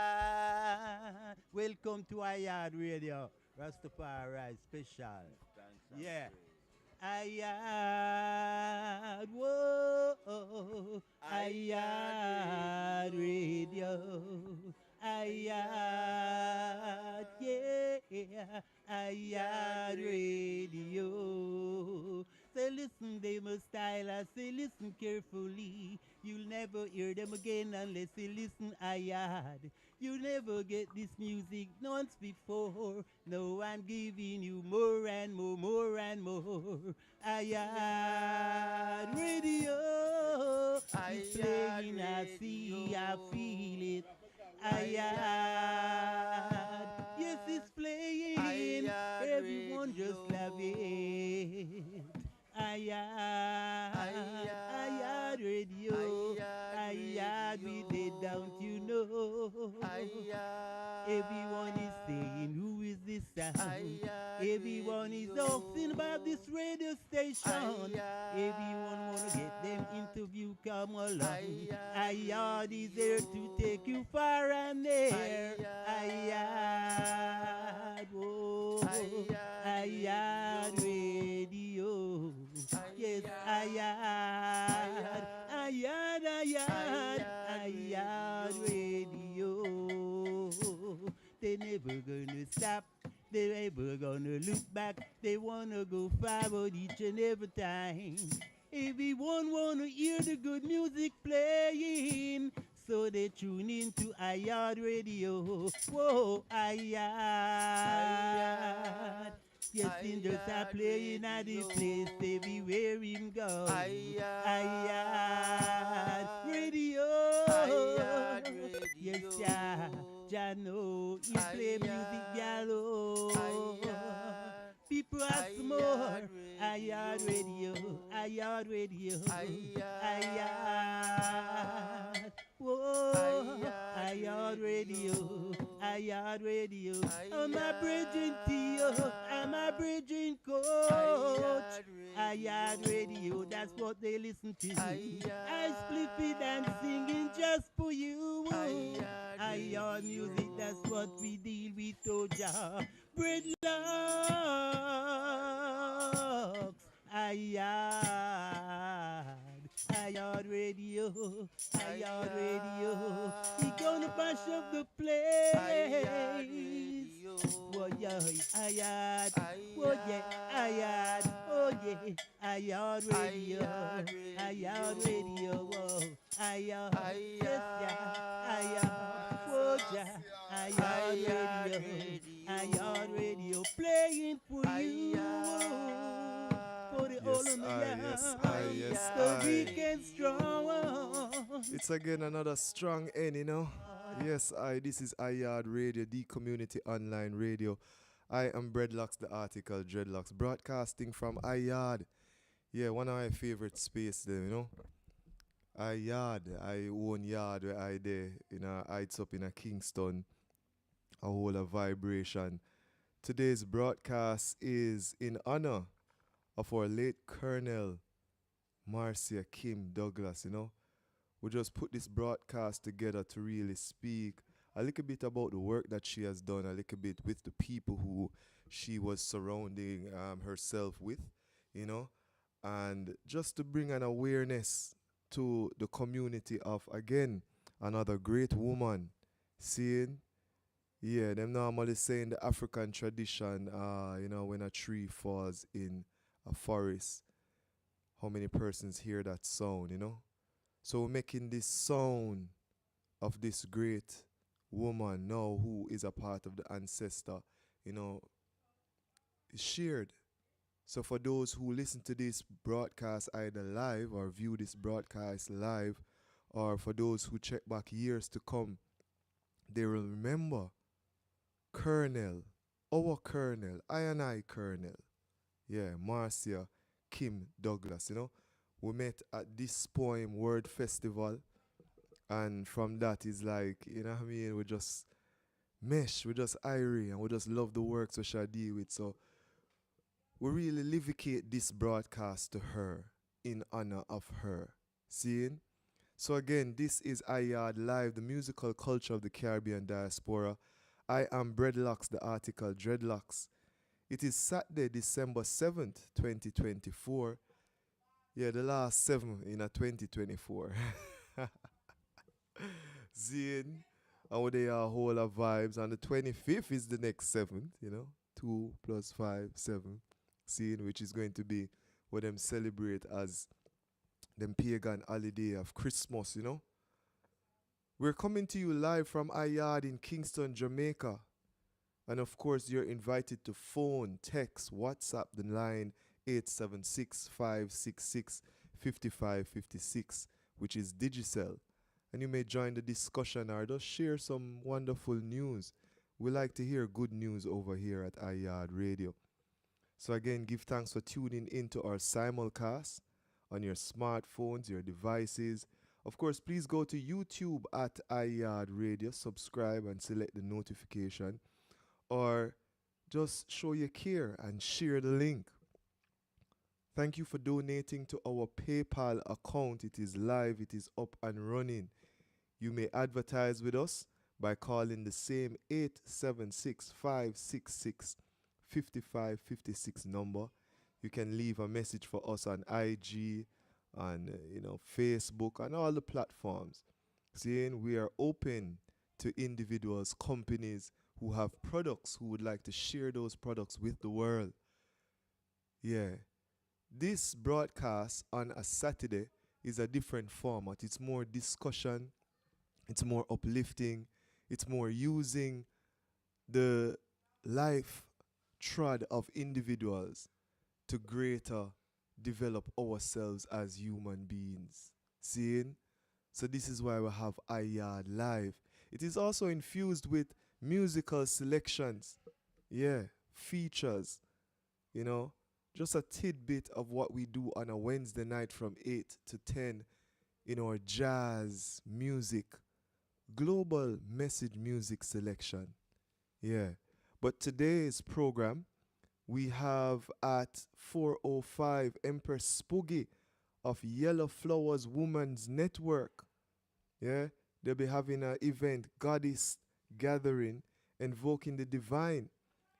Ayad. Welcome to Ayad Radio, Rastafari special. Thanks and Yeah. praise. Ayad, whoa, Ayad Ayad Radio. Radio, Ayad, Ayad. yeah, Ayad Ayad Radio. Radio. Say listen, they must style us, say listen carefully. You'll never hear them again unless you listen, Ayad. You'll never get this music once before. No, I'm giving you more and more, more and more. Ayad Radio is Ayad playing, I see, I feel Radio. it. Ayad, yes, it's Ayad. playing. Ayad Everyone just love Radio. it. Ayad, Ayad Ayad. Radio, Ayad Ayad with it, don't you Radio. know? Everyone is saying, Ayad. who is this sound? Ayad Everyone is asking about this Radio. radio station. Everyone wanna get them Ayad. interview, come along. Ayad Ayad is there to take Radio. you far and near. Ayad. Ayad, oh, Ayad Ayad Radio. Radio. Yes, Ayad. Ayad, Ayad. Ayad, Ayad, Ayad Ayad Radio. Radio. They never gonna stop. They never gonna look back. They wanna go forward each and every time. Everyone wanna hear the good music playing. So they tune in to Ayad Radio. Whoa, Ayad. Ayad. Yes, angels are Ayad playing at the place Radio. everywhere him go. Ayad Ayad. Radio. Ayad Yes, Radio. Jano, he play music Ayad. gallo. Ayad. People ask more. Ayad Ayad Radio, Radio. Ayad Radio, Ayad. Ayad. Whoa, Ayad Ayad Radio, Radio. Ayad Radio. I'm a bridging Tio, I'm a Ayad. bridging coach. Ayad Ayad Radio, that's Radio. what they listen to. I split it and singing Ayad. just for you. Ayad Ayad music, that's what we Radio. deal with, Toja. Breadlocks. Ayad. Ayad Radio. Ayad Radio. He gonna mash up the Ayad place. Radio. Oh yeah, Ayad. Oh yeah, Ayad. Oh Ayad. yeah, Ayad Radio. Ayad Ayad Radio. Radio. Oh, Ayad. Yes, yeah. Ayad. Oh Ayad. yeah, Ayad Ayad Radio. Radio. Ayad Radio. Playing for you. For the all Ayad. of the Yes, the I. weak and strong. It's again another strong N, you know. Yes, I. This is Yaad Radio, the community online radio. I am Breadlocks, the article Dreadlocks, broadcasting from Yaad. Yeah, one of my favorite space there, you know. Yaad, I own yard where I there, you know, it's up in a Kingston, a whole of vibration. Today's broadcast is in honor of our late Colonel Marcia Kim Douglas, you know. We just put this broadcast together to really speak a little bit about the work that she has done, a little bit with the people who she was surrounding herself with, you know, and just to bring an awareness to the community of, again, another great woman, seeing, yeah, them normally say in the African tradition, you know, when a tree falls in a forest, how many persons hear that sound, you know? So we're making this sound of this great woman now who is a part of the ancestor, you know, is shared. So for those who listen to this broadcast either live or view this broadcast live, or for those who check back years to come, they will remember Colonel, our Colonel, I Colonel, yeah, Marcia Kim Douglas, you know. We met at this poem word festival, and from that is like, you know what I mean, we just mesh, we just irie, and we just love the works we shall deal with. So we really livicate this broadcast to her in honor of her. Seeing? So again, this is Yaad Live, the musical culture of the Caribbean Diaspora. I am Breadlocks, the article Dreadlocks. It is Saturday, December 7th, 2024. Yeah, the last 7 in a 2024. Zine, and they are whole of vibes. And the 25th is the next 7th, 2 plus 5, 7. Seeing which is going to be what them celebrate as them pagan holiday of Christmas. We're coming to you live from Yaad in Kingston, Jamaica. And of course, you're invited to phone, text, WhatsApp the line 876-566-5556, which is Digicel. And you may join the discussion or just share some wonderful news. We like to hear good news over here at Yaad Radio. So again, give thanks for tuning into our simulcast on your smartphones, your devices. Of course, please go to YouTube at Yaad Radio, subscribe and select the notification. Or just show your care and share the link. Thank you for donating to our PayPal account. It is live, it is up and running. You may advertise with us by calling the same 876-566-5556 number. You can leave a message for us on IG, on Facebook, and all the platforms. Saying we are open to individuals, companies who have products, who would like to share those products with the world. Yeah. This broadcast on a Saturday is a different format. It's more discussion. It's more uplifting. It's more using the life trod of individuals to greater develop ourselves as human beings. Seeing? So this is why we have Yaad Live. It is also infused with musical selections. Yeah, features. Just a tidbit of what we do on a Wednesday night from 8 to 10 in our jazz music, global message music selection. Yeah. But today's program, we have at 4:05 Empress Spoogie of Yellow Flowers Women's Network. Yeah. They'll be having an event, Goddess Gathering, Invoking the Divine.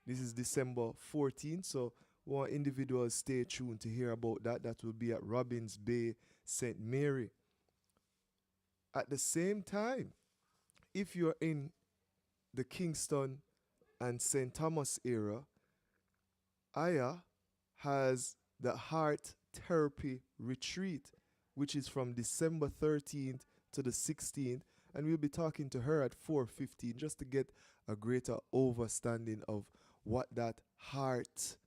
This is December 14th, so we want individuals stay tuned to hear about that. That will be at Robbins Bay, St. Mary. At the same time, if you're in the Kingston and St. Thomas area, Aya has the Heart Therapy Retreat, which is from December 13th to the 16th. And we'll be talking to her at 4:15 just to get a greater understanding of what that heart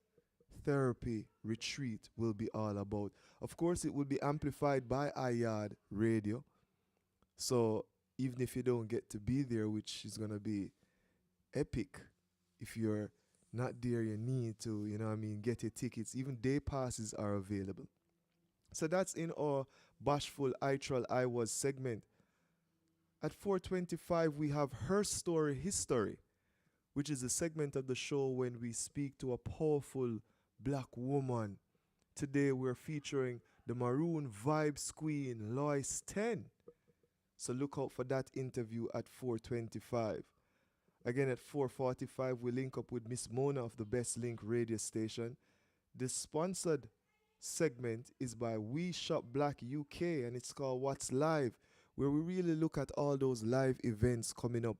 therapy retreat will be all about. Of course, it will be amplified by Yaad Radio. So even if you don't get to be there, which is going to be epic, if you're not there, you need to, get your tickets. Even day passes are available. So that's in our Bashful Itral I Was segment. At 4:25, we have Her Story, History, which is a segment of the show when we speak to a powerful black woman. Today, we're featuring the Maroon Vibes Queen, Lois 10. So look out for that interview at 4:25. Again, at 4:45, we link up with Miss Mona of the Best Link radio station. The sponsored segment is by We Shop Black UK, and it's called What's Live, where we really look at all those live events coming up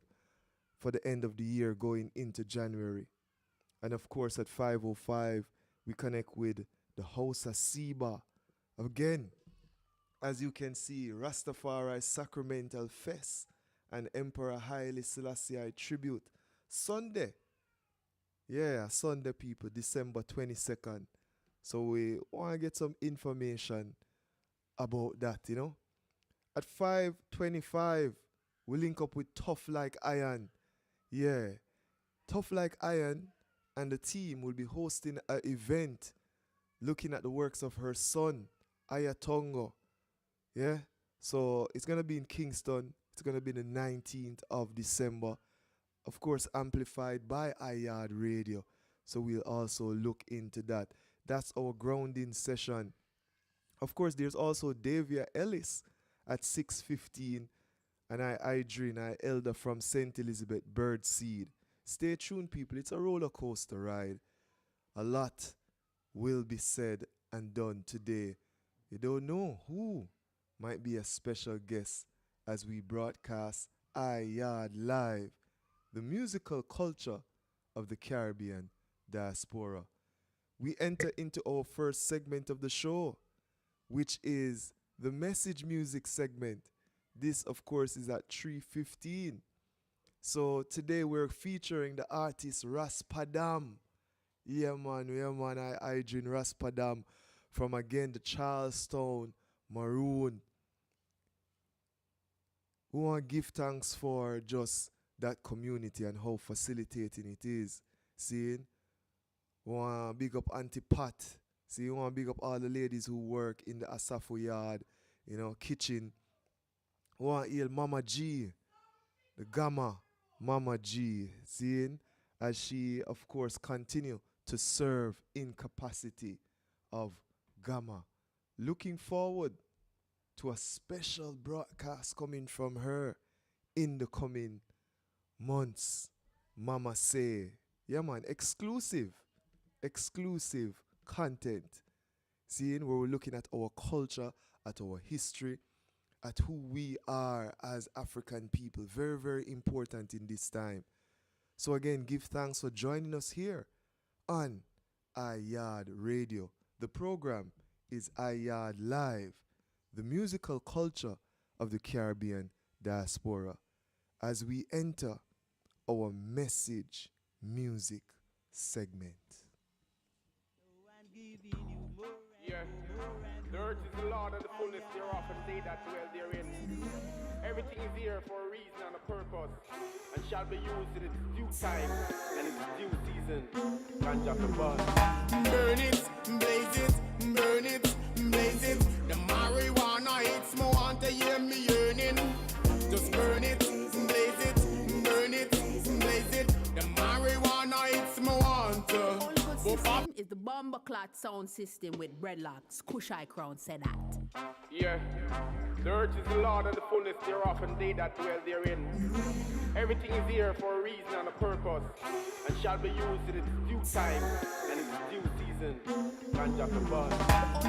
for the end of the year going into January. And of course, at 5:05, we connect with the House of Seba. Again, as you can see, Rastafari Sacramental Fest and Emperor Haile Selassie tribute. Sunday. Yeah, Sunday, people, December 22nd. So we want to get some information about that, At 5:25, we link up with Tough Like Iron. Yeah, Tough Like Iron and the team will be hosting an event looking at the works of her son, Ayatongo. Yeah, so it's going to be in Kingston. It's going to be the 19th of December. Of course, amplified by Yaad Radio. So we'll also look into that. That's our grounding session. Of course, there's also Davia Ellis at 6:15. And I Idrin, I Elder from St. Elizabeth Birdseed. Stay tuned, people. It's a roller coaster ride. A lot will be said and done today. You don't know who might be a special guest as we broadcast Yaad live, the musical culture of the Caribbean Diaspora. We enter into our first segment of the show, which is the message music segment. This, of course, is at 3:15. So today we're featuring the artist Raspadam. Yeah, man, I drink Raspadam from, again, the Charlestown Maroon. We want to give thanks for just that community and how facilitating it is. See, we want to big up Auntie Pat. See, we want to big up all the ladies who work in the Asafo Yard, kitchen. We want to hail Mama G, the Gamma Mama G, seeing as she, of course, continue to serve in capacity of Gamma. Looking forward to a special broadcast coming from her in the coming months. Mama say, yeah man, exclusive content. Seeing where we're looking at our culture, at our history, at who we are as African people. Very, very important in this time. So again, give thanks for joining us here on Yaad Radio. The program is Yaad Live, the musical culture of the Caribbean Diaspora, as we enter our message music segment. Yes, the earth is the Lord and the fullness thereof, and they that dwell therein. Everything is here for a reason and a purpose, and shall be used in its due time and its due season. Ganja for bud. Burn it, blaze it, burn it, blaze it. The marijuana hits me, want to hear me yearning. Just burn it, blaze it, burn it, blaze it. The marijuana hits me, want to. System is the bomber clot sound system with dreadlocks. Kushai Crown said that. Yeah, the earth is the Lord and the fullness thereof, and they that dwell therein. Everything is here for a reason and a purpose, and shall be used in its due time and its due season. Ganja for bud.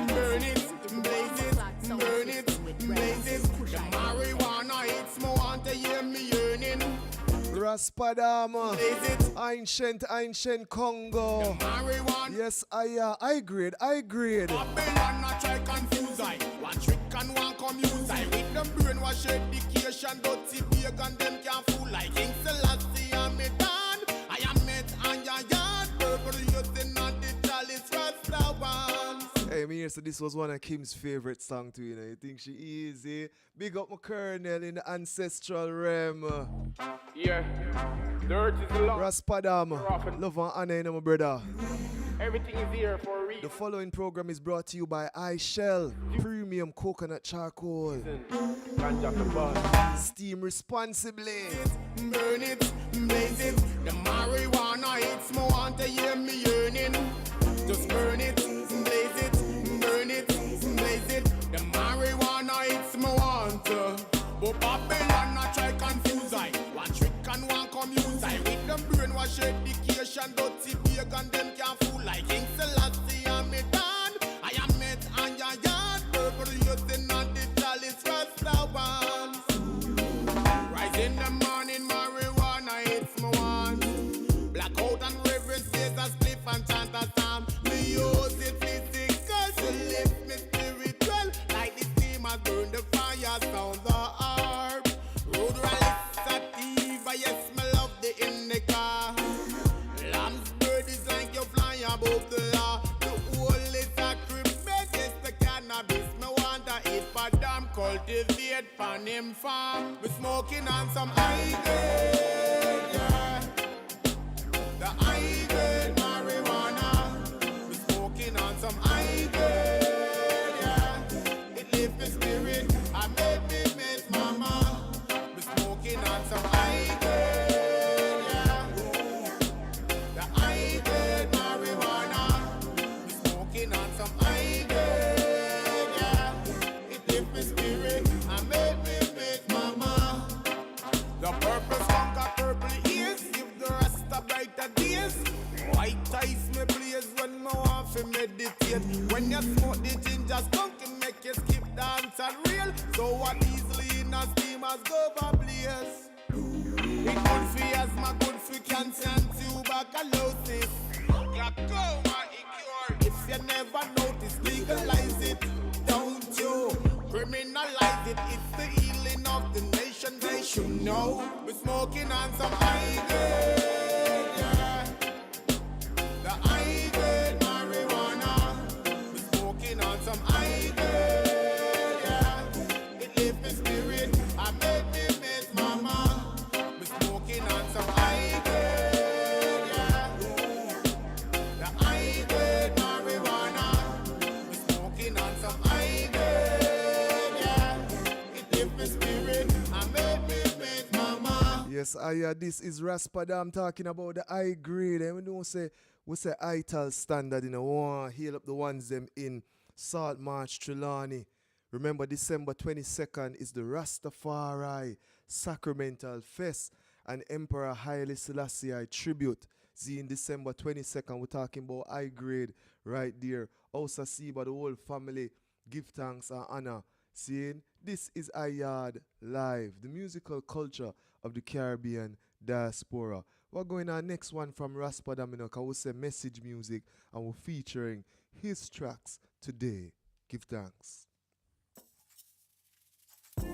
Burn it, blaze it, burn it, blaze it. The marijuana hits me, want to hear me yearning. Raspadam, ancient Congo. Yes, I grade. Babylon not try confuse I. One trick and one confuse I. With them brainwash education, dirty pagan, them can't fool like King Selassie and me done. I am met on your yard, purple using on the chalice rasta ones. Hey, me here, so this was one of Kim's favorite songs too, You think she easy? Big up my colonel in the ancestral realm. Yeah, the earth is the Lord. Raspadam, love and honor, my brother. Everything is here for a reason. The following program is brought to you by iShell Premium Coconut Charcoal. Ganja for bud. Steam responsibly. Burn it, blaze it. The marijuana hits me, want to hear me yearning. Just burn it, blaze it, burn it, blaze it. The marijuana hits me, want to. But Babylon not try confuse I. One trick and one confuse I. With them brainwash education, dirty pagan, them can't fool like King Selassie and me done. I am met on your yard, purple using on the chalice rasta ones. Rise in the morning, marijuana hits me once. Blackout and reverence says a spliff and chant a psalm. Me use it physical to lift me spiritual. Like the steam has burned the fire, sound the harp. Road rally sativa, yes, me love the indica. Lamb's bird is like you fly above the law. The holy sacrament is the cannabis. Me want to eat for damn cultivate pan him farm. We smoking on some high grade, yeah. The high grade marijuana. We smoking on some high grade, yeah. It lift the spirit. I made me miss mama. We smoking on some high grade, yeah. The high grade marijuana. We smoking on some high grade, yeah. It lift the spirit. I made you smoke the ginger skunk can make you skip dance and reel. So what easily in a steam as go for blaze. It good for asthma, good for cancer and tuberculosis. Glaucoma, it cure. If you never notice, legalize it, don't you? Criminalize it, it's the healing of the nation. They should know. We're smoking on some high grade, yeah. The high grade marijuana. We're smoking on some high grade, yeah. It lift the spirit, I made me miss mama. We're smoking on some high grade, yeah. The high grade marijuana. We're smoking on some high grade, yeah. It lift the spirit, I made me miss mama. Yes, this is Raspadam talking about the high grade. And we say ITAL standard, you know, we want to heal up the ones them in Salt March, Trelawney. Remember, December 22nd is the Rastafari Sacramental Fest and Emperor Haile Selassie tribute. See, in December 22nd, we're talking about high grade right there. Also, see by the whole family give thanks and honor. Seeing this is Yaad live, the musical culture of the Caribbean Diaspora. We're going on next one from Raspadam, because we say message music and we're featuring his tracks today. Give thanks. You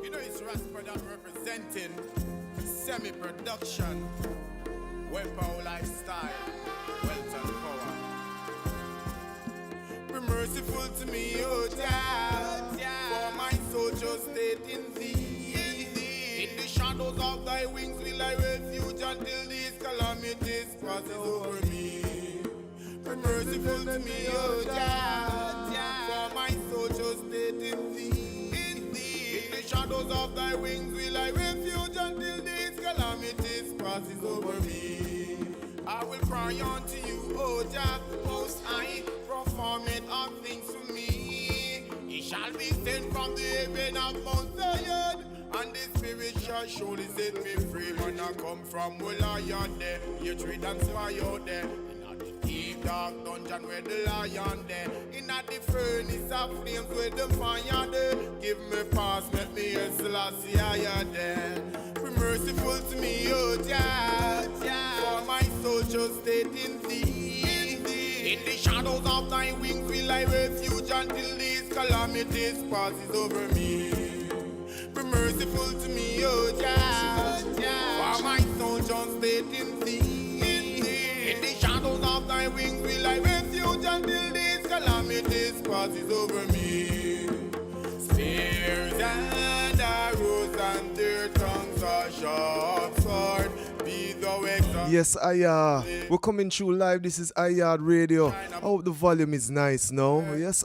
know it's Raspadam representing semi-production, Wepo lifestyle, wealth and power. Be merciful to me, oh God, for my soul just stayed in thee. In the shadows of thy wings will I refuge until these calamities passes over me. Be merciful to me, oh God, for my soul just stayed in thee. In the shadows of thy wings will I refuge until these calamities passes over me. I will cry unto you, O Jah, most high, perform it all things for me. He shall be sent from the heaven of Mount Zion, and the Spirit shall surely set me free. When I come from where I am there, hatred and fire out there. In the deep dark dungeon where the lion there. In the furnace of flames where the fire there. Give me pass, let me hear Selassie I there. Be merciful to me, O Jah, for my soul just stayed in thee. In the shadows of thy wings will I refuge until these calamities passes over me. Be merciful to me, O Jah, for my soul just stayed in thee. In the shadows of thy wings will I refuge until these calamities passes over me. Spears and arrows and their tongues are sharp sword. Be thou exalted. Yes, we're coming through live. This is Yaad Radio. I hope the volume is nice now. Yes,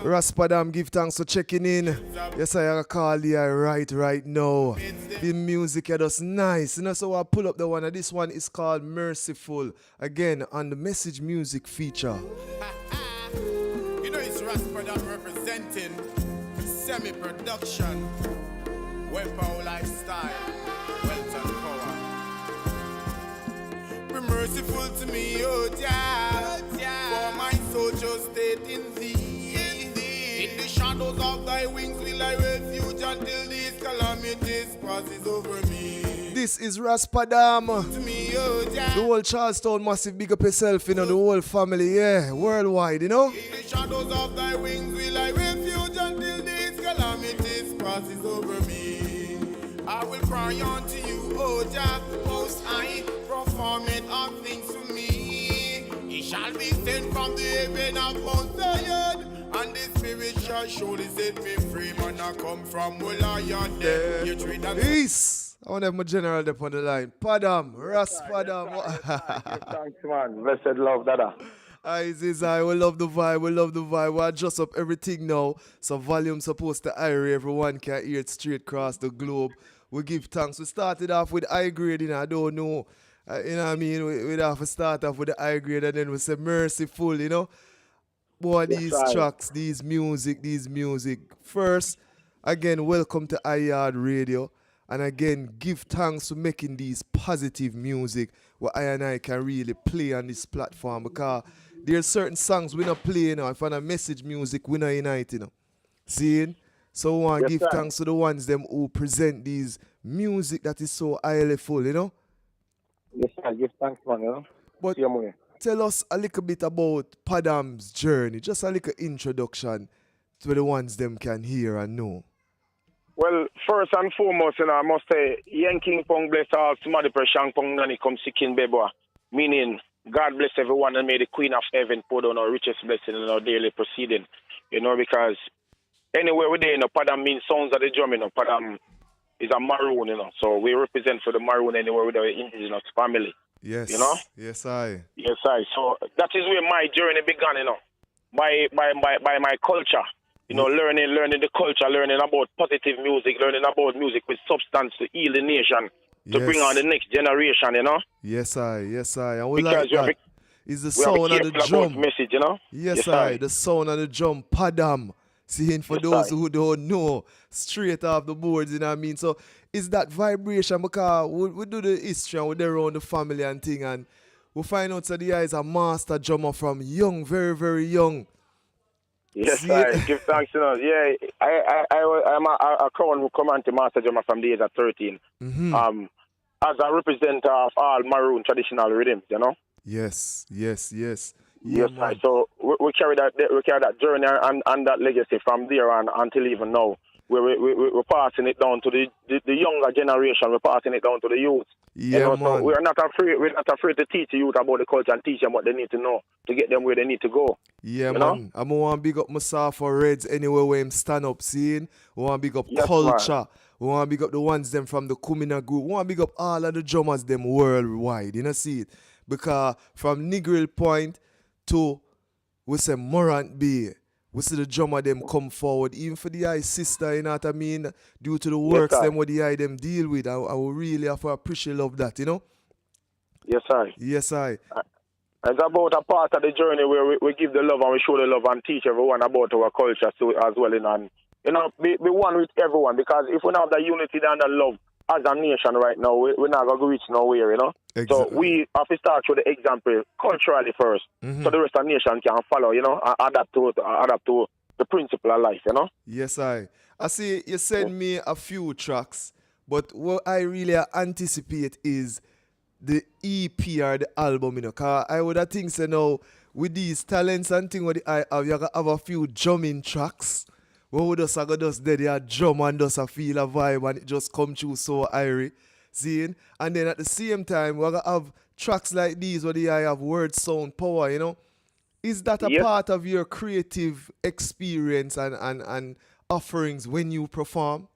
Raspadam, give thanks for checking in. Yes, I call you right now. The music is just nice. So I pull up the one. This one is called Merciful. Again, on the message music feature. You know it's Raspadam representing semi-production, Wepo lifestyle, wealth and power. Be merciful to me, O Jah, for my soul just stayed in thee. In the shadows of thy wings will I refuge until these calamities passes over me. This is Raspadam. To me, oh Jah. The whole Charlestown massive, big up yourself, the whole family, worldwide, In the shadows of thy wings will I refuge until these calamities passes over me. I will cry unto you, O Jah, most high, perform it all things for me. He shall be sent from the heaven of Mount Zion, and the Spirit shall surely set me free. Man, I come from where I am there. Peace. I want to have my general up on the line. Padam, Raspadam. Thanks, man. Blessed love, Dada. We love the vibe. We adjust up everything now. So volume supposed to higher. Everyone can hear it straight across the globe. We give thanks. We started off with high grade, I don't know. You know what I mean? We'd have to start off with the high grade and then we say merciful, Boy, these tracks, these music. First, again, welcome to Yaad Radio. And again, give thanks for making these positive music where I and I can really play on this platform, because there's certain songs we not play, you know. If I a message music, we not unite, you know. Seeing? So I want to give thanks to the ones them who present these music that is so highly full, you know. Yes, sir. Give thanks, man, you know. But Same way. tell us a little bit about Padam's journey, just a little introduction to the ones them can hear and know. Well, first and foremost, you know, I must say, Yanking Pong bless all somebody per Shang Pong Nani come seeking beba. Meaning, God bless everyone and may the Queen of Heaven pour down our richest blessing in our daily proceeding. You know, because anywhere we're there, you know, Padam means sounds of the drum, you know, Padam is a maroon, you know. So we represent for the maroon anywhere with our indigenous family. Yes. You know? Yes, I. Yes, I. So that is where my journey began, you know. By my culture. You know, learning the culture, learning about positive music, learning about music with substance to heal the nation, to bring on the next generation, you know? Yes, I. And we because like that. It's the sound of the drum. Message, you know? Yes, I. The sound of the drum, Padam. Seeing for those who don't know, straight off the boards, you know what I mean? So it's that vibration, because we do the history and we're there around the family and thing, and we find out that the guy is a master drummer from young, very, very young. Yes, I give thanks, you know. Yeah, I'm a current command master drummer from the age of 13. Mm-hmm. As a representative of all maroon traditional rhythms, you know. Yes. Yes, right. So we carry that journey and that legacy from there on until even now. We're passing it down to the younger generation. We're passing it down to the youth. Yeah, you know, man. So we're not afraid to teach the youth about the culture and teach them what they need to know to get them where they need to go. Yeah, you man. know? I'm want to big up myself for Reds anywhere where him stand up, seeing. We want to big up culture. Man. We want to big up the ones them from the Kumina group. We want to big up all of the drummers them worldwide. You know, see it? Because from Negril Point to, we say, Morant Bay, we see the drummer them come forward, even for the eye sister, you know what I mean? Due to the works them what the eye them deal with. I will really have to appreciate love that, you know? Yes, I. Yes, I. It's about a part of the journey where we give the love and we show the love and teach everyone about our culture so, as well. And you know, be one with everyone, because if we don't have the unity and the love as a nation right now, we're not going to reach nowhere, you know? Exactly. So we have to start with the example culturally first, so the rest of the nation can follow, you know, and adapt to the principle of life, you know? Yes, I see you send me a few tracks, but what I really anticipate is the EP or the album, you know, because I would have think, you know, with these talents and things what I have, you have a few drumming tracks. Where we just there, they drum and just feel a vibe and it just come through so airy. Seeing? And then at the same time, we're going to have tracks like these where they have word, sound, power, you know? Is that a part of your creative experience and offerings when you perform?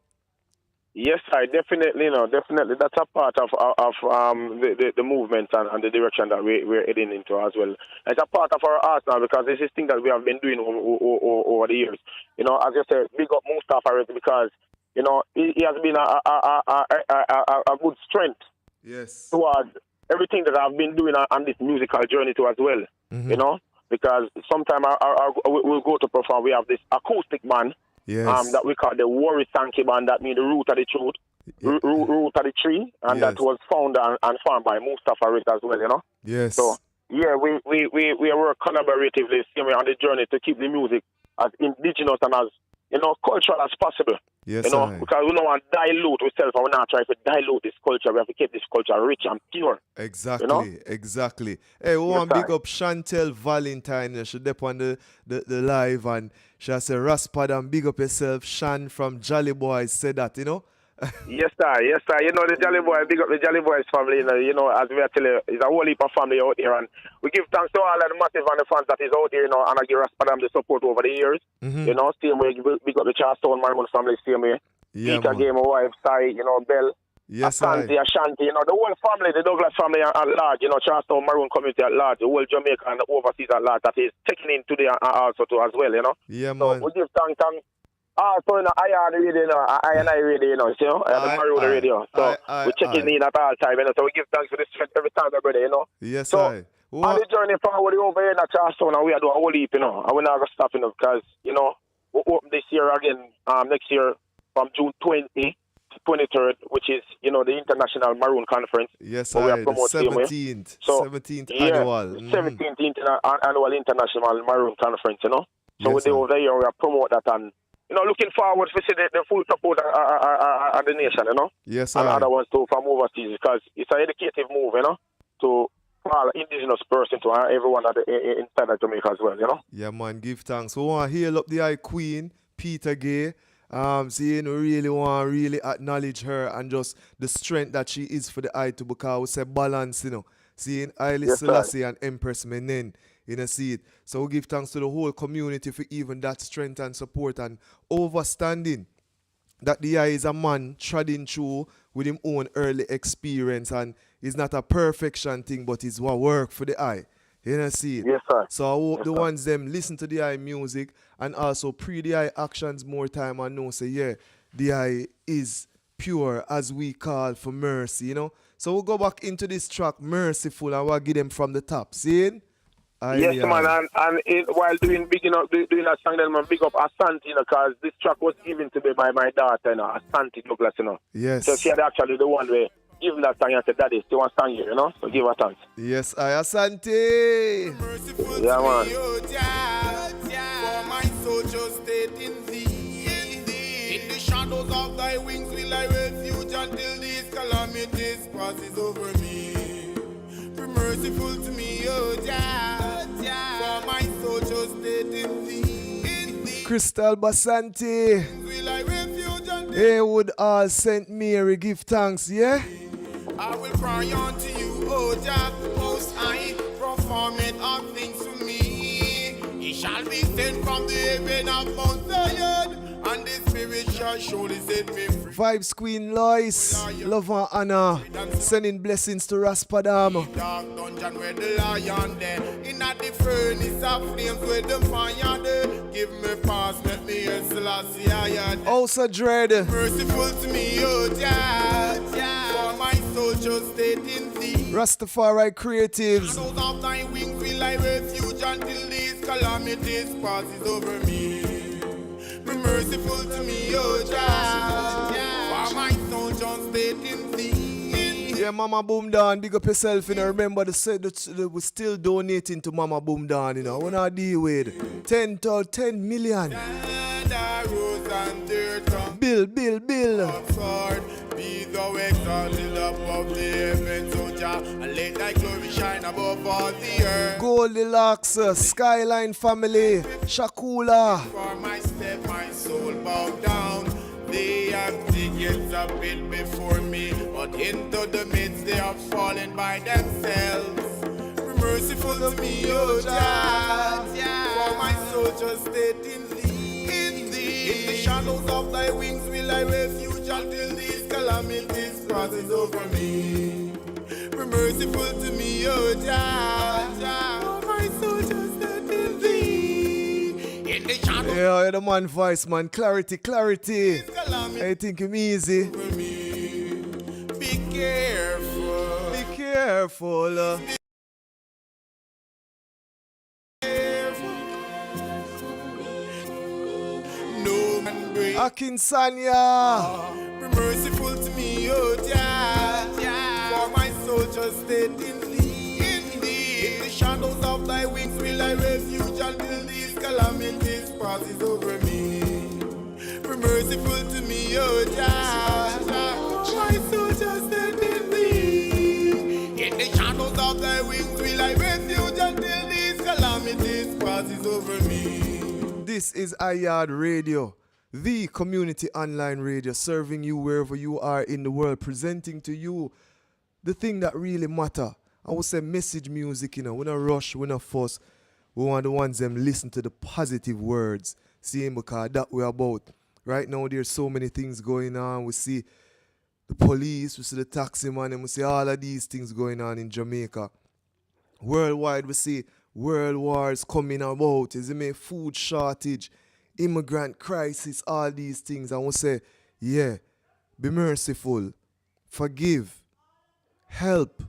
Yes, I definitely, you know, definitely. That's a part of the movement and the direction that we're heading into as well. It's a part of our art now, because this is thing that we have been doing over the years. You know, as you said, big up Mustafa because, you know, he has been a good strength towards everything that I've been doing on this musical journey too as well. You know, because sometimes we'll go to perform. We have this acoustic band. Yes. That we call the Worry Sankey band, that means the root of the truth, root of the tree, and that was found and farmed by Mustafa as well, you know? Yes. So, yeah, we work collaboratively on the journey to keep the music as indigenous and as, you know, cultural as possible. Yes, you know, because we don't want to dilute ourselves, and we're not trying to dilute this culture. We have to keep this culture rich and pure. Exactly, you know? Exactly. Hey, we want to big up Chantel Valentine. She dep on the live, and she say, Raspadam, big up yourself. Shan from Jolly Boys said that, you know? Yes, sir. You know, the Jolly Boy, big up the Jolly Boys family. You know, as we are telling you, it's a whole heap of family out there. And we give thanks to all of the massive and the fans that is out there, you know, and I give Raspadam the support over the years. You know, same way, big up the Charleston Maroon family, same way. Peter Game, my wife, Sai, you know, Bell. Asante, Ashanti, you know, the whole family, the Douglas family at large, you know, Charleston Maroon community at large, the whole Jamaica and the overseas at large, that is taken in today also too as well, you know. Yeah, so man. we give thanks also, you know, Yaad radio, you know, I radio, you know, the Maroon radio. So we're checking in at all time, you know, so we give thanks for this strength every time, brother, you know. Yes, so, on the journey forward over here in Charleston, and we are doing a whole heap, you know, and we're not going to stop, you know, because, you know, we open this year again, next year from June 20 23rd, which is, the International Maroon Conference. Yes, where we are the promoting here. 17th. So, 17th yeah, annual. 17th Annual International Maroon Conference, So Yes, we do over there, we are promote that and, looking forward to see the full support of the nation, Yes, and other ones too from overseas because it's an educative move, to all indigenous person to everyone inside of Jamaica as well, Yeah, man, give thanks. We want to hail up the High Queen, Peter Gay. We really want to really acknowledge her and just the strength that she is for the eye to because we say balance, Seeing Haile Selassie and Empress Menen, see it. So we give thanks to the whole community for even that strength and support and understanding that the eye is a man treading through with his own early experience and it's not a perfection thing, but it's what work for the eye. See it? Yes, sir. So I hope the ones them listen to the eye music and also pre the eye actions more time and know say, yeah, the eye is pure as we call for mercy, So we'll go back into this track, Merciful, and we'll give them from the top. See it? Yes, man, and while doing that song, then man, big up Asante, because this track was given to me by my daughter, Asante Douglas, Yes. So she had actually the one where give that song and said, Daddy, still want song here, So give her thanks. Yes, Asante. Yeah, man. For my soul just stayed in thee. In the shadows of thy wings will I refuge until these calamities passes over me. Be merciful to me, oh Jah. For my soul just stayed in thee. Crystal Basanti. Will I refuge until Haywood all St. Mary, give thanks, yeah? I will cry unto you, O Jah, most high, performing all things for me. He shall be sent from the heaven of Mount Zion, and the Spirit shall surely set me free. Vibes Queen Lois, love and honor, sending blessings to Raspadam. Dark dungeon where the lion there, in the furnace of flames where the fire there. Give me pass, let me hear Selassie Yaad. Also Dread. Merciful to me, O Jah, for my soul just stayed in thee. Rastafari Creatives. Shadows of thy wings will I refuge until these calamities passes over me. Be merciful to me, O Jah, for my soul just stayed in thee. Yeah, Mama Boom Down, big up yourself, Remember, we're still donating to Mama Boom Down, We're not deal with 10 million. Bill. Be thou exalted above the heavens, O Jah, and let thy glory shine above all the earth. Goldilocks, Skyline Family, Shakula. For my step, my soul bowed down. They have tickets up built before me, but into the midst they have fallen by themselves. Be merciful to me, O Jah, for my soul just stayed in thee. In the shadows of thy wings will I refuge until these calamities passes over me. Be merciful to me, O Jah, for my soul just stayed in thee. In the shadows Yeah, the man voice, man. Clarity. I think him easy. over me. Be careful. Be careful. No man break. Akinsanya. Be merciful to me, O Jah, for my soul just stayed in thee. In the shadows of thy wings will I refuge until these calamities passes over me. Be merciful to me, O Jah, for my soul just stayed in thee. In the shadows of thy wings will I refuge until these calamities passes over me. This is Yaad Radio, the community online radio, serving you wherever you are in the world, presenting to you the thing that really matter. I would say message music, we not rush, we not fuss. We want the ones them listen to the positive words, seeing because that we're about. Right now there's so many things going on. We see the police, we see the taxi man, and we see all of these things going on in Jamaica. Worldwide, we see world wars coming about, food shortage, immigrant crisis, all these things. I want to say, yeah, be merciful, forgive, help,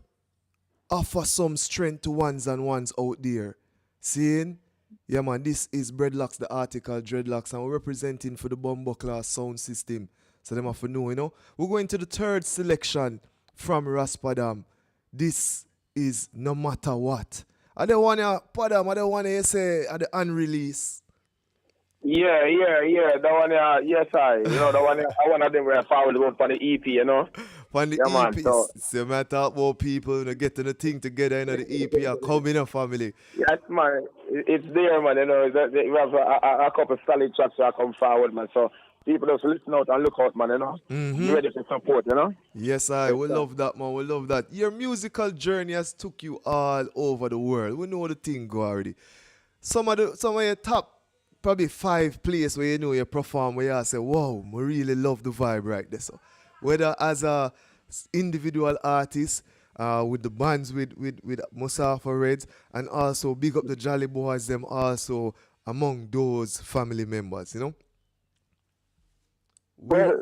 offer some strength to ones and ones out there. Seeing? Yeah, man, this is Breadlocks, the article Dreadlocks, and we're representing for the Bomber Class sound system. So them have to know, you know. We're going to the third selection from Raspadam. This is No Matter What. I don't want to, Padam, I don't want to say at the unreleased. Yeah. That one, yes, you know, that one, I one of them were forward going for the EP, you know. On the Yeah, EP, man, so I talk about people, you know, getting the thing together, you know, the EP are coming up, family. Yes, man, it's there, man, you know. We have a couple of solid tracks that come forward, man. So people just listen out and look out, man, you know. Be ready to support, you know. Yes, we love that, man. We love that. Your musical journey has took you all over the world. We know the thing go already. Some of your top probably 5 places where you know you perform where you say, wow, I really love the vibe right there. So whether as a individual artist, with the bands with Musafa Reds, and also big up the Jolly Boys, them also among those family members, you know. Well,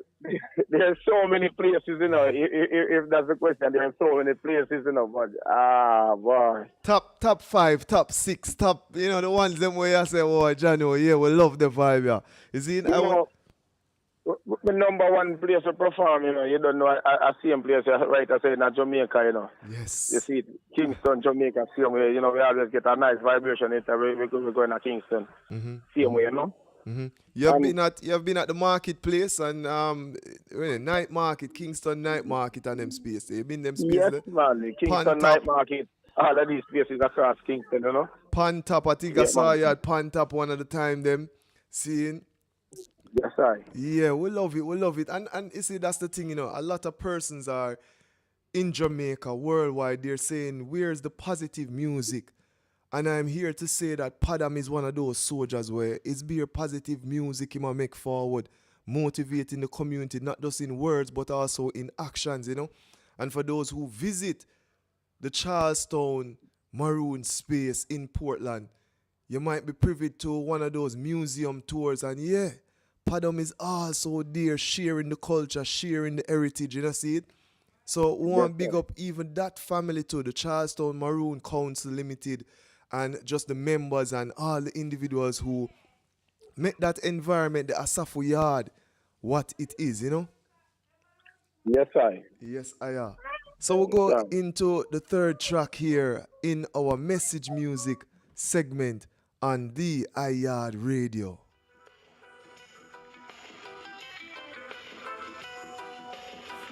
there's so many places, you know. If that's the question, there are so many places, you know. But boy. Top 5, top 6, top, you know, the ones them where you say, oh, Johnny, yeah, we love the vibe, yeah. You see, the number one place to perform, you know, you don't know, I see a place, right, I say in Jamaica, you know. Yes. You see, Kingston, Jamaica, same way, you know, we always get a nice vibration in we're going to Kingston. Same way, you know. You have been at the marketplace and night market, Kingston night market and them space. You've been them space. Yes, man, Kingston night market, all of these places across Kingston, you know. Pan Top, I think I saw you at Pan Top one at the time, them seeing. Yes, I. Yeah, we love it. And you see, that's the thing, you know, a lot of persons are in Jamaica, worldwide, they're saying, where's the positive music? And I'm here to say that Padam is one of those soldiers where it's be positive music he might make forward, motivating the community, not just in words, but also in actions, you know. And for those who visit the Charlestown Maroon space in Portland, you might be privy to one of those museum tours, and yeah, Padam is also there sharing the culture, sharing the heritage, you know, see it? So we want to big up even that family too, the Charlestown Maroon Council Limited, and just the members and all the individuals who make that environment, the Asafu Yaad, what it is, you know? Yes, I. Yes, I are. So we'll go into the third track here in our message music segment on the Yaad Radio.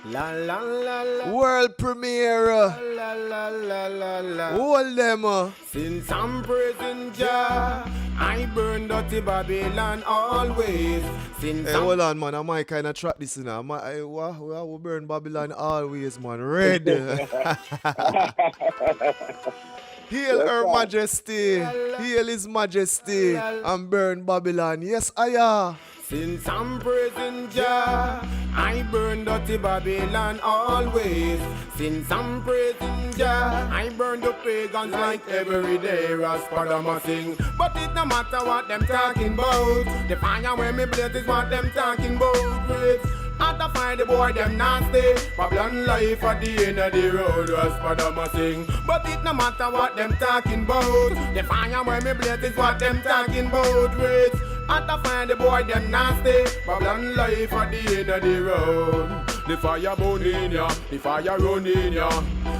La la la la. World premiere. La la la la la. Hold them. Since I'm praising Jah, I burn dirty Babylon always. Since Hold on, man. I might kind of track this now. We burn Babylon always, man. Red. Hail Her Majesty. Hail His Majesty. And burn Babylon. Yes, I are. Since I'm praising Jah, I burn dirty Babylon always. Since I'm praising Jah, I burn the pagans like every day. Raspadam sing, but it no matter what them talking about. The fire when me blaze is what them talking about. Out to find the boy them nasty. Babylon life at the end of the road. Raspadam sing, but it no matter what them talking about. The fire when me blaze is what them talking about. Out to find the boy them nasty. Babylon life at the end of the road. The fire burning ya, the fire running ya.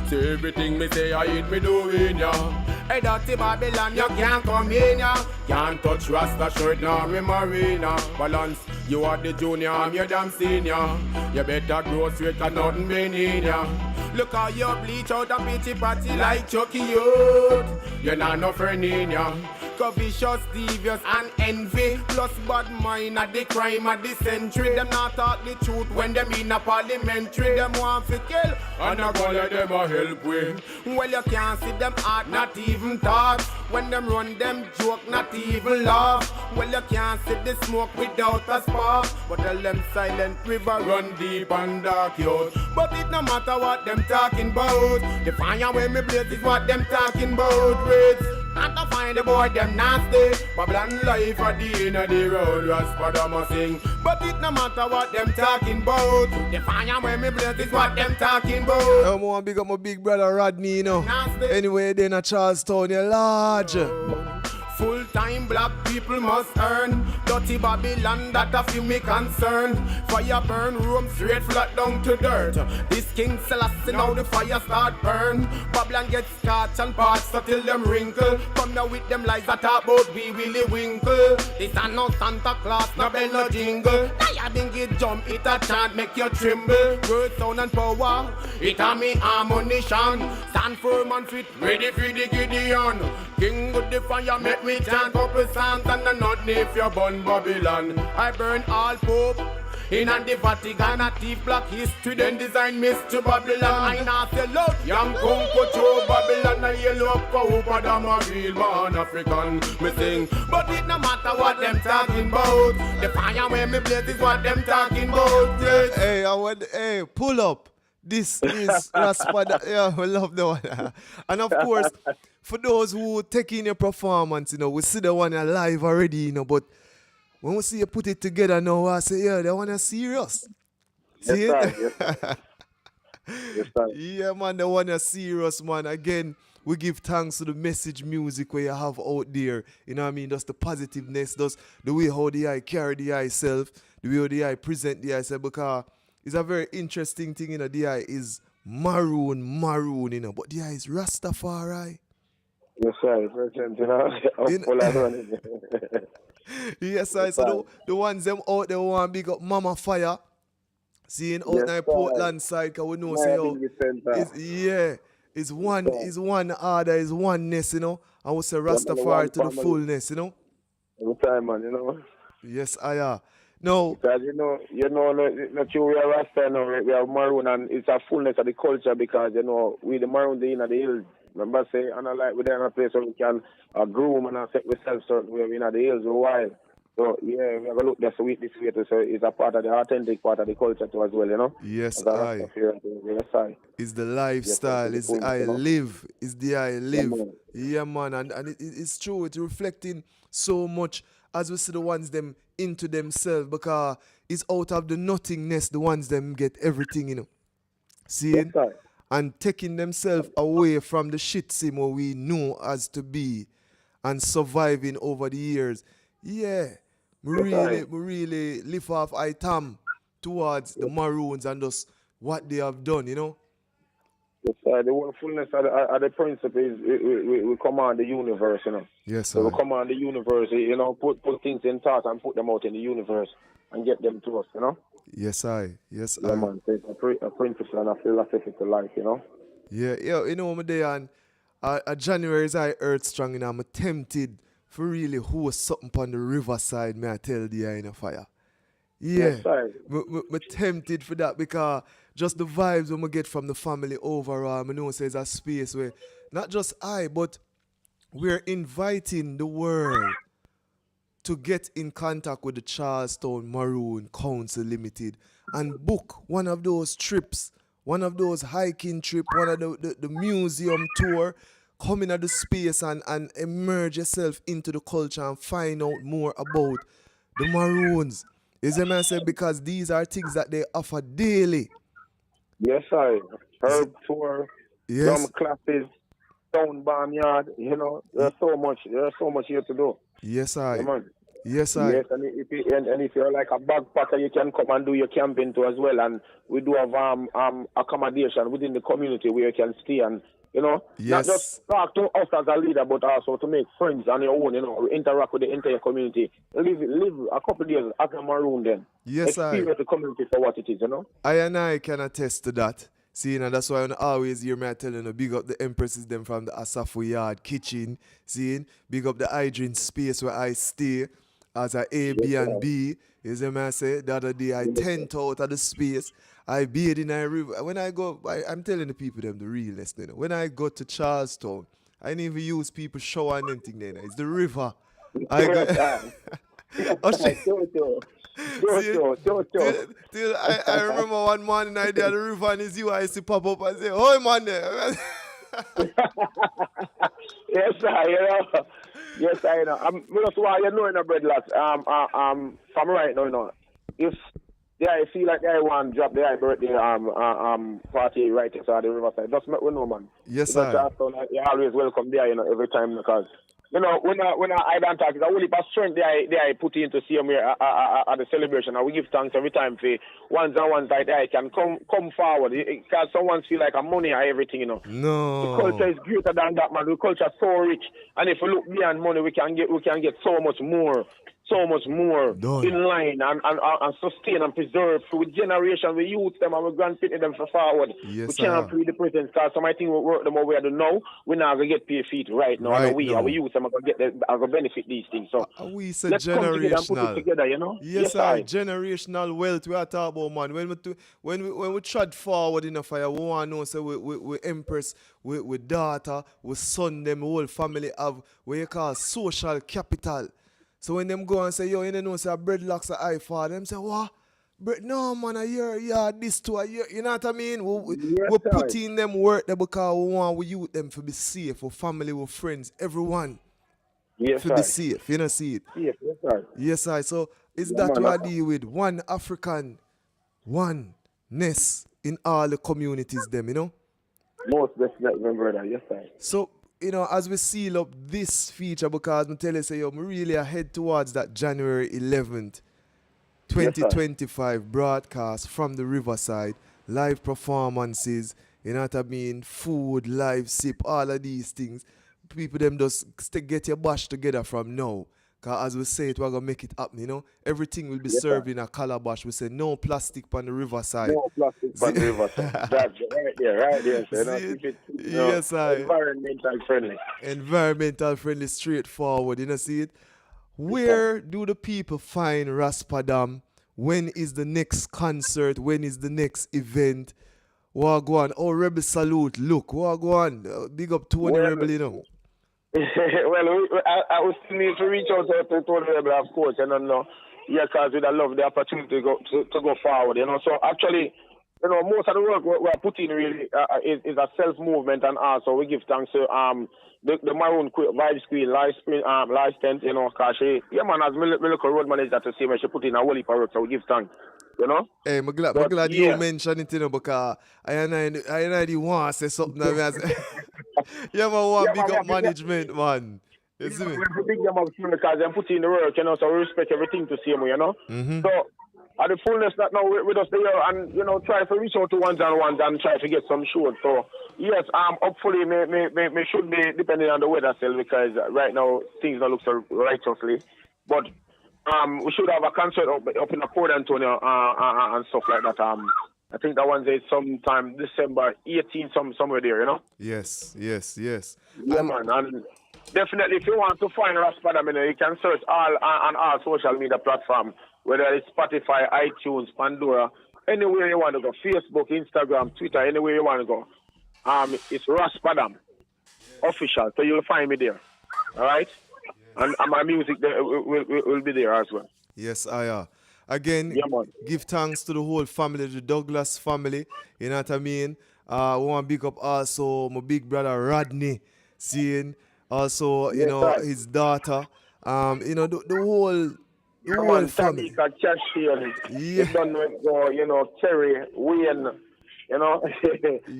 See everything me say I hate me doing ya. Hey dirty Babylon, you can't come in ya. Can't touch Rasta shirt nor me marina. Balance, you are the junior, I'm your damn senior. You better grow straight and nothing been in ya. Look how you bleach out a pitchy patty like Chucky Youth. You're not no friend in ya. Vicious, devious and envy. Plus bad mind at the crime of the century. Them not talk the truth when them in a parliamentary. Them want to kill and I call them a help with. Well you can't see them heart not even talk. When them run them joke not even laugh. Well you can't see the smoke without a spark. But tell them silent river run deep and dark out. But it no matter what them talking about. The fire when me blaze is what them talking about. Reds. And to find the boy them nasty. Babylon life at the end of the road. Raspadam sing, but it no matter what them talking about. The fire when me blaze is what them talking about. I want to big up my big brother Rodney, you know. Anyway, then at Charlestown, you're large. Full time black people must earn. Dirty Babylon, that a few me concern. Fire burn, room straight flat down to dirt. This King Selassie now the fire start burn. Babylon gets scotch and parts till them wrinkle. Come now with them lies that talk about we Willy Winkle. This a no Santa Claus, no bell no jingle. Now you think it jump, it a chant make you tremble. Word, sound and power, it a me ammunition. Stand firm and fit, ready for the Gideon. King with the fire, make me chant couple songs and a not if you burn Babylon. I burn all pope. In the Vatican, a thief black history, then design Mr. Babylon. I not sell out, young kung control Babylon. I yellow up for who but I'm a real born African. Me sing, but it no matter what them talking about. The fire when me blaze is what them talking about. Yes. Hey, pull up. This is Raspada. Yeah, we love the one. And of course, for those who take in your performance, we see the one live already, but when we see you put it together now, I say, yeah, that one is serious. See Yes, it? sir. Yes, sir. Yeah, man, that one is serious, man. Again, we give thanks to the message music where you have out there. You know what I mean? Just the positiveness, just the way how the eye carry the eye self, the way how the eye present the eye self, because it's a very interesting thing, the eye is maroon, but the eye is Rastafari. Yes, sir. Present, I'm full of running. Yes, sir. So the ones them out there want big up Mama Fire. Seeing out Yes, in sir. Portland side, cause we know Yeah, say I yo, think it's center. it's one order, is oneness, I would say man, the Rastafari one to the family. fullness, Every time, man, Yes, I are. No, Because not you, we are Rasta now, we are Maroon, and it's a fullness of the culture because, we the Maroon, the the hills. Remember, say, and I like we're in a place where we can groom and set ourselves certain way, we in the hills a while. So, yeah, we have a look this way, so it's a part of the authentic part of the culture too as well, yes, As a I. Rasta feel, yes, I. It's the lifestyle, Yes, it's the I live, it's the I live. man. Yeah, man, and it's true, it's reflecting so much as we see the ones them into themselves because it's out of the nothingness the ones them get everything, Seeing? Yes, sir. And taking themselves away from the shit sim what we know as to be and surviving over the years. Yeah, we really lift off item towards the Maroons and just what they have done, Yes, sir. The whole fullness of the principle is we command the universe, Yes, So sir. we command the universe, put things in thought and put them out in the universe and get them to us, Yes, I. Yes, Yeah, I. man. So it's a principle and a philosophy to life, Yeah, I'm there and January is I earth strong and I'm tempted for really host something on the riverside, may I tell the in a fire. Yeah, Yes, sir. me tempted for that because just the vibes when we get from the family overall, I know there's a space where not just but we're inviting the world to get in contact with the Charlestown Maroon Council Limited and book one of those trips, one of those hiking trip, one of the museum tour, come in at the space and immerse yourself into the culture and find out more about the Maroons. You see what I say? Because these are things that they offer daily. Yes, sir. Herb tour, Yes. drum classes, stone barnyard, there's so much here to do. Yes, Yeah, I. man. Yes, I. Yes, and if you're like a backpacker, you can come and do your camping too as well. And we do have accommodation within the community where you can stay and not Yes. just talk to us as a leader, but also to make friends on your own. Interact with the entire community. Live a couple of days as a Maroon then. Yes, I. Experience the community for what it is. I and I can attest to that. See, and that's why I always hear me telling you, big up the empresses them from the Asafu Yaad kitchen. See, big up the hydrant space where I stay as a Airbnb. You see me I say? The other day I tent out of the space. I bathe in a river. When I go, I'm telling the people them the realness. When I go to Charlestown, I didn't even use people shower and anything there. It's the river. I go. Oh, shit. Till I remember one morning I did at the river and his UIC pop up and say, "Oh man there." Yes, sir. Yes, I know. That's why breadlocks. From right now, if I feel like I want to drop the birthday party right inside the riverside, just let me know, man. Yes, Because sir. you're always welcome there, every time because You know, when I don't talk, it's a whole heap of strength they I put into see here at the celebration, and we give thanks every time for ones and ones like that can come forward. Because someone feel like a money or everything, you know. The No. culture is greater than that, man. The culture is so rich, and if we look beyond money, we can get so much more. So much more Done. in line and sustain and preserve for generation. We use them and we grandparents them for forward. Yes, we can't free the presence because some I think we work them over the now. We're not gonna get paid feet right now. Right And we now. use them and gonna benefit these things. So We say let's come together and put it generational. together, you know? Yes, sir. Generational wealth we are talking about, man. When we trod forward in the fire, we want to know, say, we empress, we daughter, we son, them whole family have what you call social capital. So when them go and say, yo, you know, say, breadlocks are high for them, say, what? No, man, a year, yeah, this too, a year. You know what I mean? We put in them work there because we want we youth them to be safe, for family, for friends, everyone. Yes, To be safe, you know, see it? Yes, sir. Yes, I. So it's Yeah, that man, we are deal with one African, oneness in all the communities, them, you know? Most definitely, brother. Yes, sir. So, you know, as we seal up this feature, because I tell you, say, yo, I'm really ahead towards that January 11th, 2025 broadcast from the Riverside, live performances, you know what I mean, food, live sip, all of these things. People them just get your bash together from now. Because as we say it, we're going to make it happen, you know. Everything will be served in a calabash. We say no plastic on the riverside. No plastic on the riverside. That's right there. So, keep it, yes, I. environmental friendly. Environmental friendly, straightforward, you know, see it? Where do the people find Raspadam? When is the next concert? When is the next event? Wagwan. Oh, Rebel Salute. Look, Wagwan. Big up Tony Rebel, you know. Well, I would still need to reach out to Tony Rebel, of course, and I know. Yeah, because we'd love the opportunity to go forward, you know. So actually, you know, most of the work we're putting really is a self-movement, and also we give thanks to the Maroon Vibe Screen, live tent, you know, because yeah, man, as my local road manager to see when she put in a whole heap of work, so we give thanks, you know. Hey, I'm glad you mentioned it, you know, because I the want to say something. Yeah, man, want big up management, man. You see me? We're big them up because they're putting in the work, you know, so we respect everything to see them, you know. Mm-hmm. So, at the fullness that now with us there and, you know, try to reach out to ones and try to get some shows. So, yes, hopefully, me should be depending on the weather still because right now things don't look so righteously. But we should have a concert up in Port Antonio and stuff like that. I think that one's sometime December 18th, somewhere there, you know? Yes. Yeah, man. And definitely, if you want to find Raspadam, you know, you can search on all social media platforms, whether it's Spotify, iTunes, Pandora, anywhere you want to go, Facebook, Instagram, Twitter, anywhere you want to go. It's Raspadam official, so you'll find me there. All right? And my music there will be there as well. Yes, I again, give thanks to the whole family, the Douglas family. You know what I mean? I want to big up also my big brother Rodney, seeing also, you know, his daughter. You know, the whole family. You don't know, you know, Terry, Wayne, you know,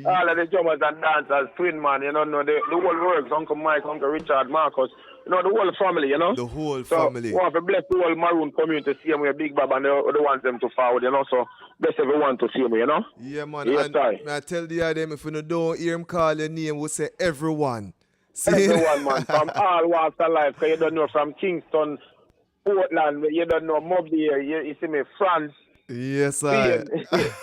all of the drummers and dancers, Twin Man, you know, the whole works, Uncle Mike, Uncle Richard, Marcus, you know, the whole family, you know. The whole family. So, we want to bless the whole Maroon community to see them with Big Bob and they want them to forward, you know, so bless everyone to see them, you know. Yeah, man. Yes, and I tell them, if you don't hear him call your name, we'll say everyone. See? Everyone, man, from all walks of life, because you don't know, from Kingston, Portland, you don't know, Mobile, you see me, France. Yes, sir.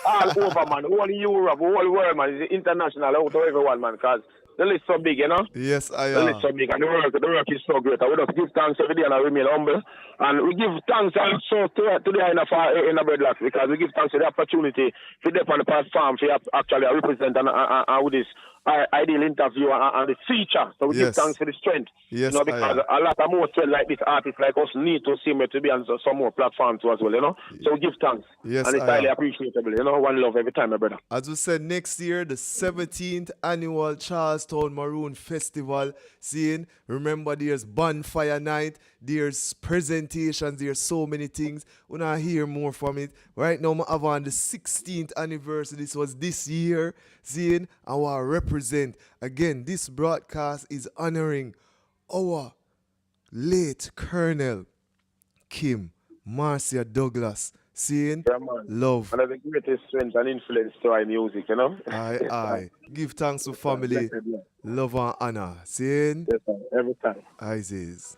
All over, man. All Europe, all world, man. It's international out of everyone, man, because the list so big, you know? Yes, I am. The list so big, and the work is so great. I would just give thanks every day and I remain humble. And we give thanks also to the in the breadlocks because we give thanks for the opportunity to dip on the platform to actually represent and with this ideal interview and the feature. So we give thanks for the strength. Yes, you know, because a lot of more strength like this artists like us need to see me to be on some more platforms too as well, you know. So we give thanks. Yes, and it's highly appreciable, you know. One love every time, my brother. As we said, next year, the 17th annual Charlestown Maroon Festival. Seeing, remember, there's bonfire night, there's presentations, there's so many things. When I hear more from it, right now, I have on the 16th anniversary. This was this year. Seeing, I want to represent. Again, this broadcast is honoring our late Colonel Kim Marcia Douglas saying Yeah, man. love. One of the greatest strength and influence to our music, you know? I give thanks to family, Blessed, yeah. love and honor. Saying Yes, sir. Every time. I says.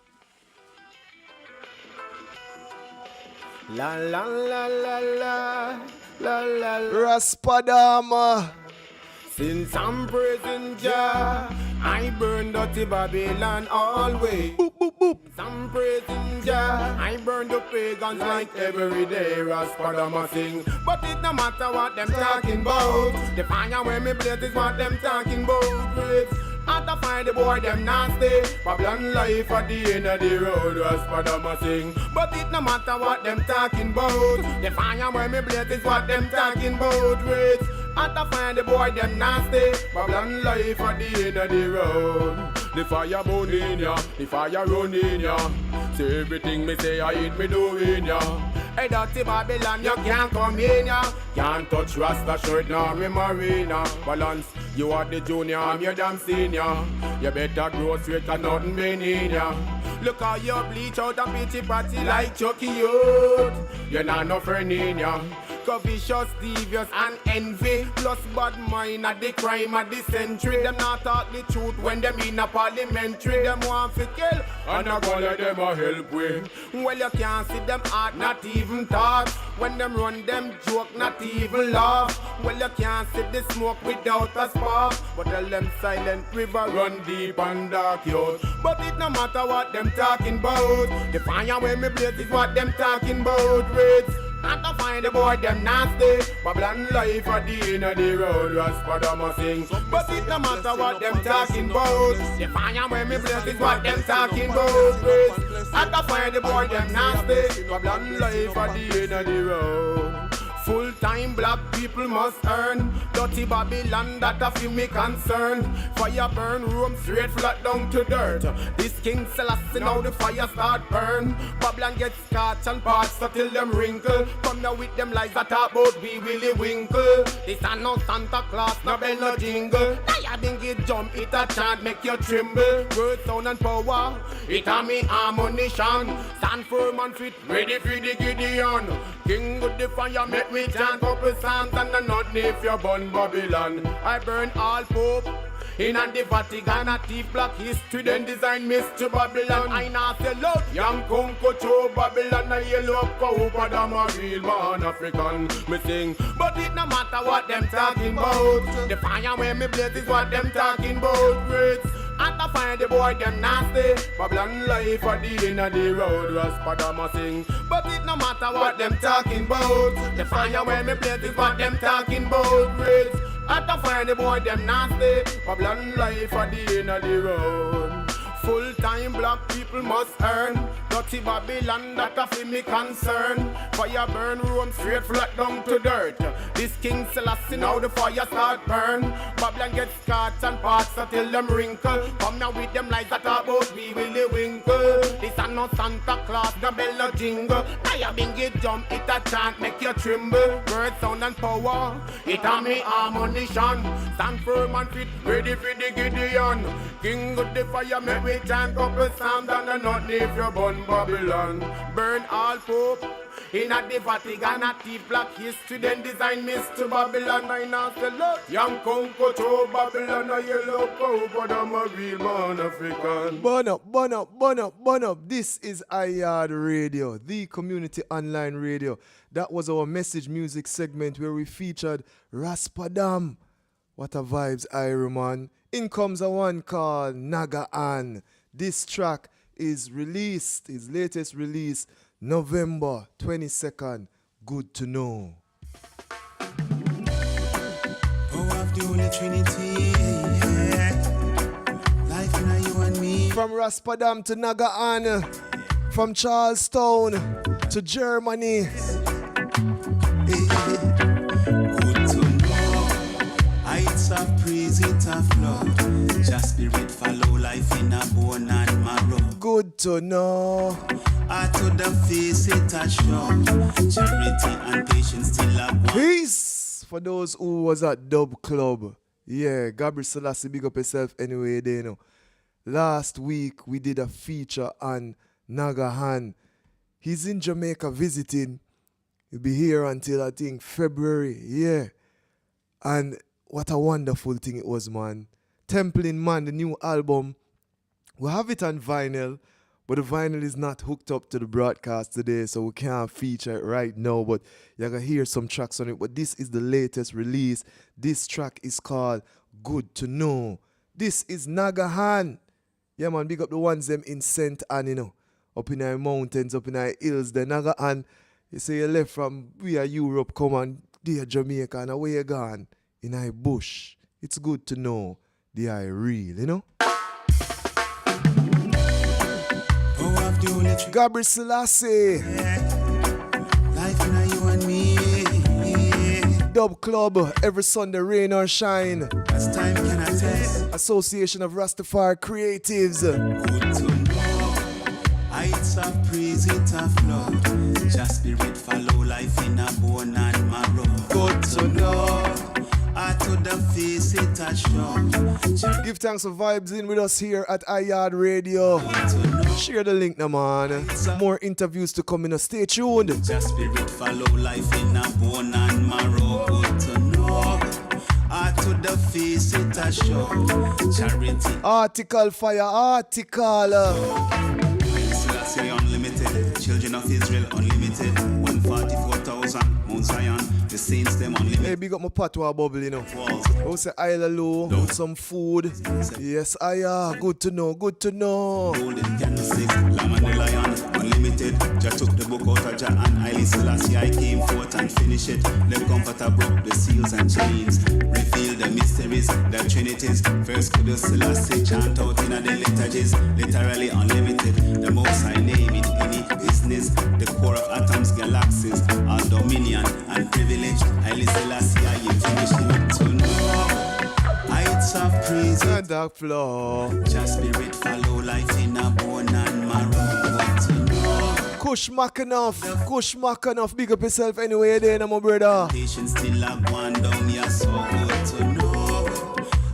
La la la la la la la la. Raspadam. Since I'm praising Jah, I burn dirty Babylon always. Boop, boop, boop. I'm praising Jah, I burn the pagans like every day. Raspadama sing, but it no matter what them talking about. The fire when me blaze is what them talking about. Great. I to find the boy them nasty. Babylon life at the end of the road. Raspadama sing, but it no matter what them talking about. The fire when me blaze is what them talking about. Great. I to find the boy them nasty. Babylon life at the end of the road. The fire burning ya, the fire running ya. See everything me say I eat me doing ya. Hey dirty Babylon, you can't come in ya. Can't touch Rasta shirt nor me marina. Balance, you are the junior, I'm your damn senior. You better grow straight and nothing beneath ya. Look how you bleach out a pitchy patty like Chucky youth. You're not no friend in ya. Vicious, devious and envy. Plus bad mind at the crime of the century. Them not talk the truth when them in a parliamentary. Them want to kill and I go let them a help with. Well you can't see them heart not even talk. When them run them joke not even laugh. Well you can't see the smoke without a spark. But tell them silent river run deep and dark yo. But it no matter what them talking about. The fire when me blaze is what them talking about. Reds. And to find the boy them nasty. Babylon life at the end of the road. Raspadama sing, but it no matter what them talking about. The fire when me blaze is what them talking about. And to find the boy them nasty. Babylon life at the end of the road. Full-time black people must earn. Dirty Babylon, that a feel me concern. Fire burn, room straight flat down to dirt. This King Selassie now the fire start burn. Babylon gets scotch and parts so till them wrinkle. Come now with them lies that talk about we Willy Winkle. This a no Santa Claus, no bell, no jingle. Now you think it jump, it a chant, make you tremble. Word, sound and power, it a me ammunition. Stand firm and fit, ready for the Gideon. King with the fire, make me chant couple psalms and a not if you burn Babylon. I burn all pope in and the Vatican, a thief black history, then design Mr. Babylon. I not sell out young Conco to Babylon, a yellow cow, but I'm a real man African. Me sing, but it no matter what them talking about. The fire when me blaze is what them talking about. Great. And to find the boy them nasty. Babylon life at the end of the road. Raspadama sing, but it no matter what them talking about. The fire when me blaze is what them talking about. Great. And to find the boy them nasty. Babylon life at the end of the road. Full-time black people must earn. Dirty Babylon, that a fi me concern. Fire burn, room straight flat down to dirt. This King Selassie now the fire start burn. Babylon gets scotch and parts so till them wrinkle. Come now with them lies that about we Willy Winkle. This a no Santa Claus, no bell, no jingle. Now bing it jump, it a chant, make you tremble. Word, sound and power, it a me ammunition. Stand firm and fit, ready for the Gideon. King of the fire, make we chant couple psalms and a not if you burn Babylon. Burn all pope in at the Vatican, a thief black history, then design Mr. Babylon. I not sell out young Conco to Babylon, a yellow cow, but I'm a real man African. Burn up, burn up, burn up, burn up. This is Yaad Radio, the community online radio. That was our message music segment where we featured Raspadam. What a vibes, Iron Man. In comes a one called Nagaan. This track is released, his latest release, November 22nd. Good to know. Power of the Holy Trinity, yeah. Life in you and me. From Raspadam to Nagaan, from Charlestown to Germany. Good to know. Heights of praise, it of love. Just spirit follow life in a bone and marrow. Good to know. To the face it a show. Charity and patience still a one. Peace for those who was at Dub Club. Yeah, Gabriel Selassie, big up yourself anyway, they know. Last week, we did a feature on Nagahan. He's in Jamaica visiting. He'll be here until, I think, February. Yeah. And what a wonderful thing it was, man. Templin Man, the new album. We have it on vinyl, but the vinyl is not hooked up to the broadcast today, so we can't feature it right now, but you're going to hear some tracks on it. But this is the latest release. This track is called Good to Know. This is Nagahan. Yeah, man, big up the ones them in St. Anne, you know. Up in the mountains, up in the hills. The Nagahan, you say you left from we are Europe, come on, dear Jamaica, and away you gone. In the bush. It's good to know the I real, you know. Gabriel Selassie. Life in you and me. Dub Club, every Sunday, rain or shine. As time can attest. Association of Rastafari Creatives. Good to know. Heights of praise, it of flood. Just spirit follow life in a bone and marrow. Good to know. To the face it a show. Give thanks for vibes in with us here at Yaad Radio. Share the link now, man. More interviews to come in. Stay tuned. Just spirit follow life in a bone and marrow. Good to know. To the face it a show. Charity. Article fire, article. Selassie unlimited. Children of Israel unlimited. 144,000. Mount Zion. The saints them unlimited. Hey, big up my patwa bubble, you know. I say Isla Low with some food. Yes, good to know, good to know. Golden candlesticks, Lamb and the Lion, unlimited. Jah took the book out of Jah and Haile Selassie I came forth and finished it. The comforter broke the seals and chains. Reveal the mysteries, the trinities. First Kudus Selassie chant out in the liturgies. Literally unlimited. The most I name in any business. The core of atoms, galaxies, our dominion and privilege. Haile Selassie I am finishing to know. Heights of praise and dark floor. Just spirit follow life in a bone and marrow. To know. Kush Mackenough, big up yourself anyway there, my brother. Patience still a gone down, yeah, so good to know.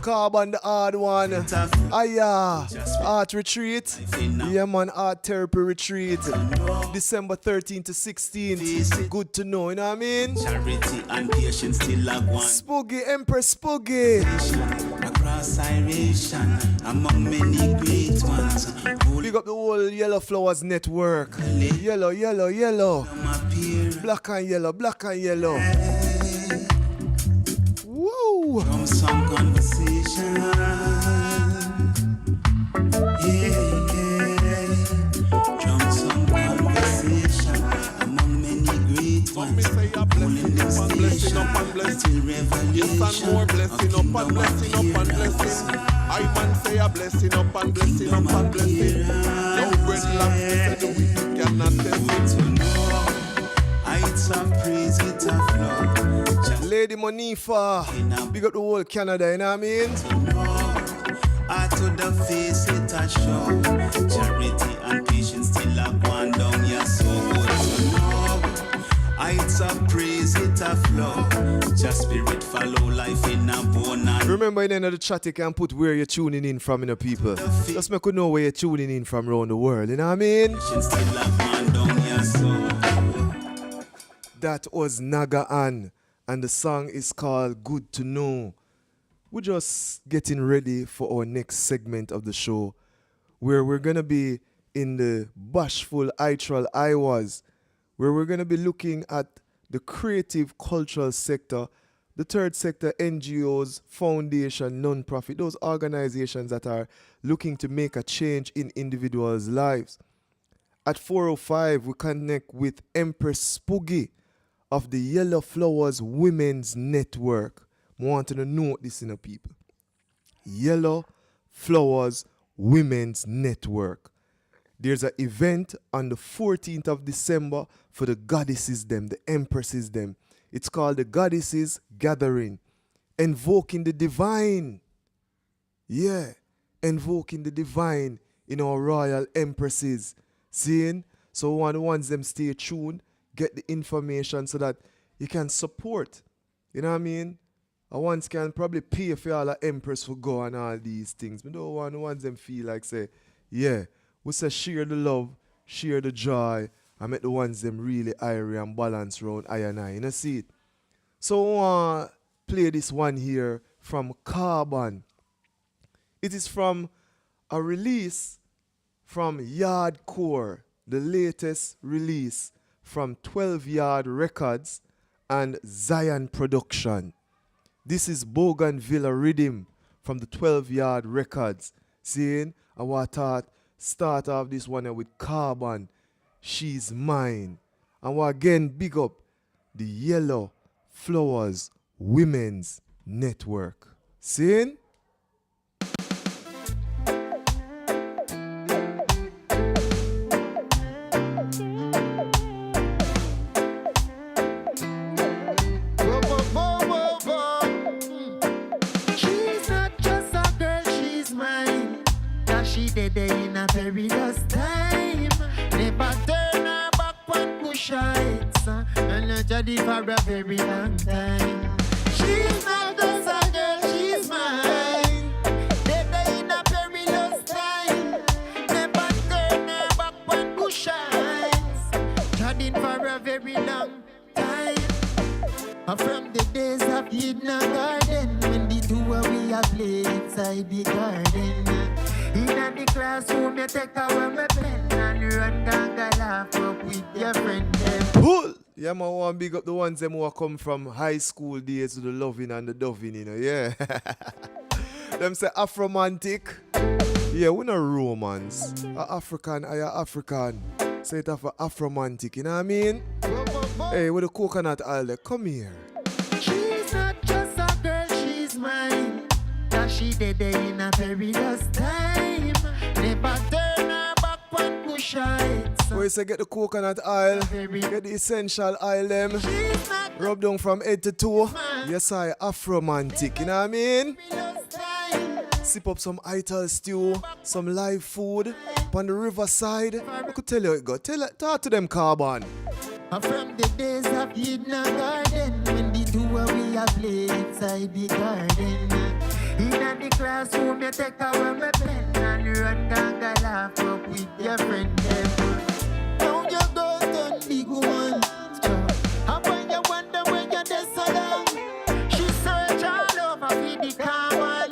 Carbon the hard one. Art retreat. Yeah, man, art therapy retreat. December 13th to 16th. Good to know, you know what I mean? Charity and patience still a gone. Spooky, Empress Spooky. Across Iration, among many great ones. Big up the whole Yellow Flowers Network. Yellow. Black and yellow. Woo! From some conversation. From some conversation among many great ones. Pulling them station until revelation. Yes, and more blessing up and blessing. I man say a blessing up and blessing up and blessing. No dreadlocks, they say the wicked cannot test it. Heights of praise, it of flow. Lady Monifa, big up the whole Canada, you know what I mean? To the face it a show. Charity and patience still a gone down, yeah, so good to know. Heights of praise it a flow. Just spirit follow life in a bone. Remember in the end of the chat you can put where you're tuning in from, you know, people. Just make you know where you're tuning in from around the world, you know what I mean? Still a gone down, yeah, so. That was Nagahan, and the song is called Good to Know. We're just getting ready for our next segment of the show, where we're going to be in the bashful Itral I was, where we're going to be looking at the creative cultural sector, the third sector, NGOs, foundation, non-profit, those organizations that are looking to make a change in individuals' lives. At 4:05, we connect with Empress Spooky of the Yellow Flowers Women's Network. I want you to note this, in the people. Yellow Flowers Women's Network. There's an event on the 14th of December for the goddesses them, the empresses them. It's called the Goddesses Gathering. Invoking the divine. Yeah, invoking the divine in our royal empresses. Seeing? So we want them stay tuned, get the information so that you can support, you know what I mean, I once can probably pay for all the empress for go and all these things. But don't want the ones them feel like say, yeah, we say share the love, share the joy, and make the ones them really airy and balance around I and I. You know, see it? So I want to play this one here from Carbon. It is from a release from Yaad Core, the latest release from 12 Yard Records and Zion Production. This is Bougainville Rhythm from the 12 Yard Records. Seeing, I want to start off this one with Carbon, She's Mine. And we again big up the Yellow Flowers Women's Network. Seeing? In a perilous time, never turn her back on push heights, and not jadi for a very long time. She's not just a girl, she's mine. Never in a perilous time, never turn her back on push heights, jadi for a very long time. From the days of Eden Garden, when the two of we have played inside the garden. In the classroom, you take away my pen and run down the laugh up with your friend. Pull! Yeah, man, I want to big up the ones them who come from high school days to the loving and the doving, you know, yeah. Them say Afromantic. Yeah, we no romance. African, I African. Say it for Afromantic, you know what I mean? Hey, with the coconut oil there, come here. She's not just a girl, she's mine. Cause she dead in a perilous time. Never turn her back on push heights. Where you say get the coconut oil, get the essential oil them. Rub down from head to toe. Yes, I Afromantic, you know what I mean? Sip up some ital stew, some live food on the riverside. I could tell you how it go. Talk to them, Carbon. From the days of Eden Garden, when the two of we have played inside the garden. In the classroom, you take away my pen and run down the laugh up with your friend. Now you go to big woman. And when you wonder when you're there so long, she search all over for the common.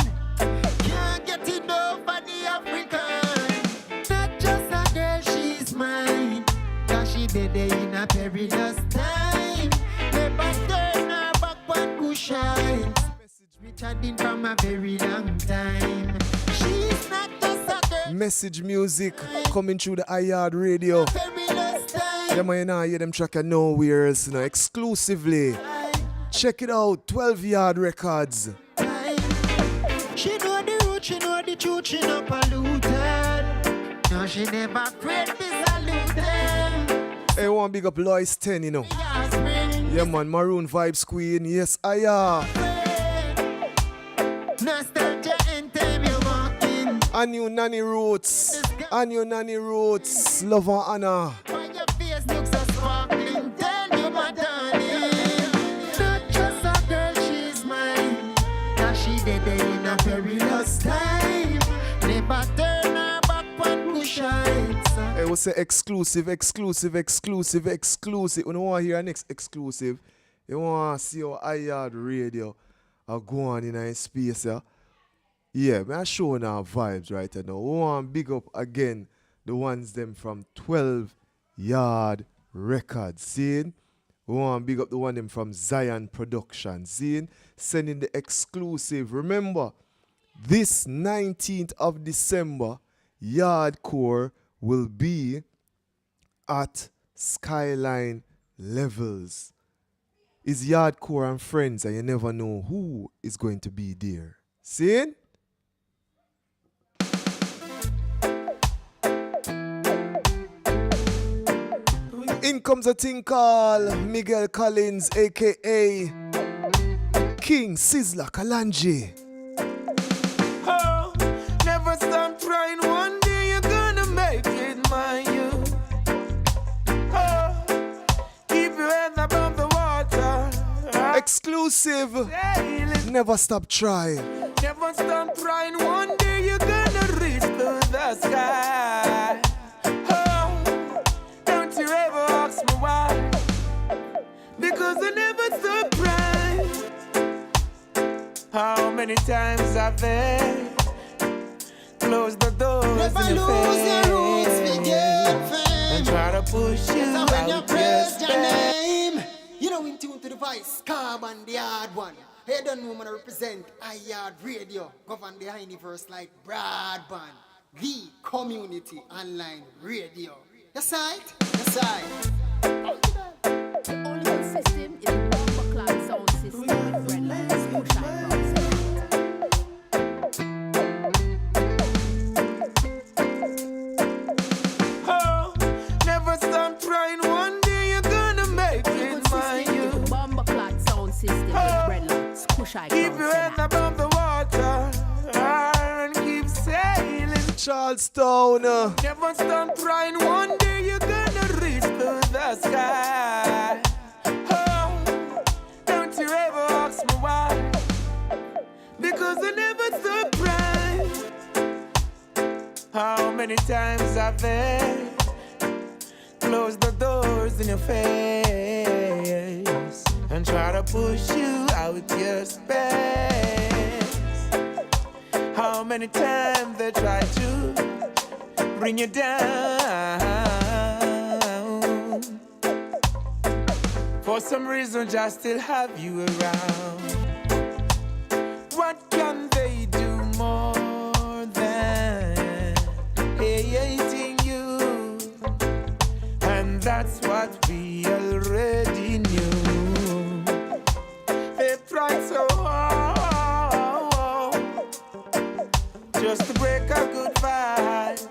Can't get enough of the African. Not just a girl, she's mine. Cause she dead in a perilous time. Never turn her back on push heights. We chatting from a very long time. She's not just a girl. Message music coming through the Yaad radio. Yeah, man, you know, hear them track at nowheres, you know, exclusively. Check it out, 12 Yard Records. She know the root, she know the truth, she know polluted. No, she never prayed this saluted. Hey, one big up Lois 10, you know. Yeah, man, Maroon Vibes Queen, yes, I are. Nostalgia and time you walking. And you nanny roots. And you nanny roots. Love and honor. Why your face looks so sparkling? Tell you my darling. Not just a girl, she's mine. Cause she dead in a perilous time. Never turn her back on push heights. Hey, we say exclusive. We don't want to hear our next exclusive. You want to see our Yaad radio. I go on in a space, yeah. Yeah, I'm showing our vibes right now. We want to big up again the ones them from 12 Yard Records. Seeing? We want to big up the one them from Zion Production. Seeing? Sending the exclusive. Remember, this 19th of December, Yaad Core will be at Skyline Levels. It's Yaad Core and friends, and you never know who is going to be there. See? In comes a thing called Miguel Collins, a.k.a. King Sizzla Kalonji. Oh, never stop trying, one day you're gonna make it, my youth. Oh, keep your head above the water. Exclusive Never stop trying. Never stop trying. One day you're gonna reach to the sky. Oh, don't you ever ask me why? Because I never stop trying. How many times I've closed the doors Never in your lose face your roots, forget fame. and try to push you So when you out praise your your space. name, you know in tune to the voice, Carbon the hard one. Hey, don't know man represent Yaad Radio. Govern the universe like broadband. The community online radio. That's right. That's right. The only system is the bomber clad sound system with dreadlocks, push eye crown set out. Oh, never stop trying. One day you're gonna make it, my you. Bomber clad sound system with dreadlocks, push eye Keep crown your set head out. above the water and keep sailing. Charlestown. Never stop trying. One day you're gonna reach to the sky. Oh, don't you ever ask me why? Because I never stop trying. How many times I've closed the doors in your face and try to push you out your space. How many times they try to bring you down. For some reason, just still have you around. What can they do more than hating you? And that's what we already knew. They tried so hard just to break a good vibe.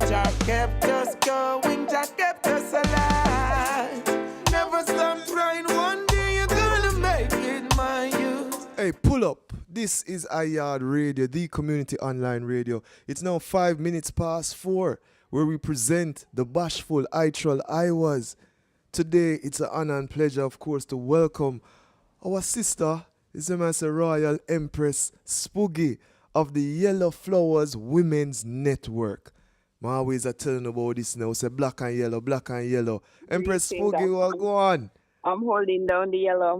Jah kept us going, Jah kept us alive. Never stop trying, one day you're gonna make it, my youth. Hey, pull up. This is Yaad Radio, the community online radio. It's now 5 minutes past 4, where we present the bashful Itral I Was. Today, it's an honor and pleasure, of course, to welcome our sister, His Master Royal Empress Spoogie of the Yellow Flowers Women's Network. I always are telling about this now. Say black and yellow, black and yellow. Empress Spoogie, what go on? I'm holding down the yellow.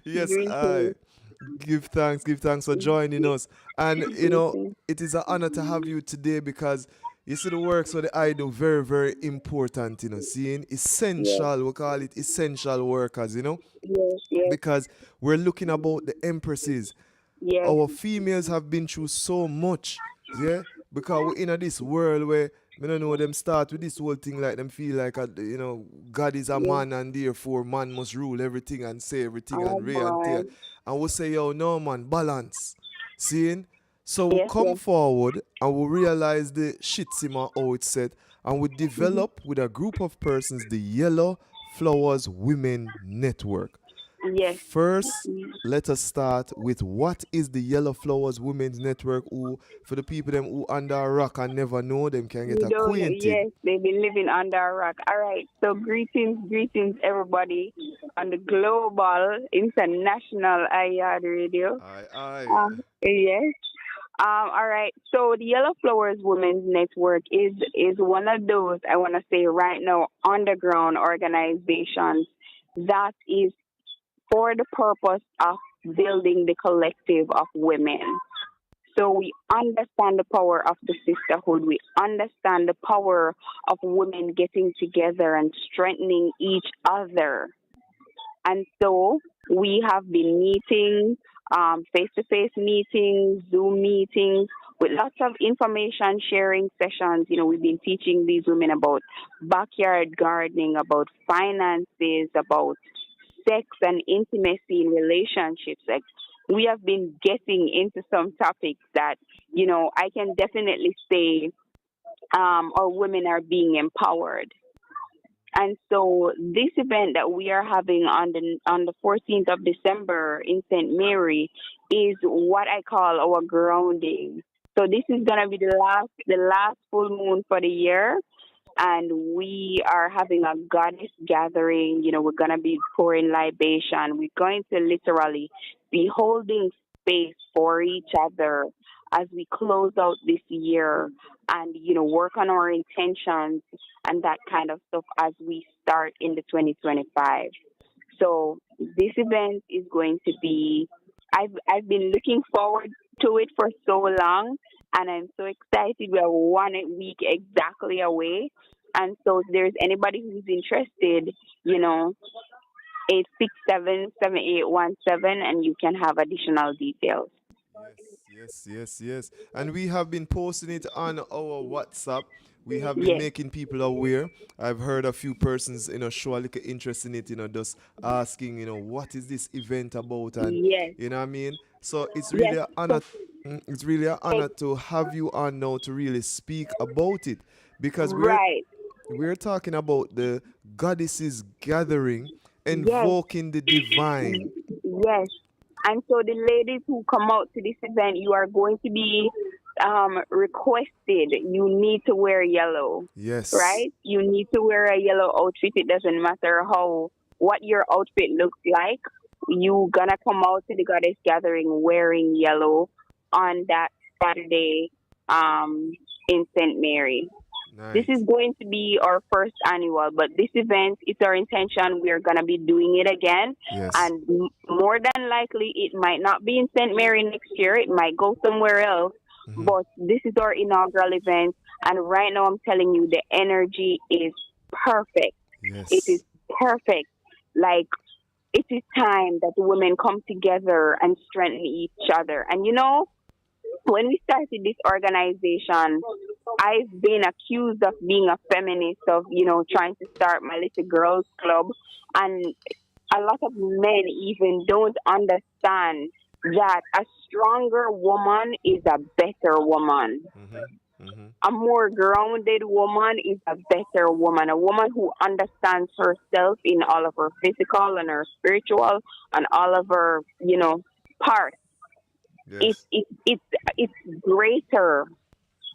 Yes, Green I give thanks for joining us. And you know, it is an honor to have you today because you see the works that I do very, very important, you know, seeing essential, we call it essential workers, you know, Yes. because we're looking about the empresses. Yes. Our females have been through so much, yeah, because we're in this world where I don't know them start with this whole thing like them feel like you know God is a man and therefore man must rule everything and say everything and reign and tear. And we say, yo, no man, balance. Seeing? So we come forward and we realize the shit simmer how it's set and we develop with a group of persons the Yellow Flowers Women Network. Yes. First, let us start with what is the Yellow Flowers Women's Network, who, for the people them who under a rock and never know them can get acquainted. Yes, they've been living under a rock. All right, so greetings everybody on the global, international Yaad Radio. Aye. Yes. All right, so the Yellow Flowers Women's Network is one of those, I want to say right now, underground organizations that is for the purpose of building the collective of women. So we understand the power of the sisterhood. We understand the power of women getting together and strengthening each other. And so we have been meeting, face-to-face meetings, Zoom meetings, with lots of information sharing sessions. You know, we've been teaching these women about backyard gardening, about finances, about sex and intimacy in relationships. Like, we have been getting into some topics that, you know, I can definitely say our women are being empowered. And so this event that we are having on the 14th of December in St. Mary is what I call our grounding. So this is going to be the last full moon for the year. and we are having a goddess gathering. You know, we're going to be pouring libation. We're going to literally be holding space for each other as we close out this year and, you know, work on our intentions and that kind of stuff as we start in the 2025. So this event is going to be, I've been looking forward to it for so long, and I'm so excited. We are 1 week exactly away. And so if there's anybody who's interested, you know, 867-7817, and you can have additional details. Yes. And we have been posting it on our WhatsApp. We have been Yes. making people aware. I've heard a few persons, show a little interest in it, just asking, what is this event about? And, Yes. you know what I mean? So it's Yes. really an honor. It's really an honor to have you on now to really speak about it, because Right. we're talking about the goddesses gathering, Yes. invoking the divine. Yes. And so the ladies who come out to this event, you are going to be requested. You need to wear yellow. Yes. Right? You need to wear a yellow outfit. It doesn't matter what your outfit looks like. You gonna come out to the goddess gathering wearing yellow on that Saturday in St. Mary. Nice. This is going to be our first annual, but this event, it's our intention. We're going to be doing it again. Yes. And more than likely, it might not be in St. Mary next year. It might go somewhere else. Mm-hmm. But this is our inaugural event. And right now, I'm telling you, the energy is perfect. Yes. It is perfect. Like, it is time that the women come together and strengthen each other. And, you know, when we started this organization, I've been accused of being a feminist, of, you know, trying to start my little girls club. And a lot of men even don't understand that a stronger woman is a better woman. Mm-hmm. Mm-hmm. A more grounded woman is a better woman. A woman who understands herself in all of her physical and her spiritual and all of her, you know, parts. Yes. It's greater.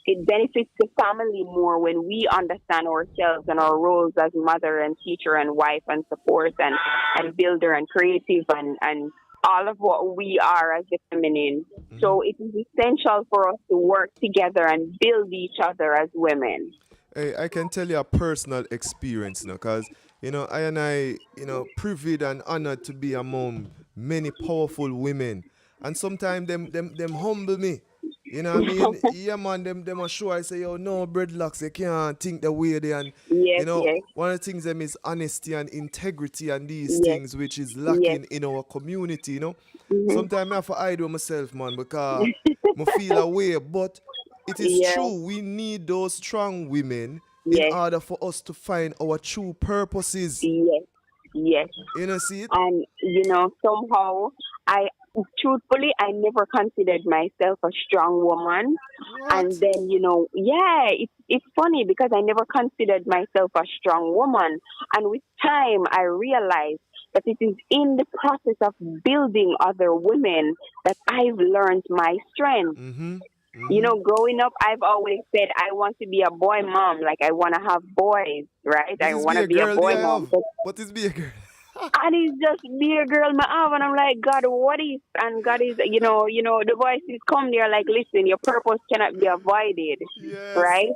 It benefits the family more when we understand ourselves and our roles as mother and teacher and wife and support and builder and creative and all of what we are as the feminine. Mm-hmm. So it is essential for us to work together and build each other as women. Hey, I can tell you a personal experience, because, I privileged and honored to be among many powerful women. And sometimes them humble me. You know what I mean? Yeah, man, them are sure I say, yo, no, dreadlocks, they can't think the way they, and, Yes. one of the things them is honesty and integrity and these Yes. things which is lacking in our community, Mm-hmm. Sometimes I have to hide with myself, man, because I feel away. But it is true, we need those strong women in order for us to find our true purposes. Yes. See it? And, somehow, truthfully, I never considered myself a strong woman. What? And then, it's funny because I never considered myself a strong woman. And with time, I realized that it is in the process of building other women that I've learned my strength. Mm-hmm. Mm-hmm. You know, growing up, I've always said I want to be a boy mom. Like, I want to have boys, right? I want to be a boy mom. What is be a girl? And it's just be a girl I have, and I'm like, God, what is? And God is, the voices come there like, listen, your purpose cannot be avoided, right?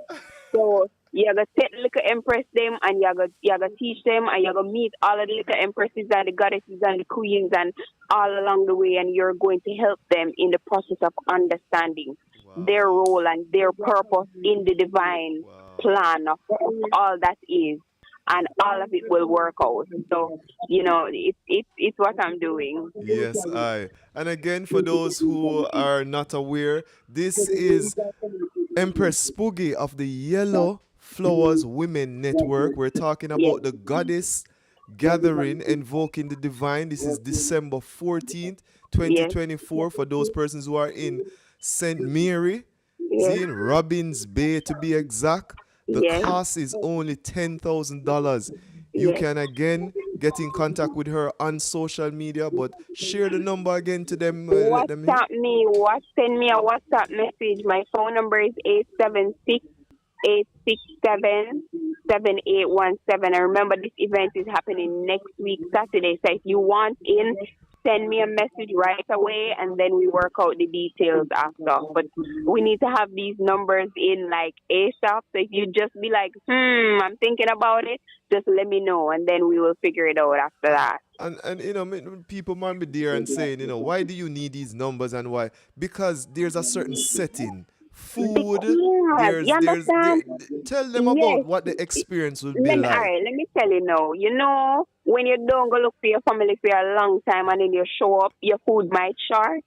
So you gotta take the little empress them, and you gotta teach them, and you gotta meet all of the little empresses and the goddesses and the queens, and all along the way, and you're going to help them in the process of understanding their role and their purpose in the divine plan of all that is. And all of it will work out. So, it's what I'm doing. Yes, And again, for those who are not aware, this is Empress Spoogie of the Yellow Flowers Women Network. We're talking about the goddess gathering, invoking the divine. This is December 14th, 2024, for those persons who are in St. Mary, in Robbins Bay to be exact. The cost is only $10,000. You can again get in contact with her on social media, but share the number again to them. Send me a WhatsApp message. My phone number is 876-867-7817. 7817. And remember, this event is happening next week, Saturday. So if you want in, send me a message right away, and then we work out the details after. But we need to have these numbers in like ASAP. So if you just be like, I'm thinking about it, just let me know, and then we will figure it out after that. And you know, people might be there and saying, you know, why do you need these numbers and why? Because there's a certain setting, food. You understand? Tell them about what the experience will be All like. right, let me tell you now. You know, when you don't go look for your family for a long time and then you show up, your food might short.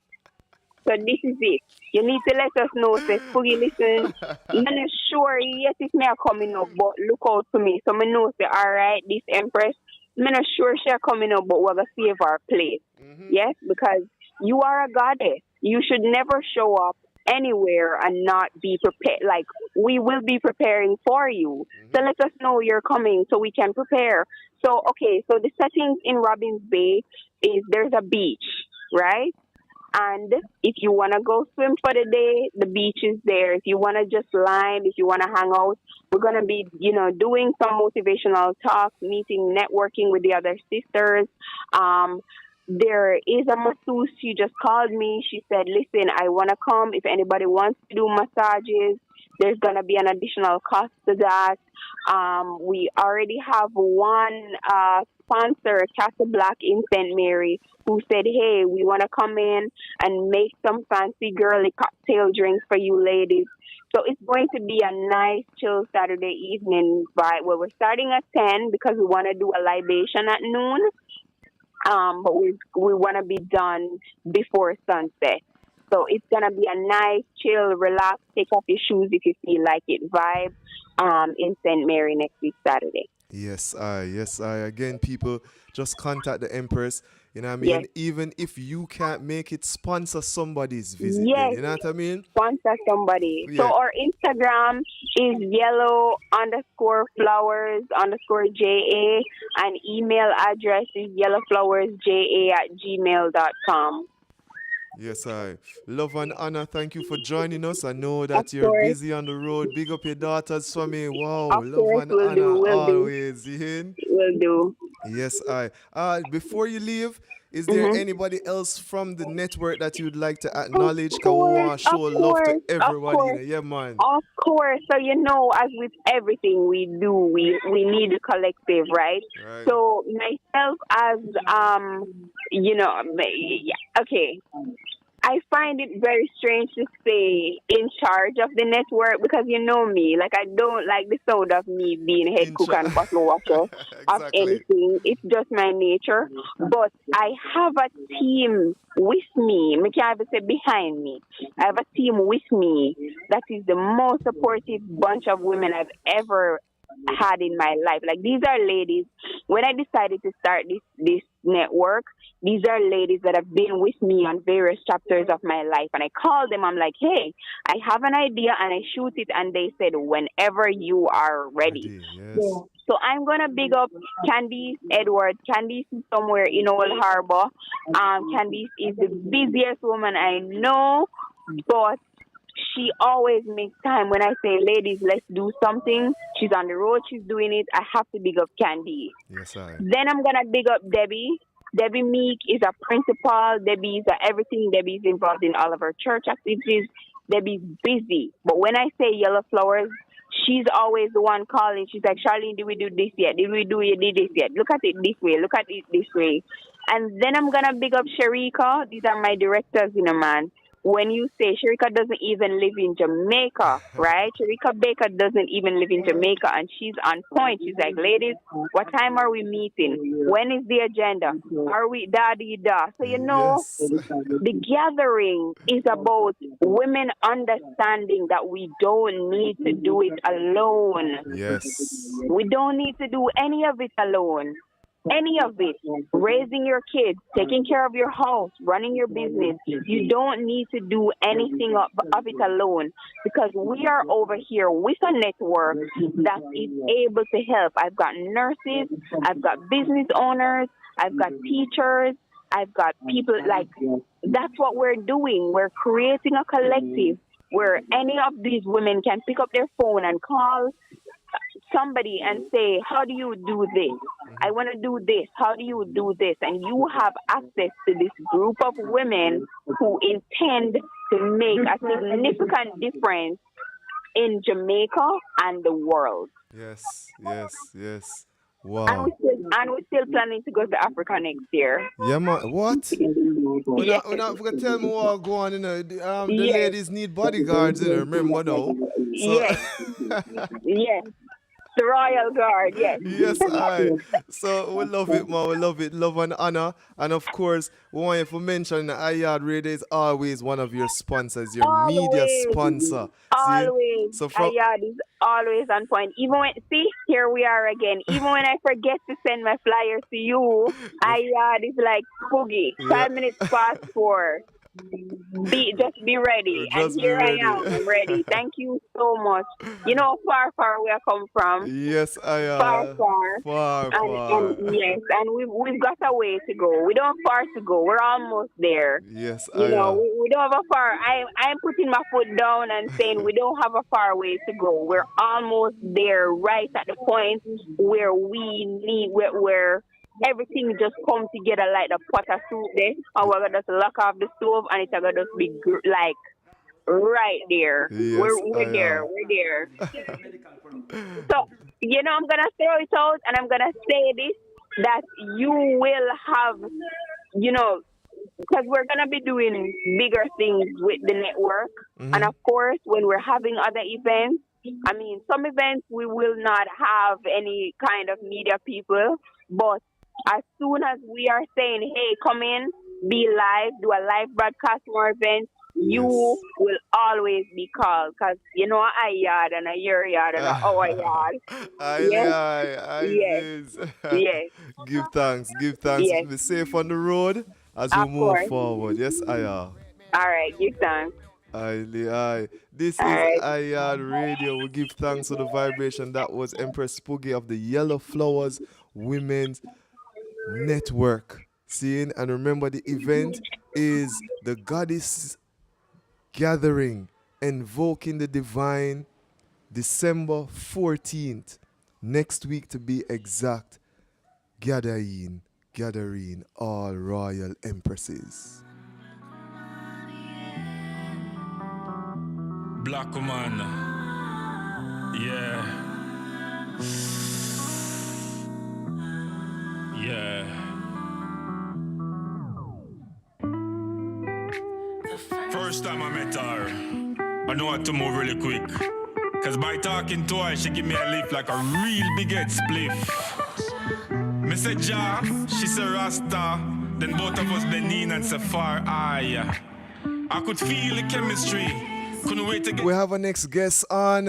So this is it. You need to let us know, say, Spooky, listen, I'm not sure, yes, it's me coming up, but look out for me. So I know, say, all right, this Empress, I'm not sure she's coming up, but we're going to save our place. Yes, because you are a goddess. You should never show up anywhere and not be prepared. Like, we will be preparing for you. So let us know you're coming so we can prepare. So, okay, so the settings in Robbins Bay is there's a beach, right? And if you want to go swim for the day, the beach is there. If you want to just line, if you want to hang out, we're going to be, you know, doing some motivational talks, meeting, networking with the other sisters. There is a masseuse. She just called me. She said, listen, I want to come. If anybody wants to do massages, there's going to be an additional cost to that. We already have one sponsor, Castle Black in St. Mary, who said, hey, we want to come in and make some fancy girly cocktail drinks for you ladies. So it's going to be a nice, chill Saturday evening. Well, we're starting at 10 because we want to do a libation at noon. But we want to be done before sunset. So it's going to be a nice, chill, relax, take off your shoes if you feel like it vibe in St. Mary next week, Saturday. Yes, I. Again, people, just contact the Empress. You know what I mean? Yes. Even if you can't make it, sponsor somebody's visit. Yes. You know what I mean? Sponsor somebody. Yeah. So our Instagram is yellow_flowers_JA, and email address is yellowflowersja@gmail.com. Yes, I. Love and honor. Thank you for joining us. I know that you're busy on the road. Big up your daughters for me. Wow. Love and honor always. Will do. Yes, I. Before you leave, is there anybody else from the network that you'd like to acknowledge? Because we want to show love to everybody. Yeah, man. Of course. So, you know, as with everything we do, we need a collective, right? So myself as, you know, okay. I find it very strange to stay in charge of the network because you know me. Like, I don't like the sound of me being head cook and bottle washer of anything. It's just my nature. But I have a team with me. I can't even say behind me. I have a team with me that is the most supportive bunch of women I've ever had in my life. Like, these are ladies. When I decided to start this network, these are ladies that have been with me on various chapters of my life. And I call them, I'm like, hey, I have an idea, and I shoot it. And they said, whenever you are ready. Yes. So I'm going to big up Candice Edwards. Candice is somewhere in Old Harbor. Candice is the busiest woman I know, but she always makes time. When I say, ladies, let's do something, she's on the road, she's doing it. I have to big up Candice. Yes, I. Then I'm going to big up Debbie. Debbie Meek is a principal. Debbie is everything. Debbie is involved in all of her church activities. Debbie's busy. But when I say Yellow Flowers, she's always the one calling. She's like, Charlene, did we do this yet? Did we do this yet? Look at it this way. Look at it this way. And then I'm going to big up Sharika. These are my directors, you know, man. When you say Sharika doesn't even live in Jamaica, right? Sharika Baker doesn't even live in Jamaica, and she's on point. She's like, ladies, what time are we meeting? When is the agenda? Are we da-di-da? So, you know, the gathering is about women understanding that we don't need to do it alone. Yes. We don't need to do any of it alone. Any of it, raising your kids, taking care of your house, running your business, you don't need to do anything of it alone, because we are over here with a network that is able to help. I've got nurses, I've got business owners, I've got teachers, I've got people like, that's what we're doing. We're creating a collective where any of these women can pick up their phone and call somebody and say, how do you do this? I want to do this. How do you do this? And you have access to this group of women who intend to make a significant difference in Jamaica and the world. Yes. And Wow. we're still planning to go to Africa next year. Yeah, man. What? We're Yes. not forget to tell me what go on, you know. The Yes. ladies need bodyguards, you know, remember now. So Yes. Yes. The Royal Guard, yes. yes, so we love it, man. We love it. Love and honor. And of course, we want you to mention that Yaad Radio is always one of your sponsors, your media sponsor. Always. So from Yaad is always on point. Even when, see, here we are again. Even when I forget to send my flyers to you, Yaad is like boogie. 5 minutes past 4. Just be ready. Just and here be ready. I am. I'm ready. Thank you so much. You know how far we are come from. Yes, Far. And yes, and we've got a way to go. We don't have far to go. We're almost there. Yes, You know, we don't have a far. I'm putting my foot down and saying we don't have a far way to go. We're almost there, right at the point where where everything just come together like the pot of soup there. And we're gonna just lock off the stove and it's gonna just be like right there. Yes, we're there. We're there. So, you know, I'm gonna throw it out and I'm gonna say this, that you will have, you know, because we're gonna be doing bigger things with the network. And of course, when we're having other events, I mean, some events we will not have any kind of media people, but as soon as we are saying, hey, come in, be live, do a live broadcast more events, you will always be called. Because, you know, a yard and a your yard and our yard. Yes. Give thanks. Yes. Be safe on the road as we move forward. Yes, All right, give thanks. This is Yaad Radio. We give thanks for the vibration. That was Empress Spoogie of the Yellow Flowers Women's Network. Seeing, and remember, the event is the Goddess Gathering, Invoking the Divine, December 14th. Next week, to be exact. Gathering all royal empresses. Black woman, yeah. First time I met her, I know how to move really quick. Cause by talking to her, she give me a lift like a real big head spliff. Me say Ja, she say Rasta. Then both of us bend in and say far eye. I could feel the chemistry. Couldn't wait to get. We have our next guest on.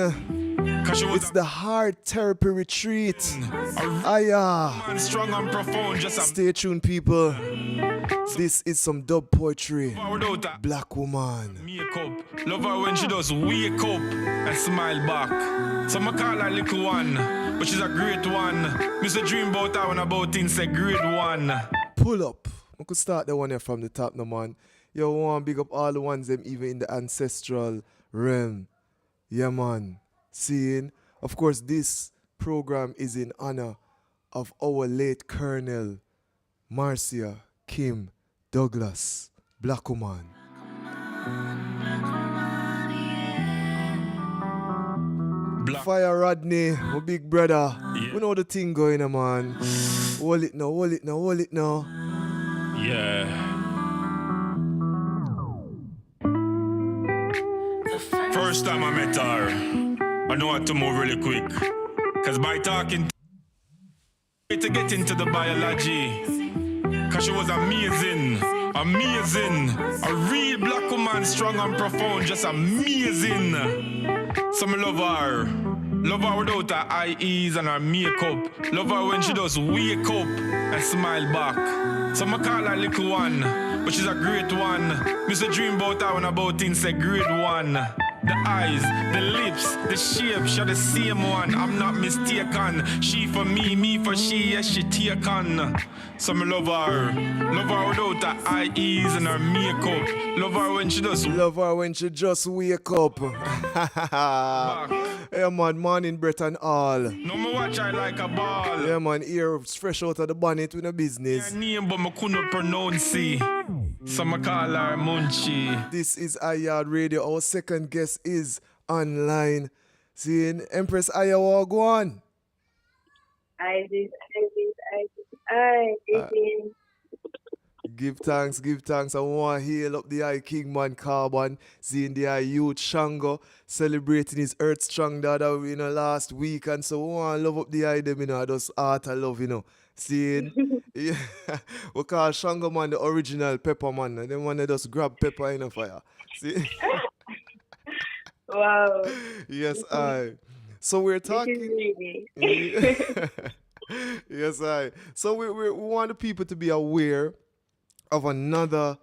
It's the Heart Therapy Retreat. Strong and profound, just stay tuned, people. This is some dub poetry. Black woman. Makeup. Love her when she does wake up and smile back. So I call her little one, but she's a great one. Mr. Dream about her when about things say great one. Pull up. I could start the one here from the top, no man. Yo, want big up all the ones them even in the ancestral realm. Yeah, man. Seeing, of course, this program is in honor of our late Colonel Marcia Kim Douglas, Black woman. Fire Rodney, my big brother. We know the thing going on, man. Hold it now. Yeah. First time I met her, I know how to move really quick. Cause by talking to get into the biology. Cause she was amazing. A real black woman, strong and profound, just amazing. So me love her. Love her without her eyes and her makeup. Love her when she does wake up and smile back. So I call her little one, but she's a great one. Mr. Dream about her when about things say great one. The eyes, the lips, the shape, she the same one. I'm not mistaken. She for me for she, yes, she take on. So me love her without her eyes and her makeup. Love her when she just wake up. back. Yeah, man, morning breath and all. No me watch her like a ball. Yeah, man, ear fresh out of the bonnet with no business. Her name but me couldn't pronounce it. So me call her Munchie. This is Yaad Radio. Our second guest is online. Seeing Empress Ayawa, go on. I Give thanks. I want to hail up the I King Man Carbon, seeing the I Youth Shango celebrating his Earth Strong the other, last week, and so I want to love up the I them, just art I love, Seeing, yeah, we call Shango Man the original pepper man, and then when they just grab pepper in the fire. See? Wow. Yes, I. So we're talking. Yes, I. So we want the people to be aware of another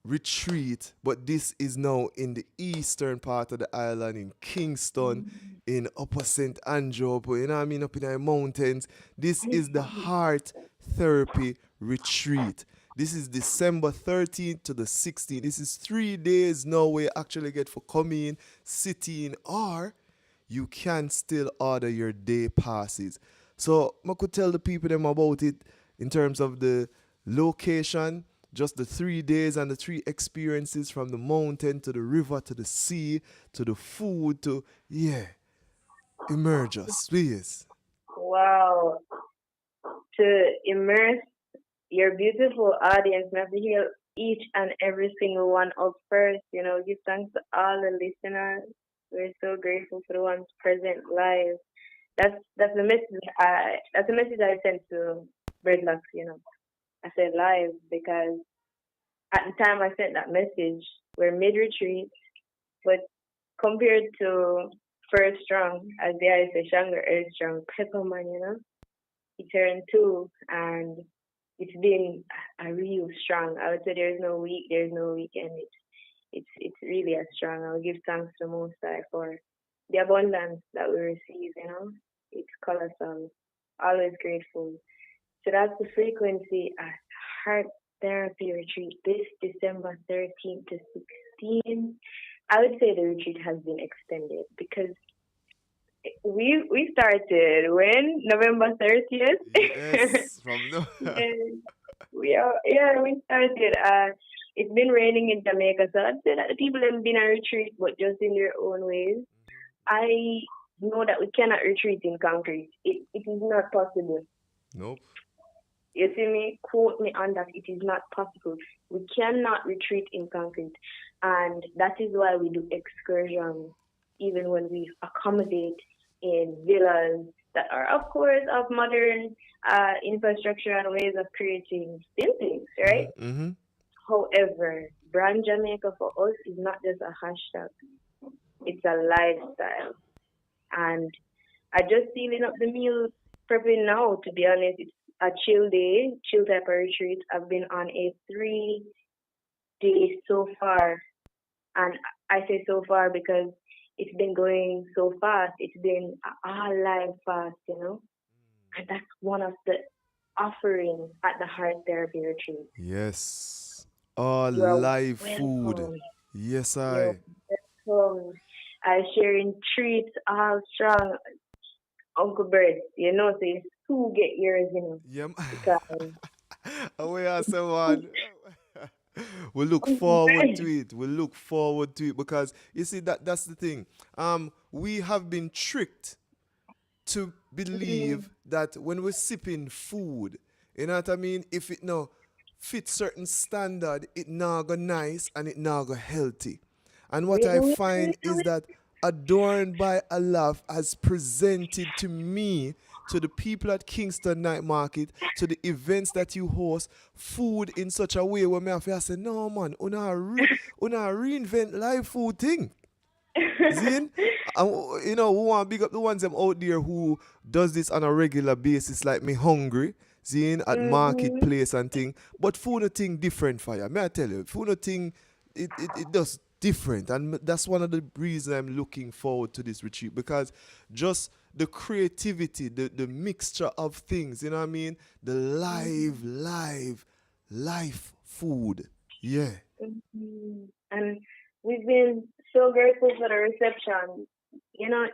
retreat, but this is now in the eastern part of the island, in Kingston, in Upper St. Andrew, up in the mountains. This is the Heart Therapy Retreat. This is December 13th to the 16th. This is 3 days now where you actually get for coming, sitting, or you can still order your day passes. So I could tell the people them about it in terms of the location, just the 3 days and the 3 experiences, from the mountain to the river to the sea to the food to, immerse us, please. Wow. To immerse your beautiful audience, not to hear each and every single one up first, give thanks to all the listeners. We're so grateful for the ones present live. That's the message I sent to Breadlocks, I said live because at the time I sent that message, we're mid-retreat, but compared to First Strong, as the guy say, Stronger, Earth Strong, Pepperman, he turned 2, and it's been a real strong. I would say there's no week, there's no weekend. It's really a strong. I'll give thanks to the Most High for the abundance that we receive, It's colossal. Always grateful. So that's the frequency at Heart Therapy Retreat this December 13th to 16th. I would say the retreat has been extended because we started when? November 30th? Yes, from no. we started. It's been raining in Jamaica, so I'd say that the people have been on retreat, but just in their own ways. I know that we cannot retreat in concrete. It is not possible. Nope. You see me? Quote me on that. It is not possible. We cannot retreat in concrete. And that is why we do excursions, even when we accommodate in villas that are, of course, of modern infrastructure and ways of creating buildings, right? Mm-hmm. However, Brand Jamaica for us is not just a hashtag. It's a lifestyle. And I just sealing up the meal prepping now, to be honest. It's a chill day, chill type of retreat. I've been on a 3 days so far. And I say so far because it's been going so fast. It's been all live fast, And that's one of the offerings at the Heart Therapy Retreat. Yes. All You're live welcome. food. Yes, You're welcome. I sharing treats all strong. Uncle Bird, so you still get yours, Yeah. Because We are someone. We look forward to it. We look forward to it because you see that's the thing. We have been tricked to believe that when we're sipping food, you know what I mean? If it no fit certain standard, it now go nice and it now go healthy. And what I find is that Adorned by Allah has presented to me, to the people at Kingston Night Market, to the events that you host, food in such a way where me have to say, no man, una reinvent live food thing. Zin? And, we want to big up the ones them out there who does this on a regular basis, like me hungry, zin, at marketplace and thing. But food a thing different for you. May I tell you, food a thing, it does different, and that's one of the reasons I'm looking forward to this retreat, because just the creativity, the mixture of things, you know what I mean? The live food. Yeah. And we've been so grateful for the reception. You know,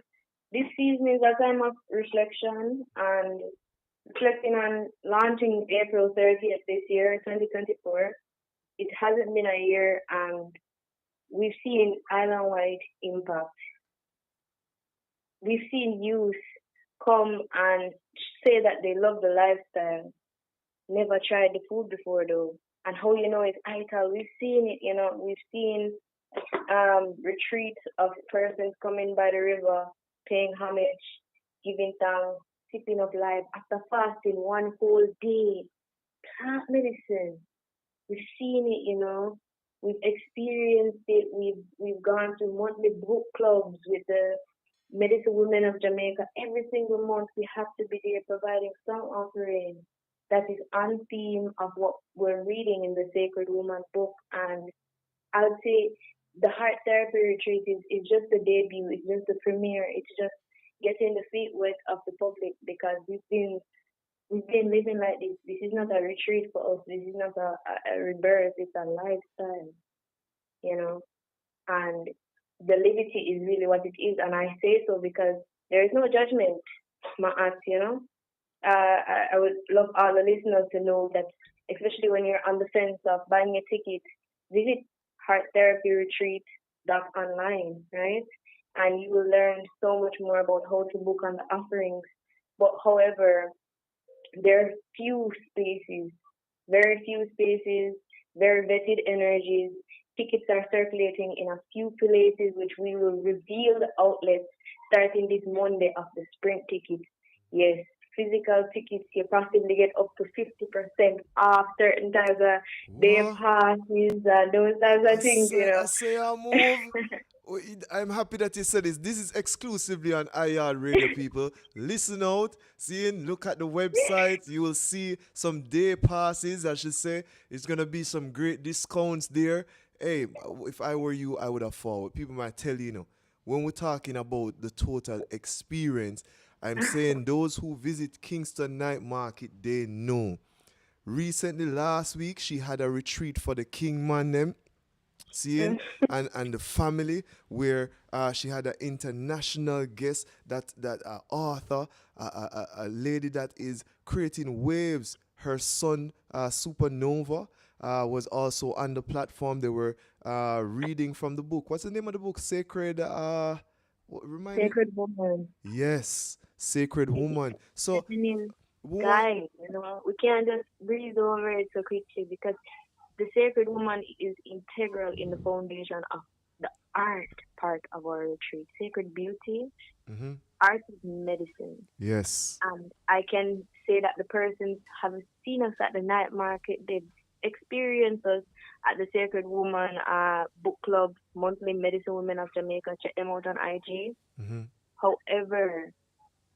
this season is a time of reflection and reflecting on launching April 30th this year, 2024. It hasn't been a year, and we've seen island-wide impact. We've seen youth come and say that they love the lifestyle, never tried the food before though. And how you know it's ital, we've seen it, you know, we've seen retreats of persons coming by the river, paying homage, giving thanks, sipping of life after fasting one whole day. Plant medicine. We've seen it, you know. We've experienced it. We've gone to monthly book clubs with the Medicine Women of Jamaica. Every single month we have to be there providing some offering that is on theme of what we're reading in the Sacred Woman book. And I would say the Heart Therapy Retreat is just the debut, it's just the premiere, it's just getting the feet wet of the public, because we've been living like this. This is not a retreat for us, this is not a rebirth, it's a lifestyle, you know. And the liberty is really what it is, and I say so because there is no judgment, my aunt, you know. I would love all the listeners to know that, especially when you're on the fence of buying a ticket, visit Heart Therapy Retreat online, right? And you will learn so much more about how to book on the offerings. But however, there are very few spaces, very vetted energies. Tickets are circulating in a few places, which we will reveal the outlets starting this Monday of the sprint tickets. Yes, physical tickets, you possibly get up to 50% off certain types of day passes and those types of things, you know. I say I move. I'm happy that you said this. This is exclusively on Yaad Radio, people. Listen out, look at the website. You will see some day passes, I should say. It's going to be some great discounts there. Hey, if I were you, I would have followed. People might tell you, you know, when we're talking about the total experience, I'm saying those who visit Kingston Night Market, they know. Recently, last week, she had a retreat for the King Man them. And the family, where she had an international guest, that author, a lady that is creating waves. Her son, Supernova, was also on the platform. They were reading from the book. What's the name of the book? Sacred Woman. Yes, Sacred Woman. So, guys, you know, we can't just breeze over it so quickly, because the Sacred Woman is integral in the foundation of the art part of our retreat. Sacred beauty, art is medicine. Yes. And I can say that the persons have seen us at the night market, they've experienced us at the Sacred Woman book club, monthly Medicine Women of Jamaica. Check them out on IG. However,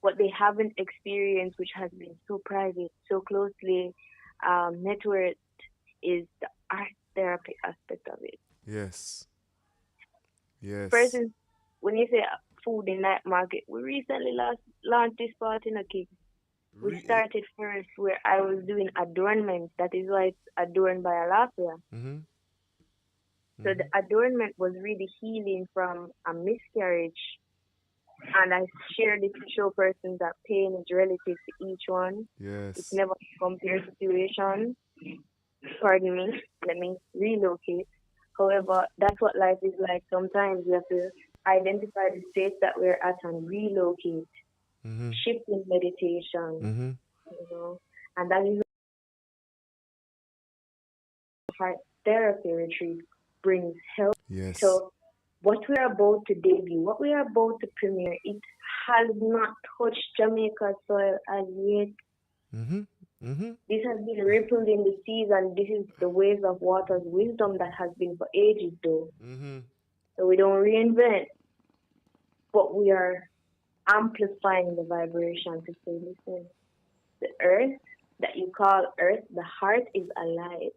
what they haven't experienced, which has been so private, so closely networked, is the art therapy aspect of it. Yes. Yes. Persons, when you say food in night market, we recently launched this part in a kick. We started first where I was doing adornment. That is why it's adorned by Alafia. So the adornment was really healing from a miscarriage. And I shared it to show persons that pain is relative to each one. Yes. It's never a compare situation. Pardon me, let me relocate. However, that's what life is like. Sometimes we have to identify the state that we're at and relocate. Shift in meditation, you know, and that is Heart Therapy Retreat brings help. Yes. So what we're about to debut, what we are about to premiere, it has not touched Jamaica's soil as yet. This has been rippled in the seas, and this is the waves of water's wisdom that has been for ages, though. So we don't reinvent, but we are amplifying the vibration to say, listen, the earth that you call earth, the heart is alive.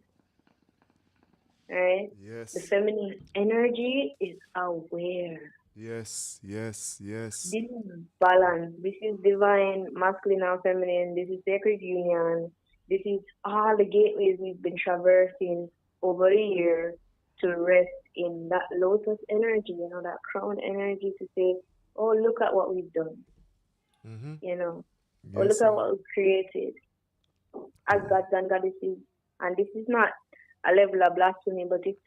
right? The Yes. feminine energy is aware. Yes. Yes. Yes. This is balance. This is divine, masculine and feminine. This is sacred union. This is all the gateways we've been traversing over the year to rest in that lotus energy, that crown energy to say, oh, look at what we've done, Mm-hmm. oh, look Yes, at sir. what we've created as Yeah. gods and goddesses. And this is not a level of blasphemy, but it's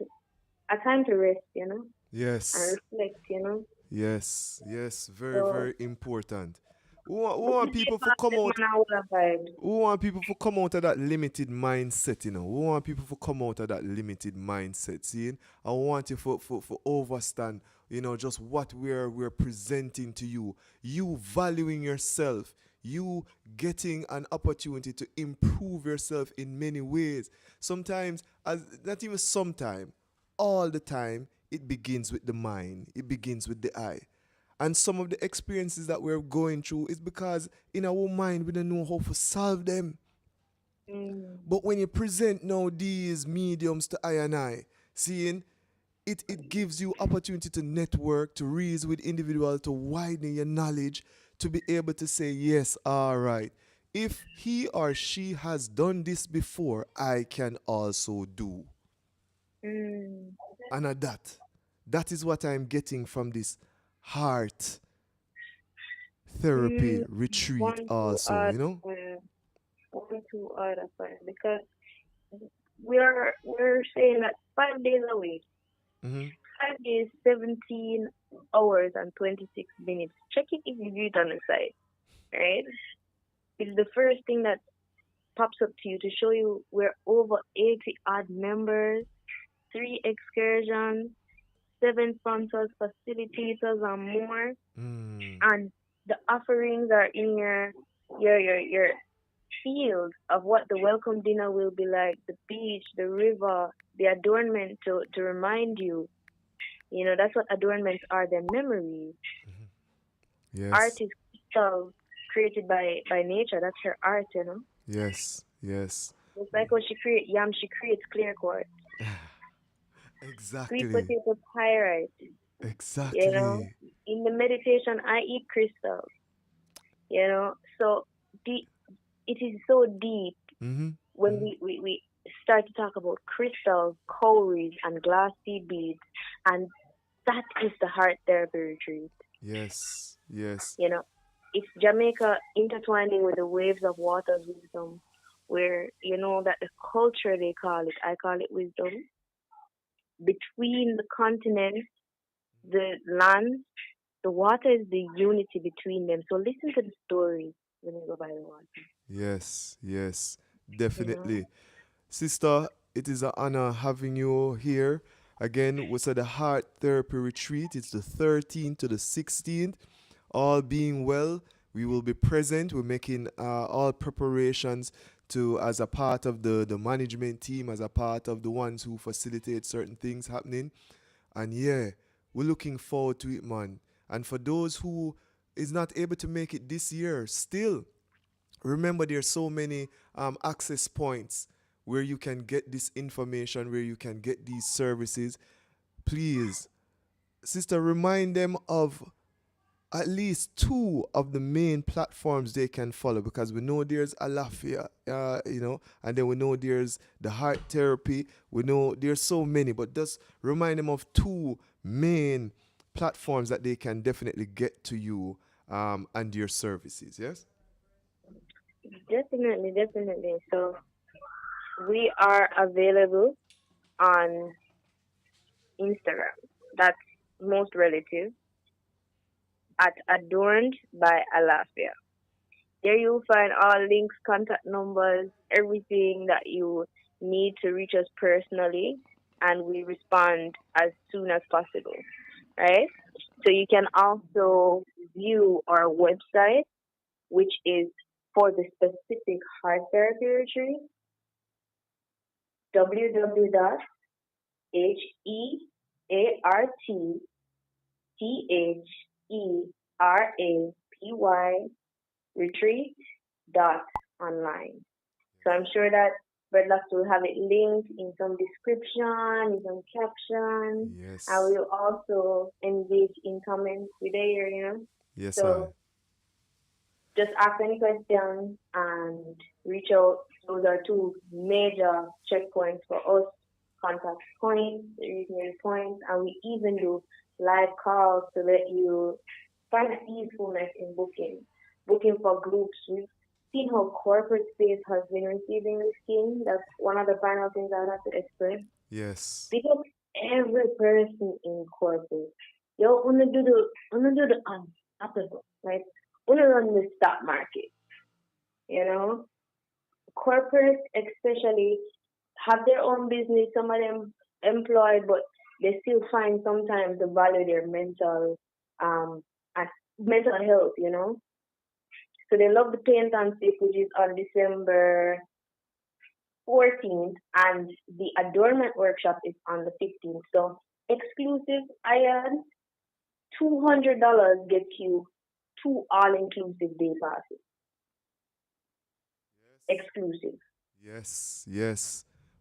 a time to rest, and Yes. reflect. Yes. Yes. Very, So, very important. We look want at the people to past, come them out. man, I would have vibed. We want people to come out of that limited mindset, We want people to come out of that limited mindset, seeing. I want you for overstand, just what we're presenting to you. You valuing yourself. You getting an opportunity to improve yourself in many ways. Sometimes, not even sometime, all the time, it begins with the mind. It begins with the eye. And some of the experiences that we're going through is because in our mind we don't know how to solve them. But when you present now these mediums to I and I, seeing it gives you opportunity to network, to reason with individuals, to widen your knowledge, to be able to say, yes, all right. If he or she has done this before, I can also do. Mm. And at that is what I'm getting from this heart therapy Mm. retreat One, two, also, odd, 1, 2 out of 5 because we're saying that 5 days a week, Mm-hmm. 5 days, 17 hours and 26 minutes. Check it if you do it on the side, right? It's the first thing that pops up to you to show you we're over 80 odd members, 3 excursions, 7 sponsors, facilitators, and more. And the offerings are in your field of what the welcome dinner will be like, the beach, the river, the adornment to remind you. That's what adornments are, they're memories. Art Yes. is crystal created by nature. That's her art. Yes. Yes. It's like when she creates yam, she creates clear quartz. Sweet Exactly. potato pyrite. You know, Exactly. in the meditation, I eat crystals. So it is so deep Mm-hmm. when we start to talk about crystals, cowries, and glass seed beads, and that is the heart therapy retreat. Yes. Yes. It's Jamaica intertwining with the waves of water's wisdom, where that the culture they call it, I call it wisdom, between the continents, the land, the water is the unity between them. So listen to the stories when you go by the water. Yes. Yes. You know? Definitely. Sister, it is an honor having you here. Again, we said the Heart Therapy Retreat. It's the 13th to the 16th. All being well, we will be present. We're making all preparations as a part of the management team, as a part of the ones who facilitate certain things happening. And yeah, we're looking forward to it, man. And for those who is not able to make it this year, still, remember there's so many access points where you can get this information, where you can get these services. Please, sister, remind them of at least 2 of the main platforms they can follow, because we know there's Alafia, and then we know there's the heart therapy. We know there's so many, but just remind them of 2 main platforms that they can definitely get to you and your services. Yes. Definitely, definitely. So we are available on Instagram. That's most relative at Adorned by Alafia. There you'll find all links, contact numbers, everything that you need to reach us personally, and we respond as soon as possible, right? So you can also view our website, which is for the specific heart therapy retreat, www.hearttherapy retreat.online. So I'm sure that Breadlocks will have it linked in some description, in some caption. Yes. I will also engage in comments with there, Yes, So just ask any questions and reach out. Those are two major checkpoints for us. Contact points, reasonable points, and we even do live calls to let you find easefulness in booking. Booking for groups. We've seen how corporate space has been receiving this scheme. That's one of the final things I would have to express. Yes. Because every person in corporate, yo, wanna do the unstoppable, right? Wanna run the stock market, Corporate especially have their own business. Some of them employed, but they still find sometimes to value their mental health, So they love the paint and sip, which is on December 14th, and the adornment workshop is on the 15th. So exclusive, $200 gets you 2 all-inclusive day passes. Exclusive. Yes.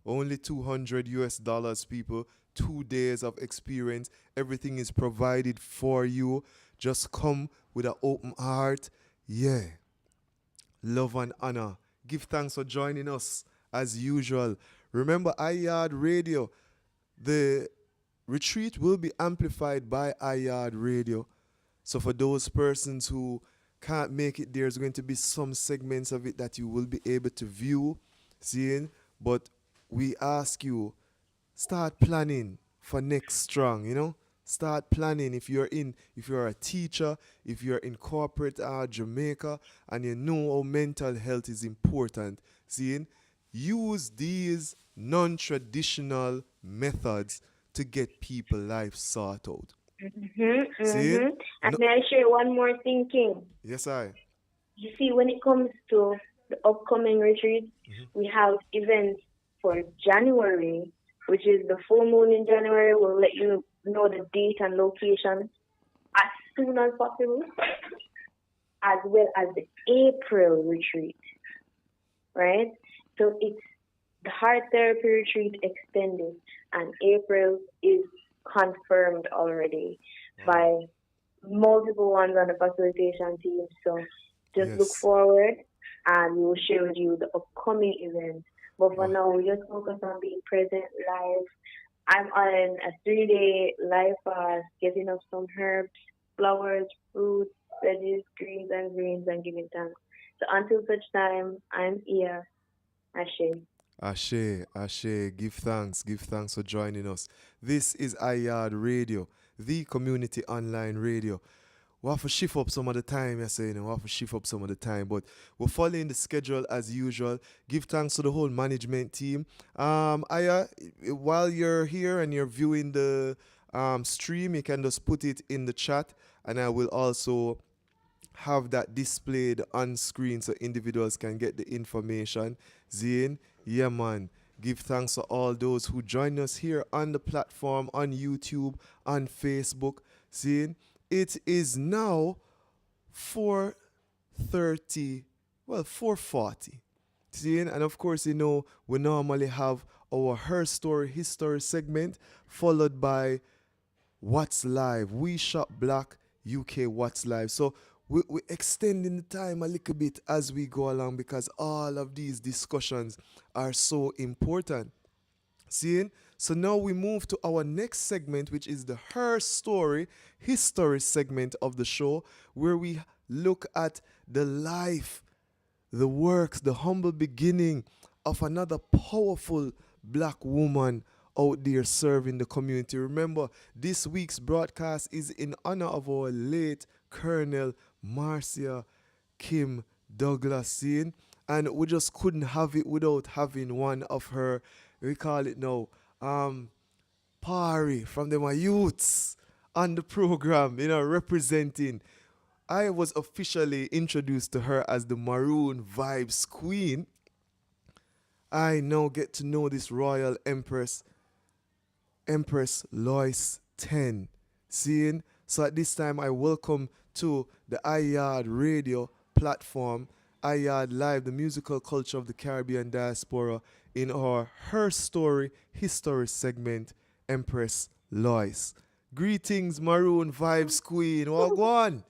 Only $200 people, 2 days of experience. Everything is provided for you. Just come with an open heart. Yeah. Love and honor. Give thanks for joining us as usual. Remember, Yaad Radio. The retreat will be amplified by Yaad Radio. So for those persons who can't make it, there's going to be some segments of it that you will be able to view, seeing. But we ask you, start planning for next strong, Start planning if you're a teacher, if you're in corporate Jamaica, and you know how mental health is important, seeing. Use these non-traditional methods to get people life sorted out. And may I share one more thing, King? Yes, I. You see, when it comes to the upcoming retreat, we have events for January, which is the full moon in January. We'll let you know the date and location as soon as possible, as well as the April retreat, right? So it's the Heart Therapy Retreat extended, and April is confirmed already by multiple ones on the facilitation team. So just look forward, and we'll share with you the upcoming events. But for now, we just focus on being present live. I'm on a 3-day live fast, getting up some herbs, flowers, fruits, veggies, greens, and giving thanks. So until such time, I'm here. Ashe, give thanks for joining us. This is Yaad Radio, the community online radio. We have to shift up some of the time, but we're following the schedule as usual. Give thanks to the whole management team. While you're here and you're viewing the stream, you can just put it in the chat, and I will also have that displayed on screen so individuals can get the information. Zane, yeah man, give thanks to all those who join us here on the platform, on YouTube, on Facebook. Zane, it is now 4:40. Zane, and of course, we normally have our Her Story History segment, followed by What's Live. We Shop Black UK What's Live. So we're extending the time a little bit as we go along, because all of these discussions are so important. Seeing? So now we move to our next segment, which is the Her Story History segment of the show, where we look at the life, the works, the humble beginning of another powerful black woman out there serving the community. Remember, this week's broadcast is in honor of our late Colonel Marcia Kim Douglas, seeing? And we just couldn't have it without having one of her, we call it now, Pari from my youths on the program, representing. I was officially introduced to her as the Maroon Vibes Queen. I now get to know this royal Empress Lois 10. Seeing? So at this time, I welcome to the Yaad Radio platform, Yaad Live, the musical culture of the Caribbean Diaspora, in our Her Story History segment, Empress Lois. Greetings, Maroon Vibes Queen. What go on?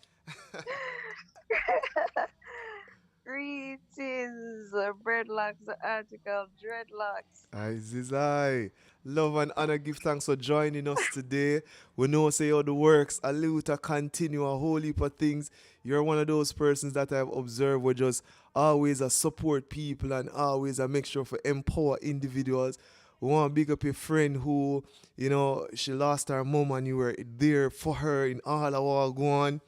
Greetings, breadlocks, article, dreadlocks. I love and honor, give thanks for joining us today. We know say how the works, a little continue, a whole heap of things. You're one of those persons that I've observed were just always a support people and always a make sure for empower individuals. We want to big up your friend who, she lost her mom and you were there for her in all of what go on.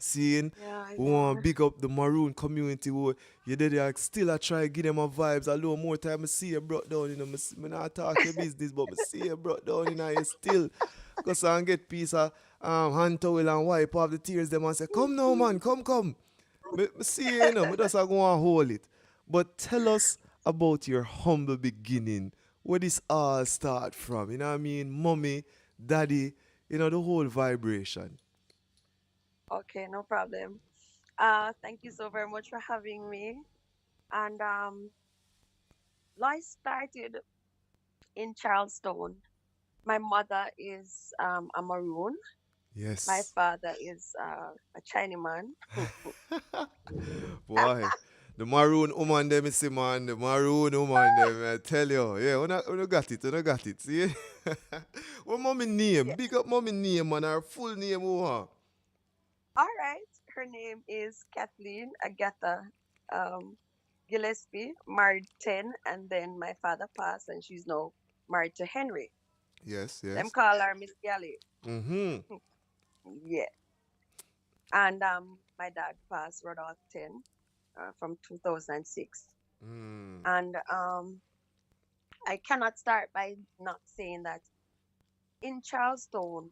Seeing, Yeah, I we want to know. big up the maroon community who you did still I try give them a vibes. A little more time I see you brought down, me not talk your business, but I see you brought down, you still. Because I get piece of hand towel and wipe off the tears them and say, come now man, come. Me see you, me just go and hold it. But tell us about your humble beginning, where this all start from, you know what I mean? Mommy, daddy, the whole vibration. Okay, no problem. Thank you so very much for having me. And life started in Charleston. My mother is a Maroon. My Yes. father is a Chinaman. Boy, the maroon woman them is see man, the maroon woman them, I tell you, yeah, when you got it, see? What mommy name? Yeah. Big up mommy name man, her full name who her? All right. Her name is Kathleen Agatha um, Gillespie, married 10, and then my father passed, and she's now married to Henry. Yes, Them yes. call her Miss Galley. Mm-hmm. Yeah. And my dad passed Rudolph 10 from 2006. Mm. And I cannot start by not saying that in Charleston,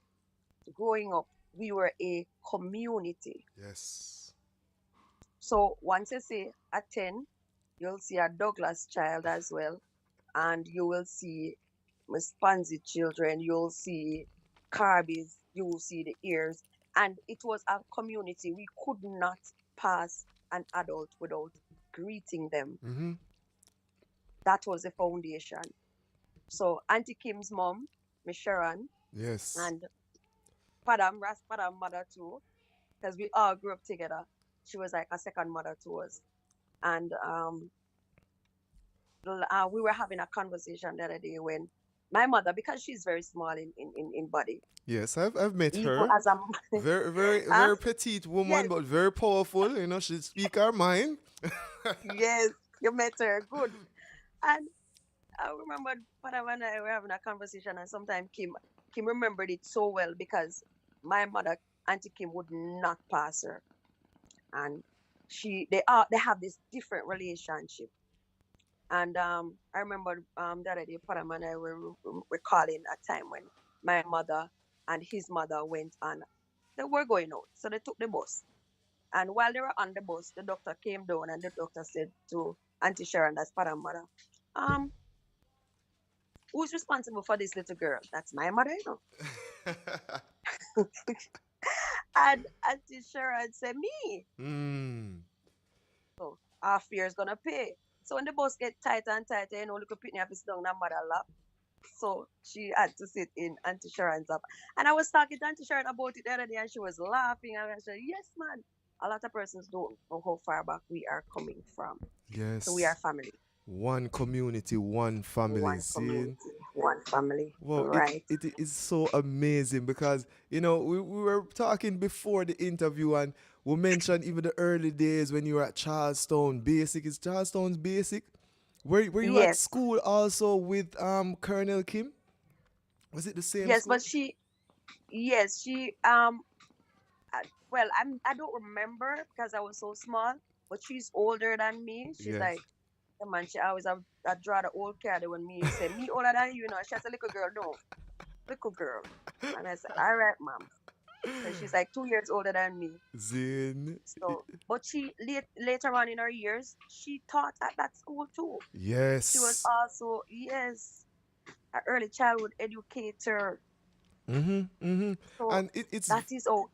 growing up, we were a community. Yes. So once you say a 10, you'll see a Douglas child as well. And you will see Miss Pansy children, you'll see Carbies, you will see the ears. And it was a community. We could not pass an adult without greeting them. Mm-hmm. That was the foundation. So Auntie Kim's mom, Miss Sharon, Yes. and Padam Ras Padam mother too, because we all grew up together. She was like a second mother to us. And we were having a conversation the other day when my mother, because she's very small in body, Yes, I've met even her. as a Very, very, huh? very petite woman, Yes, but very powerful. She speak her mind. yes, you met her, good. And I remember Padam and I were having a conversation, and sometimes Kim remembered it so well because my mother, Auntie Kim, would not pass her, and they have this different relationship. And I remember the other day, Padam and I were recalling a time when my mother and his mother went on. They were going out, so they took the bus. And while they were on the bus, the doctor came down, and the doctor said to Auntie Sharon, that's Padam mother, um, who's responsible for this little girl? That's my mother, And Auntie Sharon said, me. Mm. So our fear is gonna pay. So when the bus get tighter and tighter, little Pitney have to sit down on mother lap. So she had to sit in Auntie Sharon's lap. And I was talking to Auntie Sharon about it the other day, and she was laughing. And I said, yes, man. A lot of persons don't know how far back we are coming from. So we are Yes. family. One community, one family. One See? community, one family. Well, Right. it is so amazing because, we were talking before the interview and we mentioned even the early days when you were at Charlestown Basic. Is Charlestown's Basic? Were you at Yes. school also with Colonel Kim? Was it the same Yes, school? but she well, I don't remember because I was so small, but she's older than me. She's Yes. like, the man, she always have draw the old card when me say, me older than you, She has a little girl, no, little girl. And I said, all right, mom. So she's like 2 years older than me. Zin. So, but she later on in her years, she taught at that school too. She was Yes. also, yes, an early childhood educator. Mm-hmm. Mm-hmm. So And it's that is all.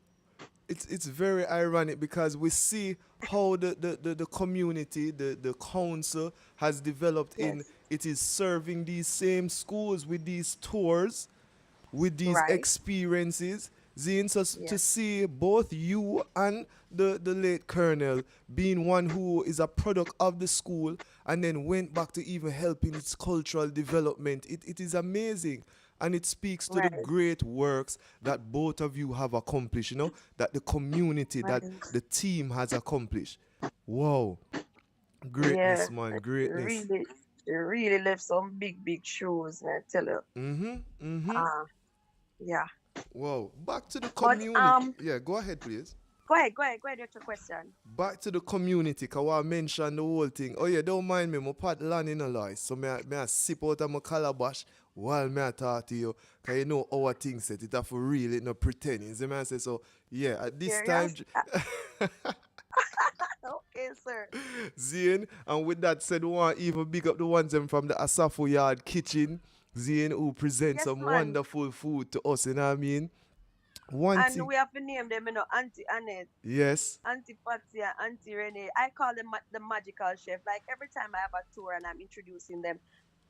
it's very ironic because we see how the community, the council has developed in Yes. it is serving these same schools with these tours, with these Right. experiences. Zine, so to Yes. see both you and the late colonel being one who is a product of the school and then went back to even helping its cultural development, it is amazing. And it speaks to the Right. great works that both of you have accomplished, that the community, Right. that the team has accomplished. Wow. Yeah. Greatness, man. It Greatness. really, it really left some big shoes, man. I tell you. Mm-hmm. Mm-hmm. Uh, yeah. Wow. Back to the But community. Yeah, go ahead, please. go ahead with your question. Back to the community, cause I mentioned the whole thing. Oh yeah, don't mind me, my pot land in a lie. So me I sip out of my calabash while me I talk to you. Cause you know our thing set it up for real, it no pretending. See me I say so yeah, at this time Serious? Okay, sir. Zane, and with that said, we want to even big up the ones them from the Asafo Yaad kitchen. Zane who present Yes, some man. wonderful food to us, you know what I mean? One And thing, we have to name them, Auntie Annette, yes. Auntie Patsy, and Auntie Renee. I call them the magical chef. Like every time I have a tour and I'm introducing them,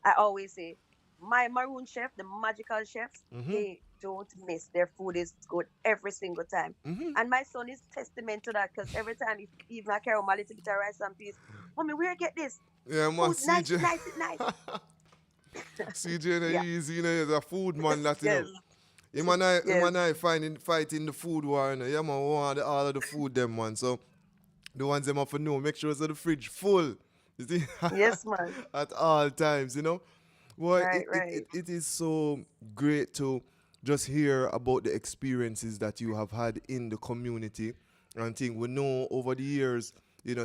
I always say, my maroon chef, the magical chefs, Mm-hmm. they don't miss. Their food is good every single time. Mm-hmm. And my son is testament to that because every time, if even I carry home a little bit of rice and peas, Mommy, where you get this? Yeah, man, Food, nice, CJ. nice, nice. CJ no Yeah. easy, he's a food man that, Yes. Him Yes. and I fighting the food war, Yeah, man, we want all of the food, them, man. So, the ones them have to know, make sure it's the fridge full. You see? Yes, man. At all times, Well, Right, right. it is so great to just hear about the experiences that you have had in the community. And think we know over the years,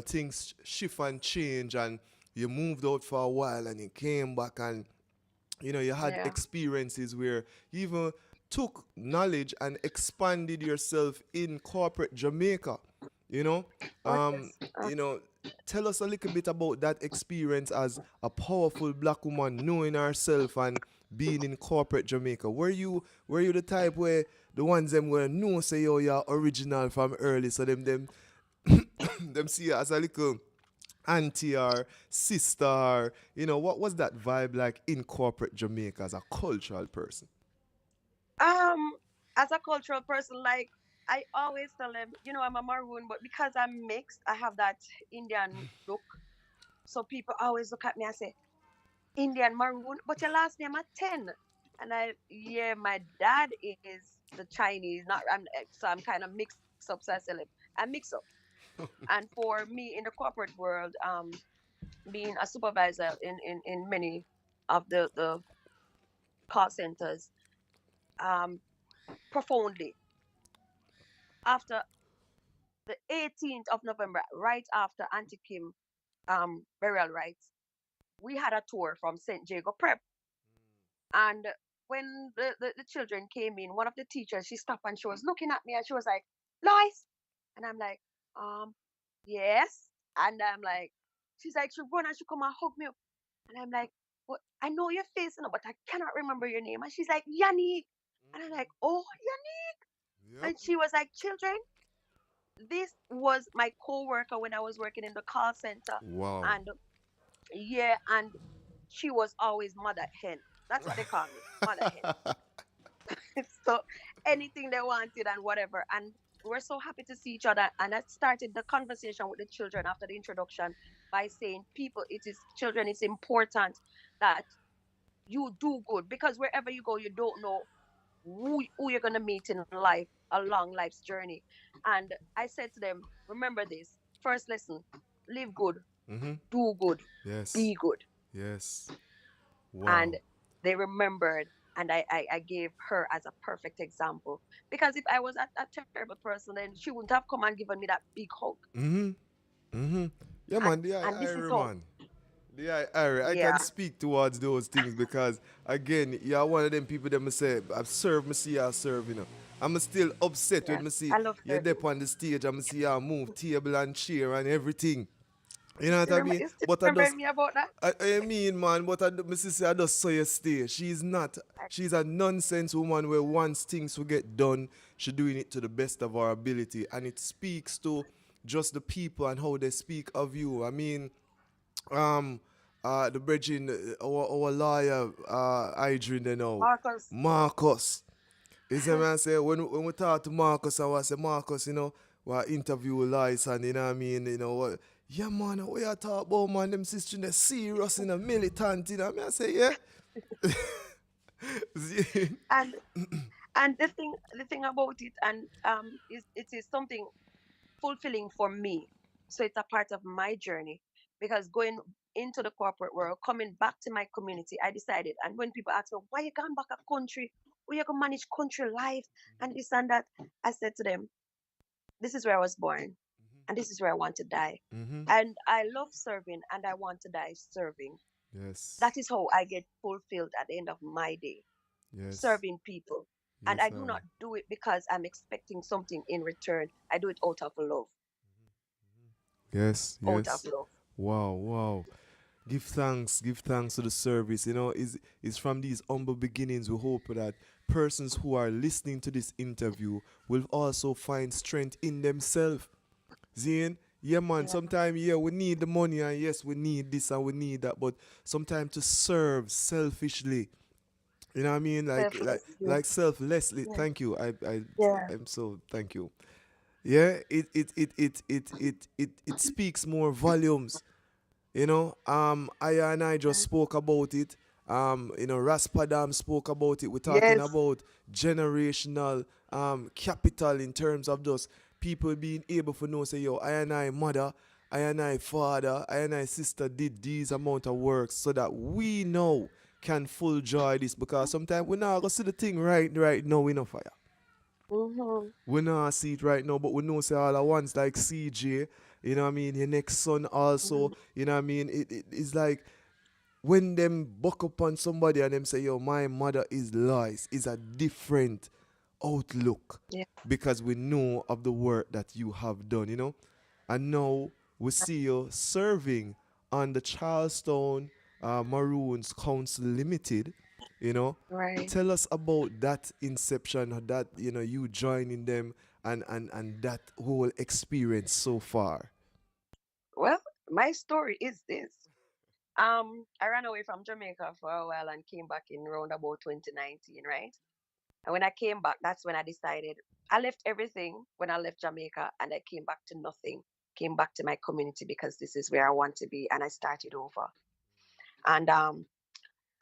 things shift and change, and you moved out for a while and you came back, and you had Yeah. experiences where you even took knowledge and expanded yourself in corporate Jamaica, you know. Oh, Um, yes. you know, tell us a little bit about that experience as a powerful black woman knowing herself and being in corporate Jamaica. Were you the type where the ones them were no say you're original from early, so them them see you as a little auntie or sister, or, what was that vibe like in corporate Jamaica as a cultural person? Um, as a cultural person, like I always tell them, I'm a maroon, but because I'm mixed, I have that Indian look. So people always look at me and say, Indian maroon, but your last name at 10. And yeah, my dad is the Chinese, not so I'm kind of mixed up. So I say, like, I mix up. And for me in the corporate world, being a supervisor in many of the call centers, um, profoundly after the 18th of November, right after Auntie Kim burial rites, we had a tour from St. Jago Prep. And when the children came in, one of the teachers, she stopped and she was looking at me and she was like, Lois. And I'm like, yes. And I'm like, she's like, she run and she come and hug me. And I'm like, well, I know your face, but I cannot remember your name. And she's like, Yannick. And I'm like, oh, Yannick. Yep. And she was like, children, this was my co-worker when I was working in the call center. Wow. And yeah, and she was always mother hen. That's what they call me, mother hen. So anything they wanted and whatever. And we're so happy to see each other. And I started the conversation with the children after the introduction by saying, children, it's important that you do good, because wherever you go, you don't know who you're going to meet in life, along life's journey. And I said to them, remember this first lesson: live good, Mm-hmm. do good, Yes. be good. Yes. Wow. And they remembered, and I gave her as a perfect example, because if I was a terrible person, then she wouldn't have come and given me that big hug. Mm-hmm. Mm-hmm. Yeah, man, And this is Ira, how, man. I yeah, can speak towards those things because, again, you're one of them people that me say, I've served, me see you serve. I'm still upset yeah, when me see I love you're serving. there on the stage and me see you move table and chair and everything. You know what I mean? You still But I remember just, me about that? I mean, man, but my sister, I just saw you stay. She's not, she's a nonsense woman where once things will get done, she doing it to the best of her ability. And it speaks to just the people and how they speak of you. I mean, um, the bridging, our lawyer, Adrian, you know, Marcus. Marcus. You see me I say when we talk to Marcus, I was say Marcus, you know, we interview license, you know what I mean, you know what? Yeah, man, what you talk about, man? Them sisters they serious, you know, militant, you know. I mean, I say yeah. and and the thing about it, and is it is something fulfilling for me. So it's a part of my journey because going into the corporate world, coming back to my community, I decided. And when people ask me, why you going back a country? Where you gonna manage country life and this and that? I said to them, this is where I was born and this is where I want to die. Mm-hmm. And I love serving and I want to die serving. Yes. That is how I get fulfilled at the end of my day, Yes. serving people. And Yes, I do not do it because I'm expecting something in return. I do it out of love. Yes, Out of yes. love. Wow, wow. Give thanks to the service. You know, is from these humble beginnings. We hope that persons who are listening to this interview will also find strength in themselves. Zane, yeah, man. Yeah. Sometimes, yeah, we need the money, and yes, we need this and we need that. But sometimes to serve selfishly, you know what I mean? Selflessly. Like selflessly. Yeah. Thank you. Yeah. I'm so thank you. Yeah, it speaks more volumes. You know, Aya and I just spoke about it. You know, Raspadam spoke about it. We're talking Yes. about generational capital in terms of just people being able to know, say, yo, I and I mother, I and I father, I and I sister did these amount of work so that we know can full joy this because sometimes we not gonna see the thing right now in a fire. Mm-hmm. We not see it right now, but we know say all at once like CJ, you know what I mean, your next son also, Mm-hmm. you know what I mean? It's like when them buck up on somebody and them say, yo, my mother is lies, is a different outlook Yeah. because we know of the work that you have done, you know? And now we see you serving on the Charlestown Maroons Council Limited, you know? Right. Tell us about that inception, that, you know, you joining them and that whole experience so far. Well, my story is this. I ran away from Jamaica for a while and came back in around about 2019, right? And when I came back, that's when I decided I left everything when I left Jamaica and I came back to nothing. Came back to my community because this is where I want to be and I started over. And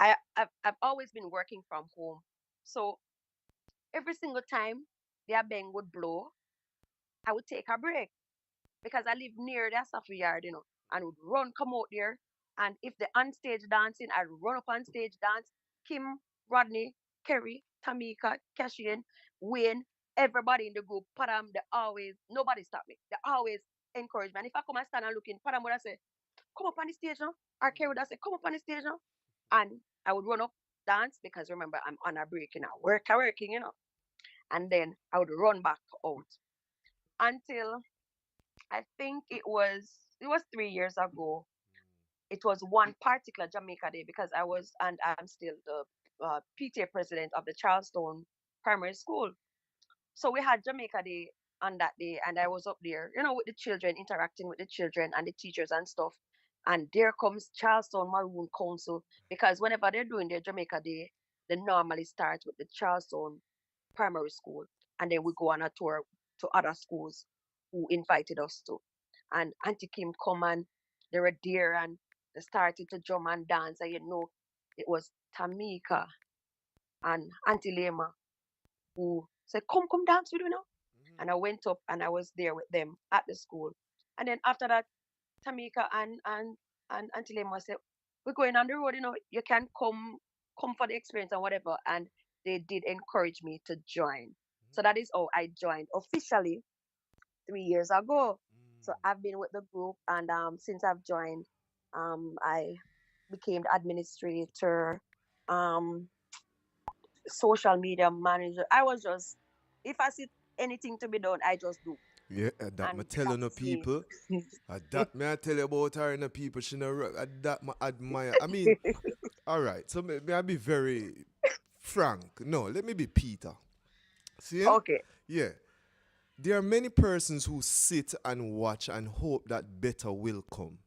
I've always been working from home. So every single time their bang would blow, I would take a break because I live near the Safi yard, and would run, come out there. And if the on stage dancing, I'd run up on stage, dance. Kim, Rodney, Kerry, Tamika, Cashian, Wayne, everybody in the group, Padam, they always, nobody stop me. They always encourage me. And if I come and stand and looking, Padam would say, come up on the stage now. Or Kerry would say, come up on the stage now. And I would run up, dance, because remember, I'm on a break, working. And then I would run back out until I think it was 3 years ago. It was one particular Jamaica Day because I'm still the PTA president of the Charlestown Primary School. So we had Jamaica Day on that day, and I was up there, with the children, interacting with the children and the teachers and stuff. And there comes Charlestown Maroon Council because whenever they're doing their Jamaica Day, they normally start with the Charlestown Primary School, and then we go on a tour to other schools who invited us to. And Auntie Kim come and they were there and they started to drum and dance. And it was Tamika and Auntie Lema who said, come dance with me now. And I went up and I was there with them at the school. And then after that, Tamika and Auntie Lema said, we're going on the road, you can come for the experience and whatever. And they did encourage me to join. So that is how I joined officially 3 years ago. So I've been with the group, and since I've joined, I became the administrator, um, social media manager. I was just, if I sit anything to be done, I just do. Yeah, that me And telling the that's me. people. That me I tell you about her and the people. She know that me admire. I mean, all right. So may I be very frank? No, let me be Peter. See? Okay. Yeah. There are many persons who sit and watch and hope that better will come.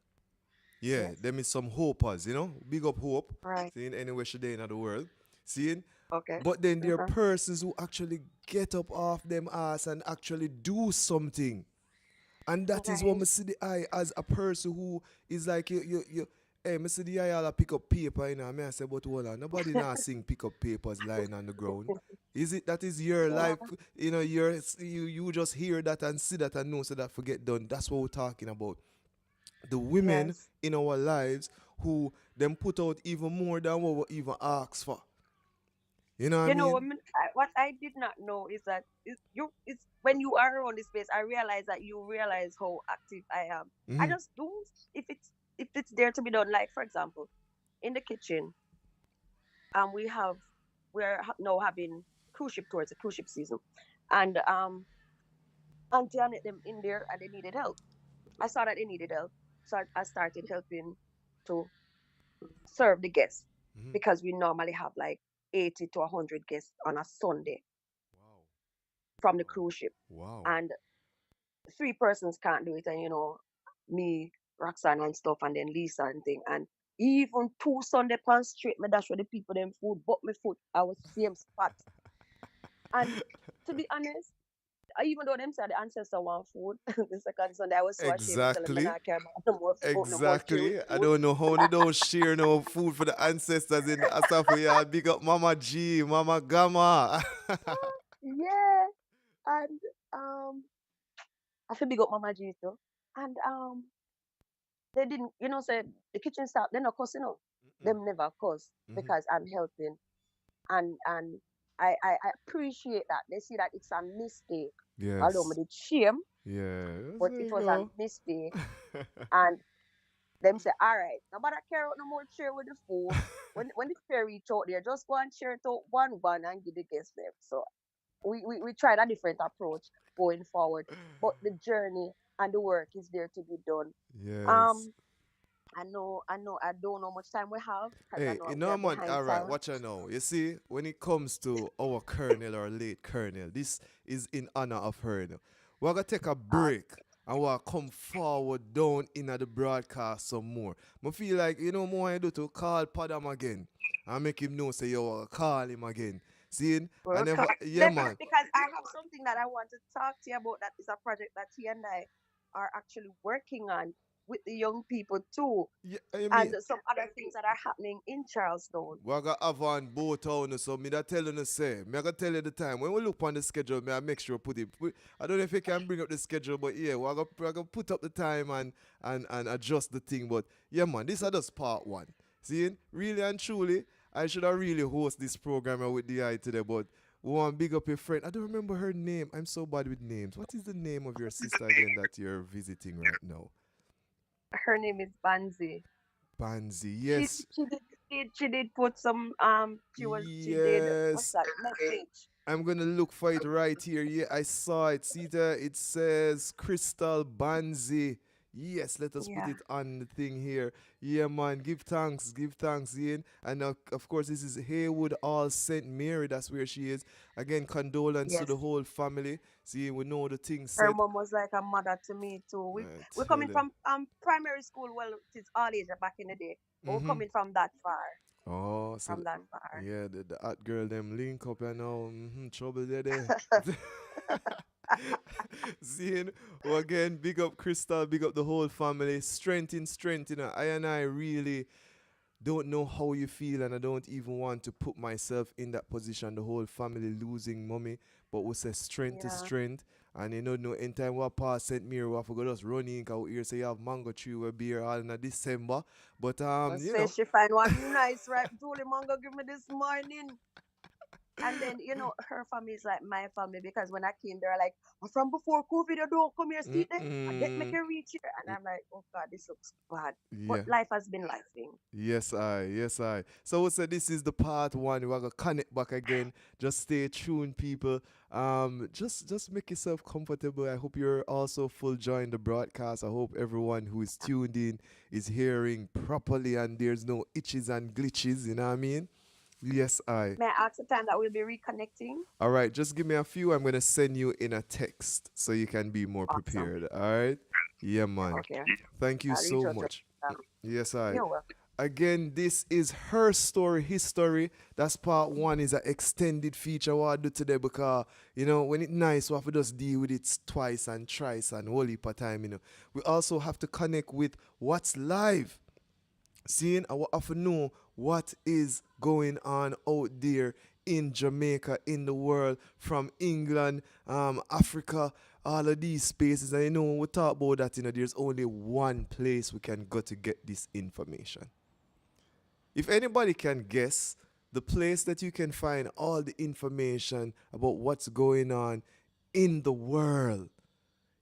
Yeah, Yes. there is some hopers, big up hope. Right. Seeing anywhere she there in the world. Seeing? Okay. But then there are persons who actually get up off them ass and actually do something. And that is what Right. I see the eye as a person who is like you hey, I see the eye all pick up paper, I mean I say, but hold on, nobody now sing pick up papers lying on the ground. Is it that is your Yeah. life? You just hear that and see that and know so that forget done. That's what we're talking about. The women Yes. in our lives who them put out even more than what we even ask for. You know what I You know, mean? what I did not know is that it's when you are on this space, I realize that you realize how active I am. I Mhm. just do if it's there to be done. Like for example, in the kitchen, we're now having cruise ship tours, a cruise ship season, and Auntie Annette them in there and they needed help. I saw that they needed help, so I started helping to serve the guests Mhm. because we normally have like 80 to 100 guests on a Sunday Wow. from the cruise ship. Wow. And three persons can't do it. And, me, Roxanne and stuff, and then Lisa and thing. And even two Sunday pants straight, me dash with the people them food, but my foot, I was same spot. And to be honest, even though them said the ancestor want food, the second Sunday, I was so ashamed to tell them Exactly. I can't no more food, no more share with Exactly. I food. don't know how they don't share no food for the ancestors in the Asafo. Big up Mama G, Mama Gamma. Yeah. And I feel big up Mama G too. And they didn't, say the kitchen staff, they're not cussing out. Them never cuss Mhm. because I'm helping. And I appreciate that. They see that it's a mistake. Although me Yes. did shame, Yes, but there it you was a go. mistake. And them say, all right, nobody care out no more share with the food. When the fair reach out there, just go and share it out one and give the guests them. So we tried a different approach going forward. But the journey and the work is there to be done. Yes. Um I don't know much time we have because I Hey, know we are man, behind all right, time. watch out now. You see, when it comes to our colonel or late colonel, this is in honor of her. We're going to take a break and we'll come forward down in the broadcast some more. I feel like, more I do to call Padam again and make him know, say, yo, call him again. See, I never, yeah, man. Because I have something that I want to talk to you about. That is a project that he and I are actually working on with the young people too, Yeah, I mean, and some other things that are happening in Charlestown. we got have on both town, so me that tell you say, me I gotta tell you the time. When we look on the schedule, me I make sure put it. I don't know if you can bring up the schedule, but yeah, we gonna put up the time and adjust the thing. But yeah, man, this is just part one. See, really and truly, I should have really host this program with the eye today, but we want to big up your friend. I don't remember her name. I'm so bad with names. What is the name of your sister again that you're visiting right now? Her name is Banzi. Banzi. She Yes. she did put some she did what's Yes. that message? I'm gonna look for it right here. Yeah, I saw it. See there? It says Crystal Banzi. Yes, let us put Yeah. it on the thing here. Yeah, man. Give thanks, Ian. And of course, this is Haywood All Saint Mary. That's where she is. Again, condolence to Yes. the whole family. See, we know the thing Her said. mom was like a mother to me too. I We're tell coming you. from primary school. Well, it's all age back in the day. But we're Mm-hmm. coming from that far. Oh, so From that far. yeah, the hot girl them link up and now trouble there. Seeing again, big up Crystal, big up the whole family. Strength in strength, I and I really don't know how you feel, and I don't even want to put myself in that position. The whole family losing mommy, but we say strength to Yeah. strength. And no, anytime we pass St. Mary, we have to go just running, because we hear say you have mango tree with beer all in December. But I say she find one nice ripe Julie mango give me this morning. And then, her family is like my family because when I came, they're like, "I'm from before COVID, you don't come here, see there. I get make Mm-mm. a reach here." And I'm like, "Oh God, this looks bad." But Yeah. life has been lifing. Yes, I. So we say this is the part one. We're gonna connect back again. Just stay tuned, people. Just make yourself comfortable. I hope you're also full join the broadcast. I hope everyone who is tuned in is hearing properly and there's no itches and glitches. You know what I mean? Yes, I. May I ask the time that we'll be reconnecting? All right, just give me a few. I'm gonna send you in a text so you can be more Awesome. prepared. All right? Yeah, man. Okay. Thank you I'll reach so out to much. Yes, I. You're welcome. Again, this is her story, his story. That's part one. Is an extended feature what I do today because when it's nice, we have to just deal with it twice and thrice and whole heap of time. We also have to connect with what's live. Seeing I have to know what is going on out there in Jamaica, in the world, from England, Africa, all of these spaces. And when we talk about that, there's only one place we can go to get this information. If anybody can guess the place that you can find all the information about what's going on in the world,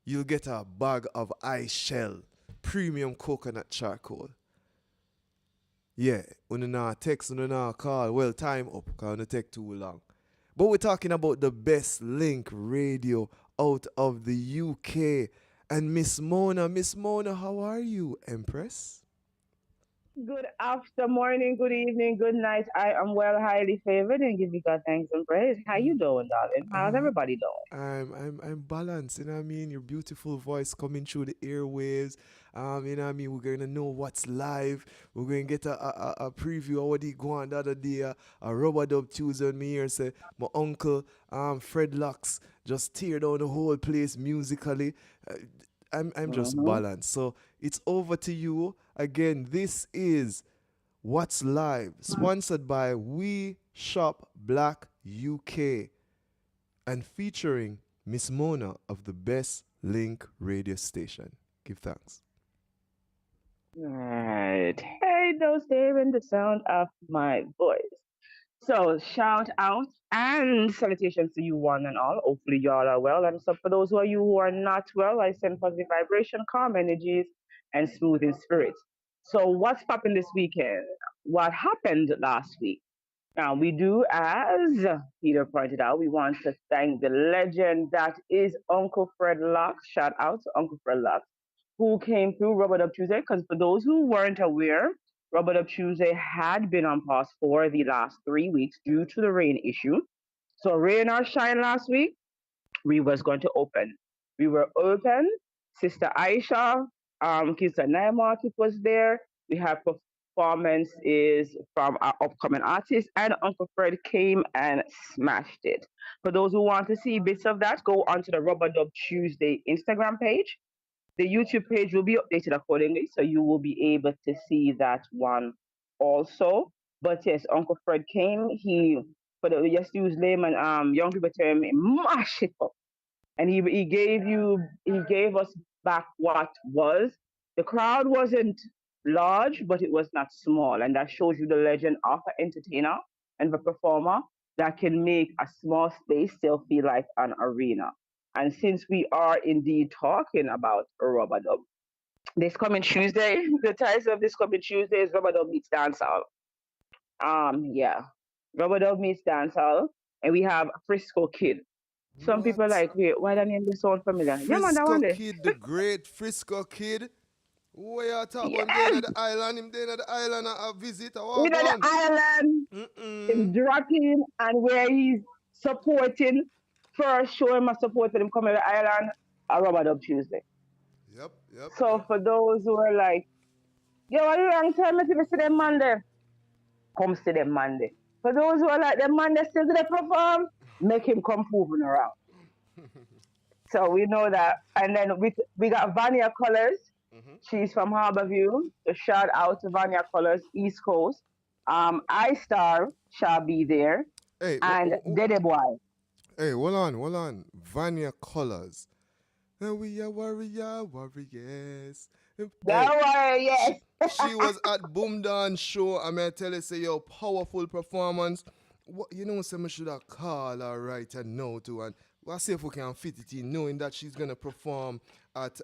you'll get a bag of ice shell, premium coconut charcoal. Yeah, when you text, when you call, well, time up, because it take too long. But we're talking about the best link radio out of the UK. And Miss Mona, how are you, Empress? Good after morning, good evening, good night. I am well, highly favored, and give you God thanks and praise. How you doing, darling? How's everybody doing? I'm balanced, you know what I mean? Your beautiful voice coming through the airwaves. You know what I mean? We're gonna know what's live. We're gonna get a preview of what he go on the other day. A rubber dub Tuesday on me here say my uncle Fred Lux just tear down the whole place musically. I'm just balanced. So it's over to you. Again, this is What's Live, sponsored by We Shop Black UK and featuring Miss Mona of the Best Link radio station. Give thanks. Right. Hey, those hearing the sound of my voice. So, shout out and salutations to you one and all. Hopefully, y'all are well. And so, for those of you who are not well, I send positive vibration, calm energies, and smoothing spirits. So, what's popping this weekend? What happened last week? Now, we do, as Peter pointed out, we want to thank the legend that is Uncle Fred Locke. Shout out to Uncle Fred Locke, who came through Rubber Dub Tuesday. Because for those who weren't aware, Rubber Dub Tuesday had been on pause for the last 3 weeks due to the rain issue. So, rain or shine last week, we was going to open. We were open. Sister Aisha, Sister Naimark was there. We have performances from our upcoming artists, and Uncle Fred came and smashed it. For those who want to see bits of that, go onto the Rubber Dub Tuesday Instagram page. The YouTube page will be updated accordingly, so you will be able to see that one also. But yes, Uncle Fred came. He, for the just use layman young people term, mash it up, and he gave us back what was. The crowd wasn't large, but it was not small, and that shows you the legend of an entertainer and the performer that can make a small space still feel like an arena. And since we are indeed talking about rubber dub, this coming Tuesday, the title of this coming Tuesday is Rubber Dub Meets Dancehall. Yeah, Rubber Dub Meets Dancehall, and we have Frisco Kid. Some people are What? like, wait, why that name this sound familiar? Yeah, man, that Frisco one there. Kid, the great Frisco Kid. Where you talk about him there Yes, at the island, him there at the island a visit, I you walk know the on. island is dropping and where he's supporting. First show him a support for him coming to the island, a Rubber Dub Tuesday. So Yep. for those who are like, yo, what long time if you see them Monday? Come see them Monday. For those who are like, them Monday still to the perform, make him come moving around. So we know that. And then we got Vanya Colors. She's from Harborview. So shout out to Vanya Colors, East Coast. iStar shall be there. Hey, And Dede Boy. hey, hold on. Vanya Colors. And we are warriors. Hey, Yes. she was at Boom Down show. I may tell you, say, yo, powerful performance. what you know, some should have call her right and now too, and we'll see if we can fit it in, knowing that she's gonna perform at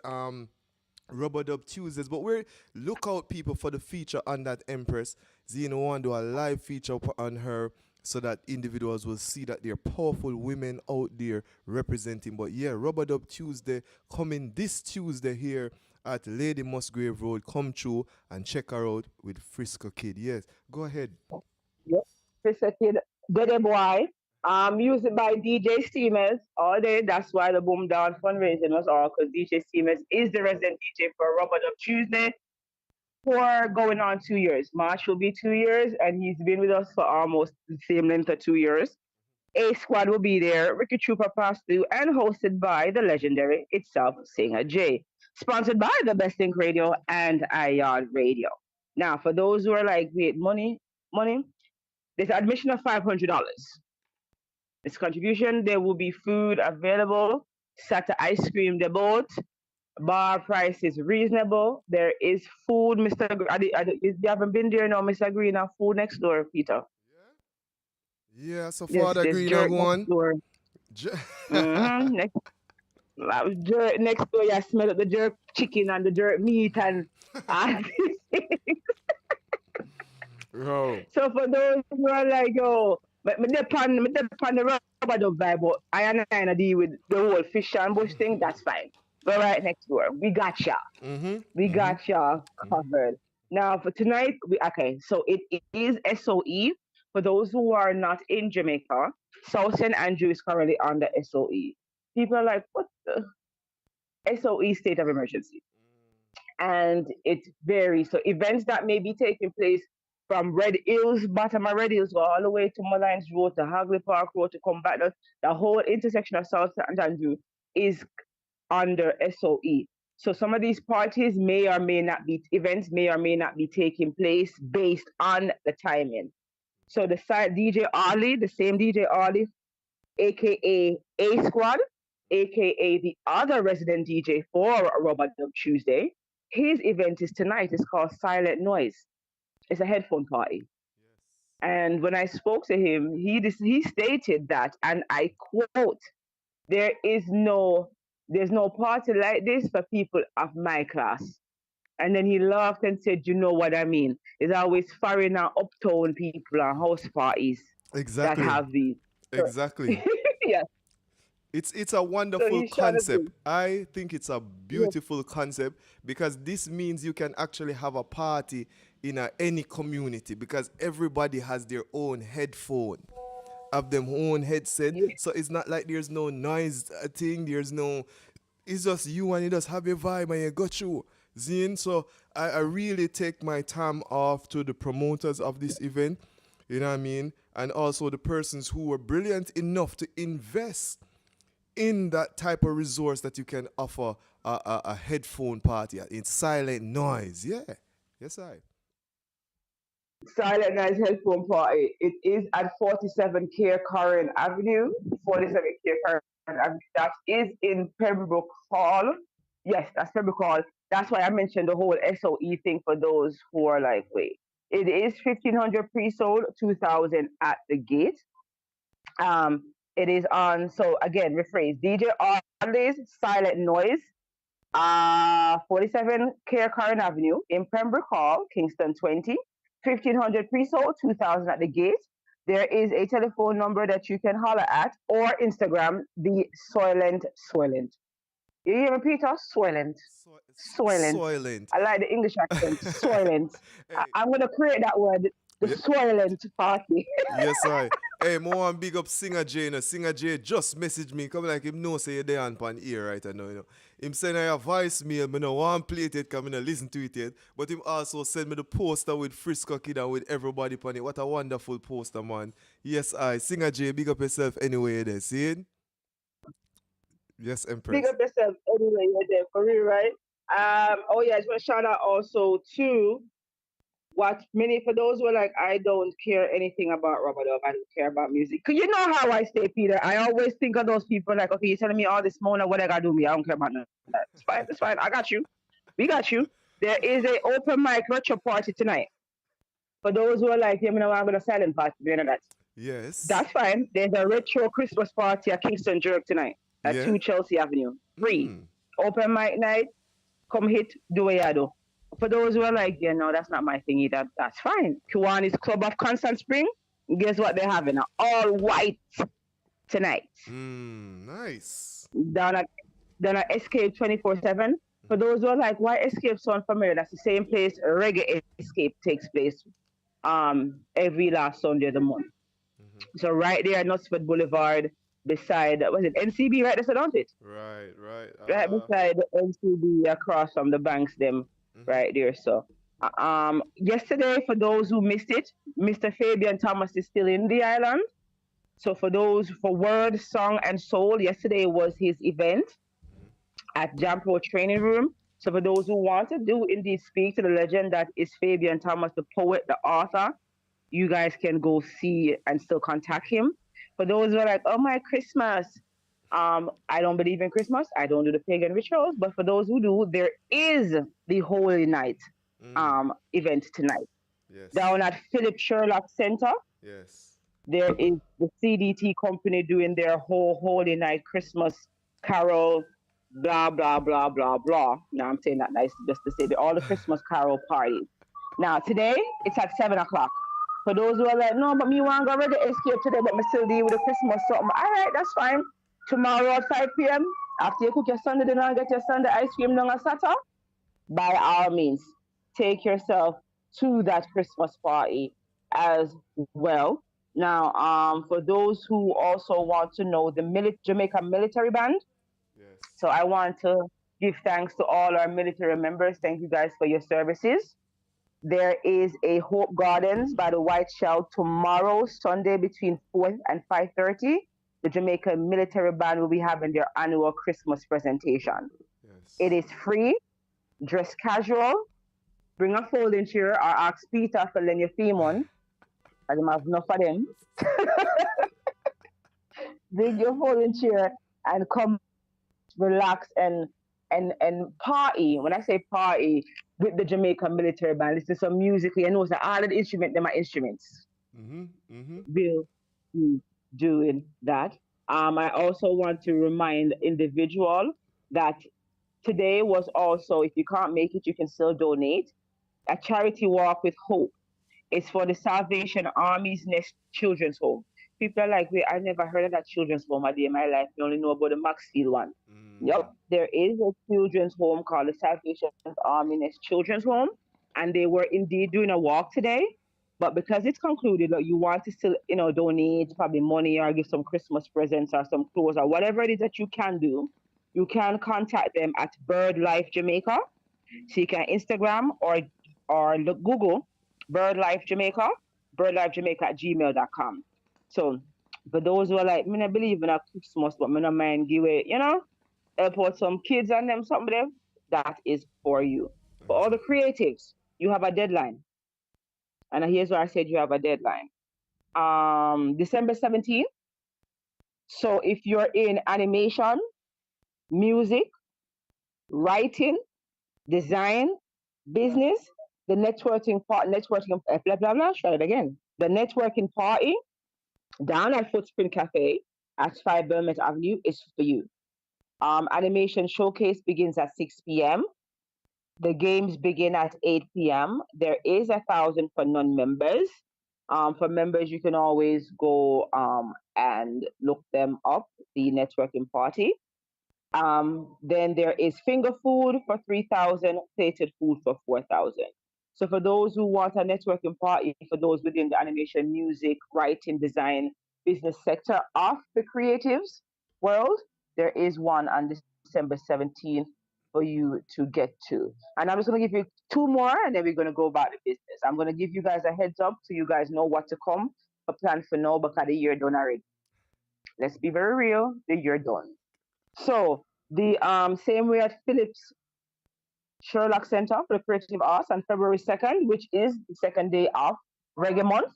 Rubber Dub Tuesdays. But we look out, people, for the feature on that Empress. Zeno want to do a live feature on her so that individuals will see that there are powerful women out there representing. But yeah, Rubber Dub Tuesday coming this Tuesday here at Lady Musgrave Road. Come through and check her out with Frisco Kid. Yes, go ahead. Yep. Frisco Kid, Dede Boy. Music by DJ Steamers all day. That's why the Boom Down fundraising was all, because DJ Steamers is the resident DJ for Robert Up Tuesday for going on 2 years. March will be 2 years, and he's been with us for almost the same length of 2 years. A Squad will be there, Ricky Trooper passed through, and hosted by the legendary itself, Singer J. Sponsored by the Best Think Radio and Yaad Radio. Now, for those who are like, wait, money, there's admission of $500. This contribution, there will be food available, Sata ice cream, the boat. Bar price is reasonable. There is food, Mr. You haven't been there now, Mr. Green, have food next door, Peter. Yeah, so Yes, Father there's Green jerk are going. next door. Jerk next door, you smell the jerk chicken and the jerk meat and Bro. So for those who are like, yo, me dep on the rubber dub vibe, but I and deal with the whole fish and bush thing, that's fine. Go right next door. We got ya. We got ya covered. Now for tonight, so it is SOE. For those who are not in Jamaica, South St. Andrew is currently under SOE. People are like, what the? SOE, state of emergency. And it varies. So events that may be taking place from Red Hills, bottom of Red Hills, go all the way to Mullines Road, to Hagley Park Road, to come back. The whole intersection of South St. Andrew is under SOE. So some of these parties may or may not be, events may or may not be taking place based on the timing. So the side DJ Ollie, the same DJ Ollie, aka A Squad, aka the other resident DJ for Robert Dub Tuesday, his event is tonight. It's called Silent Noise. It's a headphone party. And when I spoke to him, he stated that, and I quote, there's no party like this for people of my class. And then he laughed and said, you know what I mean? It's always foreign and uptown people and house parties that have these. Exactly. Yeah. It's a wonderful concept. I think it's a beautiful concept, because this means you can actually have a party in any community, because everybody has their own headphone, have them own headset. So it's not like there's no noise thing. It's just you and you just have your vibe and you got you. Zine. So I really take my time off to the promoters of this event, you know what I mean? And also the persons who were brilliant enough to invest in that type of resource that you can offer a headphone party in Silent Noise. Yeah. Yes, I. Silent Noise headphone party. It is at 47 Karen Avenue. 47 Karen Avenue. That is in Pembroke Hall. Yes, that's Pembroke Hall. That's why I mentioned the whole SOE thing for those who are like, wait. It is 1,500 pre-sold, 2,000 at the gate. It is on, so again, rephrase, DJ Arley's Silent Noise, 47 Karen Avenue in Pembroke Hall, Kingston 20. 1,500 pre-sold, 2,000 at the gate. There is a telephone number that you can holler at, or Instagram, the Soylent. You hear me, Peter? Soylent. I like the English accent. Soylent. I'm going to create that word, the Soylent party. Yes, I. Hey, more and big up Singer J. You know. Singer J just messaged me, come like him know say you're there on pan ear right now. You know. Him saying I have voicemail, I don't want to play it yet, because I don't listen to it yet. But him also sent me the poster with Frisco Kid and with everybody on it. What a wonderful poster, man. Yes, I. Singer J, big up yourself anyway there, see it? Yes, Empress. Big up yourself anyway, you're there, for real, right? Oh yeah, I just want to shout out also to for those who are like, I don't care anything about Robert Dub, I don't care about music. Cause you know how I stay, Peter. I always think of those people like, okay, you're telling me all this morning, what I gotta do me? I don't care about none of that. It's fine. I got you. We got you. There is a open mic retro party tonight. For those who are like, I'm gonna silent party, you know that. Yes. That's fine. There's a retro Christmas party at Kingston Jerk tonight at Yeah. 2 Chelsea Avenue. Free. Mm. Open mic night. Come hit, do a yado. For those who are like, yeah, no, that's not my thingy, that's fine. Kiwani's Club of Constant Spring. Guess what they're having? All white tonight. Nice. Down at Escape 24/7. For those who are like, why Escape so unfamiliar? That's the same place Reggae Escape takes place every last Sunday of the month. So right there at Knutsford Boulevard, beside was it NCB right there, don't it? Right, right. Right beside the NCB across from the banks them right there. So yesterday for those who missed it, Mr. Fabian Thomas is still in the island. So for those for Word, Song and Soul, yesterday was his event at Jampro Training Room. So for those who want to do indeed speak to the legend that is Fabian Thomas, the poet, the author, you guys can go see and still contact him. For those who are like, oh my Christmas, I don't believe in Christmas. I don't do the pagan rituals. But for those who do, there is the Holy Night event tonight. Yes. Down at Philip Sherlock Center. Yes. There is the CDT company doing their whole Holy Night Christmas carol, blah, blah, blah, blah, blah. Now I'm saying that nice just to say all the Christmas carol parties. Now today, it's at 7 o'clock. For those who are like, no, but me want to go Reggae Escape today, but me still deal with the Christmas something. All right, that's fine. Tomorrow at 5 p.m., after you cook your Sunday dinner and get your Sunday ice cream down a Saturday, by all means, take yourself to that Christmas party as well. Now, for those who also want to know the Jamaica Military Band, so I want to give thanks to all our military members. Thank you guys for your services. There is a Hope Gardens by the White Shell tomorrow, Sunday, between 4 and 5:30. The Jamaica Military Band will be having their annual Christmas presentation. Yes. It is free, dress casual, bring a folding chair or ask Peter for lend your theme on. I don't have enough of them. Bring your folding chair and come relax and party. When I say party, with the Jamaica Military Band, listen to some music. You know, so all of the instruments, them are instruments. We'll be doing that. I also want to remind individual that today was also, if you can't make it, you can still donate. A charity walk with hope. It's for the Salvation Army's Nest Children's Home. People are like, wait, I never heard of that children's home a day in my life. I only know about the Maxfield one. Yep, there is a children's home called the Salvation Army Nest Children's Home, and they were indeed doing a walk today. But because it's concluded that you want to still, donate probably money or give some Christmas presents or some clothes or whatever it is that you can do, you can contact them at Bird Life Jamaica. So you can Instagram or look Google Bird Life Jamaica, birdlifejamaica@gmail.com. So for those who are like, me not believe in a Christmas, but me not mind give it, help out some kids and them something there, that is for you. For all the creatives, you have a deadline. And here's where I said you have a deadline. December 17th. So if you're in animation, music, writing, design, business, the networking blah, blah, blah, try it again. The networking party down at Footprint Cafe at 5 Belmont Avenue is for you. Animation showcase begins at 6 p.m. The games begin at 8 p.m. There is 1,000 for non-members. For members, you can always go and look them up, the networking party. Then there is finger food for 3,000, plated food for 4,000. So for those who want a networking party, for those within the animation, music, writing, design, business sector of the creatives world, there is one on December 17th for you to get to. And I'm just going to give you 2 more, and then we're going to go about the business. I'm going to give you guys a heads up so you guys know what to come. A plan for now because the year done already. Let's be very real, the year done. So the same way at Phillips Sherlock Center for the Creative Arts on February 2nd, which is the second day of Reggae Month,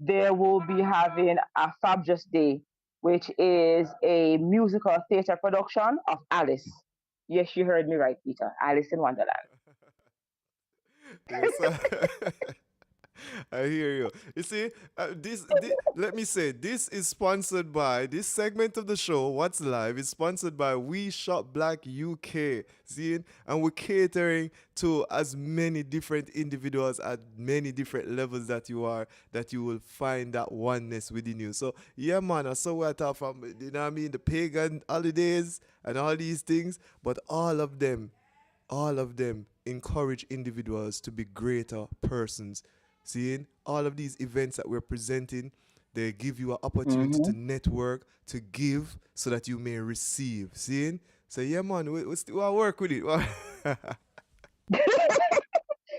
there will be having a Fabulous Day, which is a musical theater production of Alice. Yes, you heard me right, Peter. Alice in Wonderland. Yes, I hear you. You see, let me say, this is sponsored by, this segment of the show, What's Live, is sponsored by We Shop Black UK. See, and we're catering to as many different individuals at many different levels that you are, that you will find that oneness within you. So, yeah, man, I saw what I thought from, you know what I mean, the pagan holidays and all these things, but all of them encourage individuals to be greater persons. Seeing all of these events that we're presenting, they give you an opportunity to network, to give, so that you may receive. Seeing? So yeah, man, we still work with it.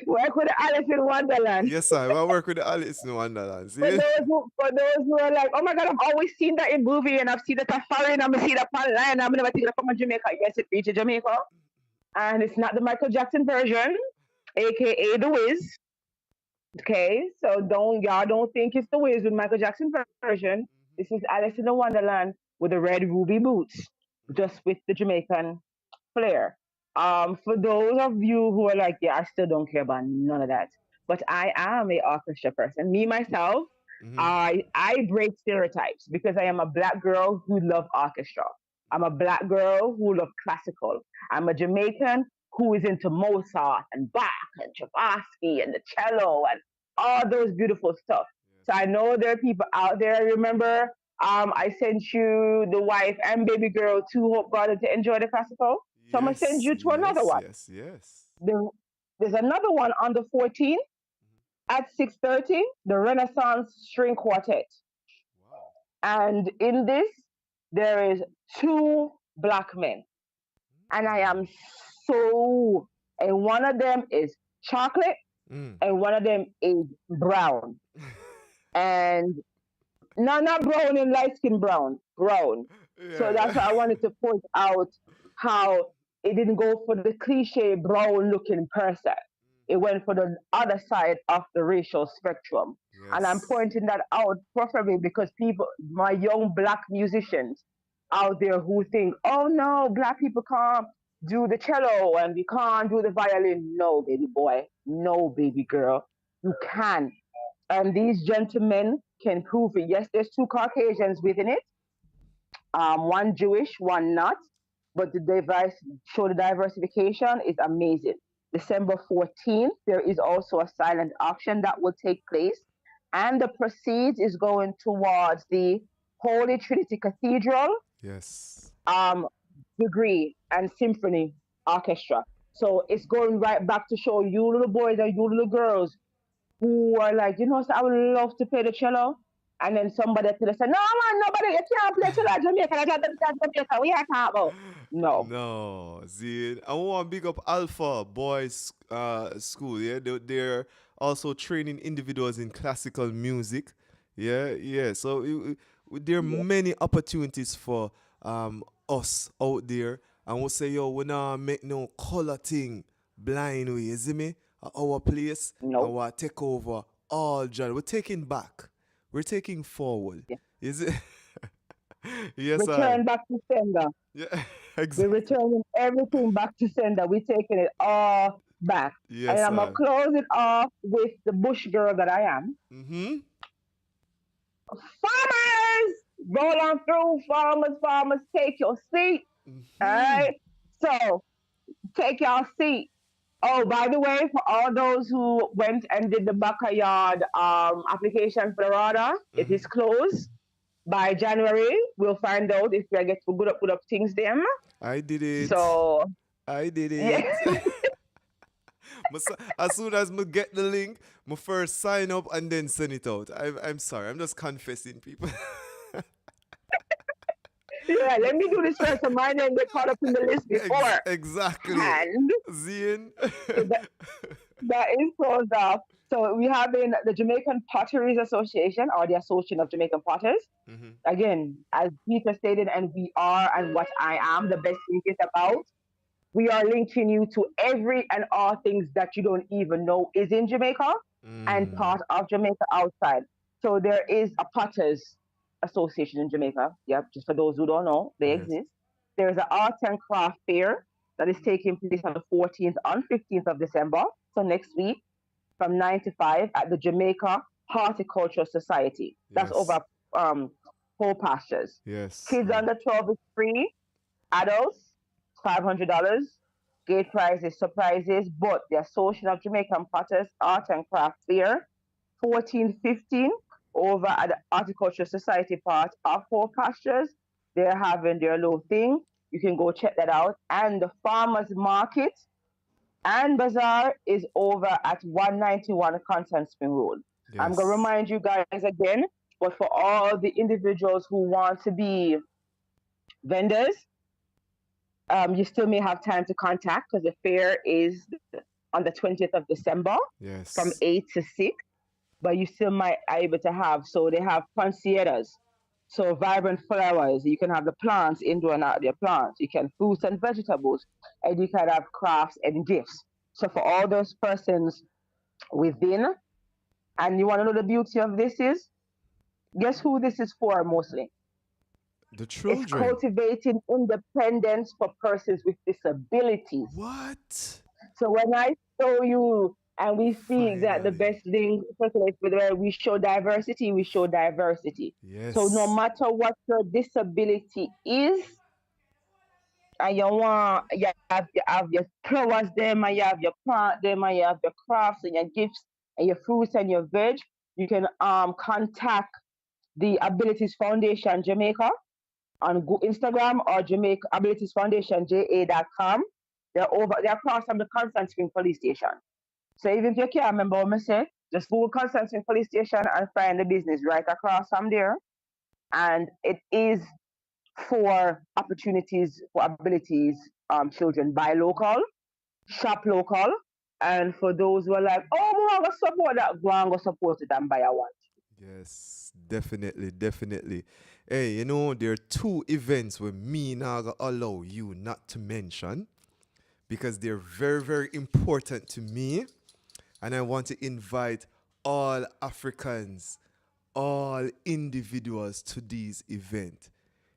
Work with the Alice in Wonderland. Yes, sir. I work with the Alice in Wonderland. See? For those who are like, oh my God, I've always seen that in movie and I've seen that on foreign, I've seen that online, I've never seen that from Jamaica. Yes, it reached Jamaica. And it's not the Michael Jackson version, aka The Wiz. Okay, so y'all don't think it's The Wiz with Michael Jackson version. This is Alice in the Wonderland with the red ruby boots, just with the Jamaican flair. For those of you who are like, yeah, I still don't care about none of that, but I am a orchestra person. Me myself, I break stereotypes because I am a black girl who loves orchestra. I'm a black girl who loves classical. I'm a Jamaican who is into Mozart and Bach and Tchaikovsky and the cello and all those beautiful stuff. So I know there are people out there. Remember, I sent you the wife and baby girl to Hope Garden to enjoy the classical. So I'm gonna send you to another one. Yes. There's another one on the 14th at 6:30, the Renaissance String Quartet. And in this, there is 2 black men. And I am and one of them is chocolate and one of them is brown. And not brown in light skin brown. So that's why I wanted to point out how it didn't go for the cliche brown looking person. It went for the other side of the racial spectrum. Yes. And I'm pointing that out preferably because my young black musicians out there who think, oh no, black people can't do the cello and we can't do the violin. No, baby boy. No, baby girl. You can. And these gentlemen can prove it. Yes, there's 2 Caucasians within it. One Jewish, one not. But the diversification is amazing. December 14th, there is also a silent auction that will take place. And the proceeds is going towards the Holy Trinity Cathedral. Yes. Degree and Symphony Orchestra. So it's going right back to show you little boys and you little girls who are like, so I would love to play the cello. And then somebody said, no, man, nobody, you can't play cello at Jamaica. Jamaica. We are talking about. No, see, I want to big up Alpha Boys School. Yeah, they're also training individuals in classical music. Yeah. So there are many opportunities for us out there. And we'll say, we not make no color thing blind way, you see me? At our place, and we'll take over all genre. We're taking back. We're taking forward. Yeah. Is it? Yes, Return back to sender. Yeah, exactly. We're returning everything back to sender. We're taking it all back. Yes, and I'm going to close it off with the bush girl that I am. Farmers! Roll on through, farmers, take your seat. All right? So, take your seat. Oh, by the way, for all those who went and did the backyard application for the RADA, it is closed. By January, we'll find out if we get to good up things them. I did it. So I did it. Yeah. As soon as I get the link, I first sign up and then send it out. I'm sorry, I'm just confessing, people. Yeah, let me do this first. So my name get caught up in the list before. Exactly. And Zian. that is closed off. So we have in the Jamaican Potteries Association, or the Association of Jamaican Potters. Again, as Peter stated, and we are, and what I am, the best thing is about, we are linking you to every and all things that you don't even know is in Jamaica and part of Jamaica outside. So there is a Potters Association in Jamaica. Yep, just for those who don't know, they exist. There's an art and craft fair that is taking place on the 14th and 15th of December, so next week. from 9 to 5 at the Jamaica Horticultural Society. That's Yes. over Whole Pastures. Yes. Kids under 12 is free. Adults, $500. Gate prices, surprises, but the Association of Jamaican Potters Art and Craft Fair, 14-15, over at the Horticultural Society part of Whole Pastures. They're having their little thing. You can go check that out. And the Farmers Market and Bazaar is over at 191 Constant Spring Road. I'm going to Yes. remind you guys again, but for all the individuals who want to be vendors, you still may have time to contact because the fair is on the 20th of December from Yes. 8 to 6, but you still might be able to have, so they have concierges. So vibrant flowers, you can have the plants, indoor and outdoor plants. You can fruits and vegetables, and you can have crafts and gifts. So for all those persons within, and you want to know the beauty of this is, guess who this is for mostly? The It's children. cultivating independence for persons with disabilities. What? So when I show you and we speak that the Finally. best thing circulates with where we show diversity, we show diversity. So no Yes. matter what your disability is, and you have your flowers them, and you have your plant them, and you have your crafts and your gifts and your fruits and your veg, you can contact the Abilities Foundation Jamaica on Instagram or Jamaica Abilities Foundation JA.com. They're across from the Constant Spring Police Station. So even if you can't remember what I said, just Google Constant Spring Police Station and find the business right across from there. And it is for opportunities for abilities children. Buy local, shop local, and for those who are like, oh, we want to support that, go and go support it and buy a one. Yes, definitely, definitely. Hey, you know, there are two events where me now gonna allow you not to mention because they're very, very important to me. And I want to invite all Africans, all individuals to this event.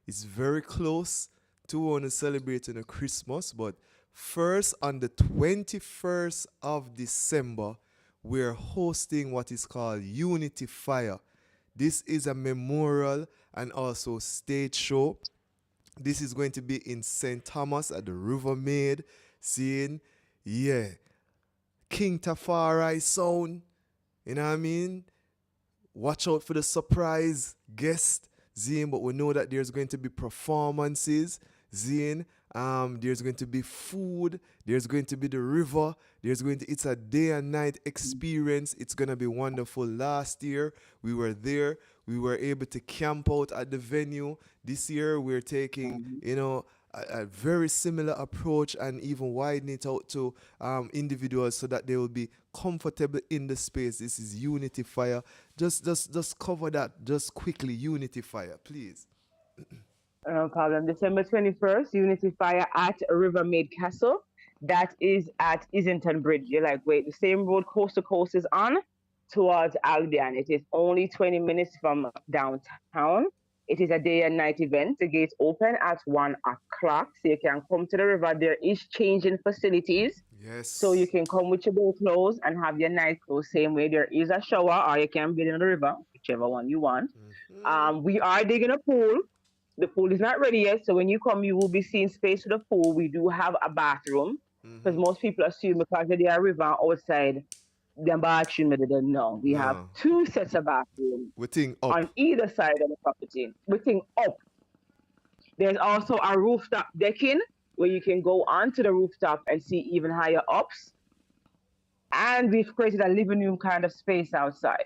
It's very close to want to celebrate on a Christmas, but first on the 21st of December, we're hosting what is called Unity Fire. This is a memorial and also stage show. This is going to be in St. Thomas at the River Maid, seeing, yeah, King Tafari sound. You know what I mean? Watch out for the surprise guest, Zine, but we know that there's going to be performances, Zine. There's going to be food, there's going to be the river, it's a day and night experience. It's gonna be wonderful. Last year we were there, we were able to camp out at the venue. This year we're taking, a very similar approach and even widen it out to individuals so that they will be comfortable in the space. This is Unity Fire. Just cover that just quickly. Unity Fire, please. No problem. December 21st, Unity Fire at River Maid Castle. That is at Islington Bridge. You're like, wait, the same road coast to coast is on towards Albion. It is only 20 minutes from downtown. It is a day and night event. The gates open at 1 o'clock, so you can come to the river. There is changing facilities. Yes. So you can come with your day clothes and have your night clothes. Same way, there is a shower, or you can be in the river, whichever one you want. We are digging a pool. The pool is not ready yet, so when you come, you will be seeing space for the pool. We do have a bathroom, because most people assume because they are river outside, the bathroom, they don't know. We have 2 sets of bathrooms on either side of the property. We think up. There's also a rooftop decking where you can go onto the rooftop and see even higher ups. And we've created a living room kind of space outside.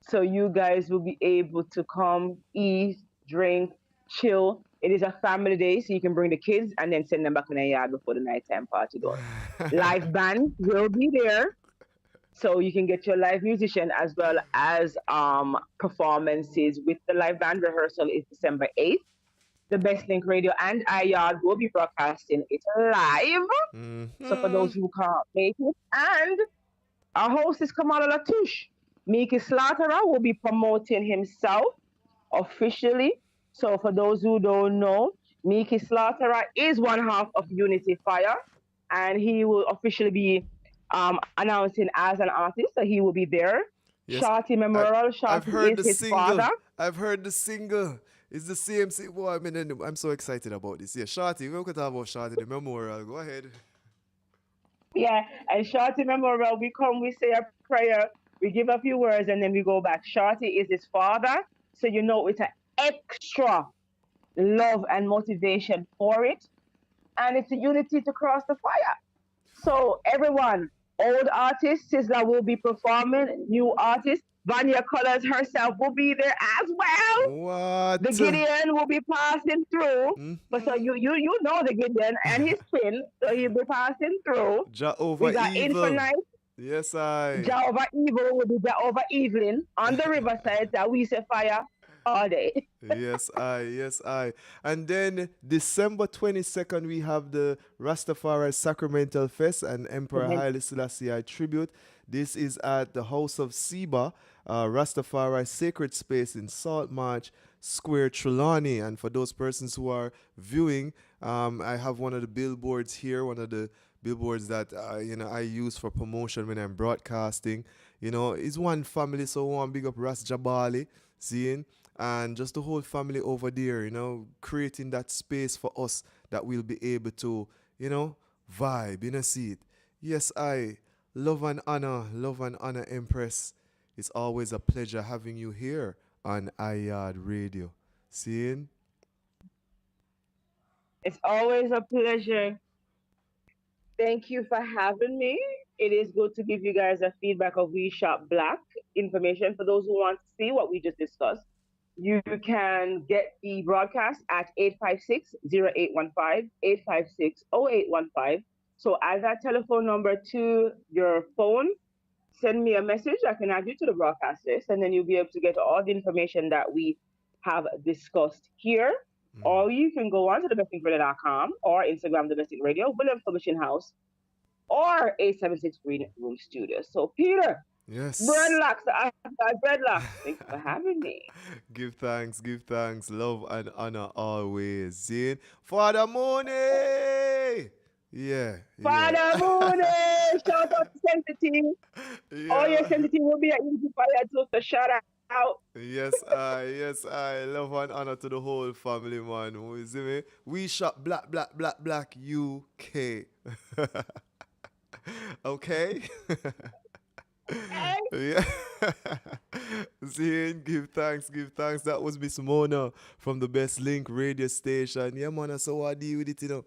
So you guys will be able to come, eat, drink, chill. It is a family day, so you can bring the kids and then send them back in the yard before the nighttime party goes. Live band will be there, so you can get your live musician as well as performances with the live band. Rehearsal is December 8th. The Best Link Radio and Yaad will be broadcasting it live. So for those who can't make it, and our host is Kamala Latouche. Miki Slaughterer will be promoting himself officially. So for those who don't know, Miki Slaughterer is one half of Unity Fire, and he will officially be announcing as an artist, so he will be there. Yes, Shorty I, Memorial. I've Shorty heard is the his father. single. I've heard the single. It's the CMC. Boy, I mean, I'm so excited about this. Yeah, Shorty, we can talk about Shorty, the memorial. Go ahead. Yeah, and Shorty Memorial, we come, we say a prayer, we give a few words, and then we go back. Shorty is his father, so you know it's an extra love and motivation for it, and it's a unity to cross the fire. So everyone, old artists, Sizzla will be performing, new artists. Vanya Colors herself will be there as well. What? The Gideon will be passing through. But so you know the Gideon and his twin, so he'll be passing through. Jehovah We got Evil. Infinite. Yes, I. Jehovah Evil will be Jehovah Evelyn on the riverside that we say fire all day. Yes, I. And then December 22nd, we have the Rastafari Sacramental Fest and Emperor Haile Selassie I tribute. This is at the House of Seba, Rastafari Sacred Space in Salt March Square, Trelawney. And for those persons who are viewing, I have one of the billboards here, one of the billboards that I use for promotion when I'm broadcasting. It's one family, so I want to big up Ras Jabali, seeing, and just the whole family over there, creating that space for us that we'll be able to, vibe, see it. Yes, I love and honor, Empress. It's always a pleasure having you here on Yaad Radio. Seeing? It's always a pleasure. Thank you for having me. It is good to give you guys a feedback of We Shop Black information for those who want to see what we just discussed. You can get the broadcast at 856-0815, 856-0815. So add that telephone number to your phone. Send me a message. I can add you to the broadcast list, and then you'll be able to get all the information that we have discussed here. Or you can go on to domesticradio.com or Instagram Domestic Radio, Williams Publishing House, or 876 Green Room Studios. So, Peter, yes, Breadlocks, Breadlocks, thanks for having me. Give thanks, love and honor always. Zin. Father Mooney! Yeah. Father Mooney! Shout out to Sensitive. Yeah. All your Sensitive will be at Fire too, so shout out. Yes, I love and honor to the whole family, man. You see me? We Shop Black, UK. Okay? Yeah. Zin, give thanks. That was Miss Mona from the Best Link radio station. Yeah, man, so what do you with it,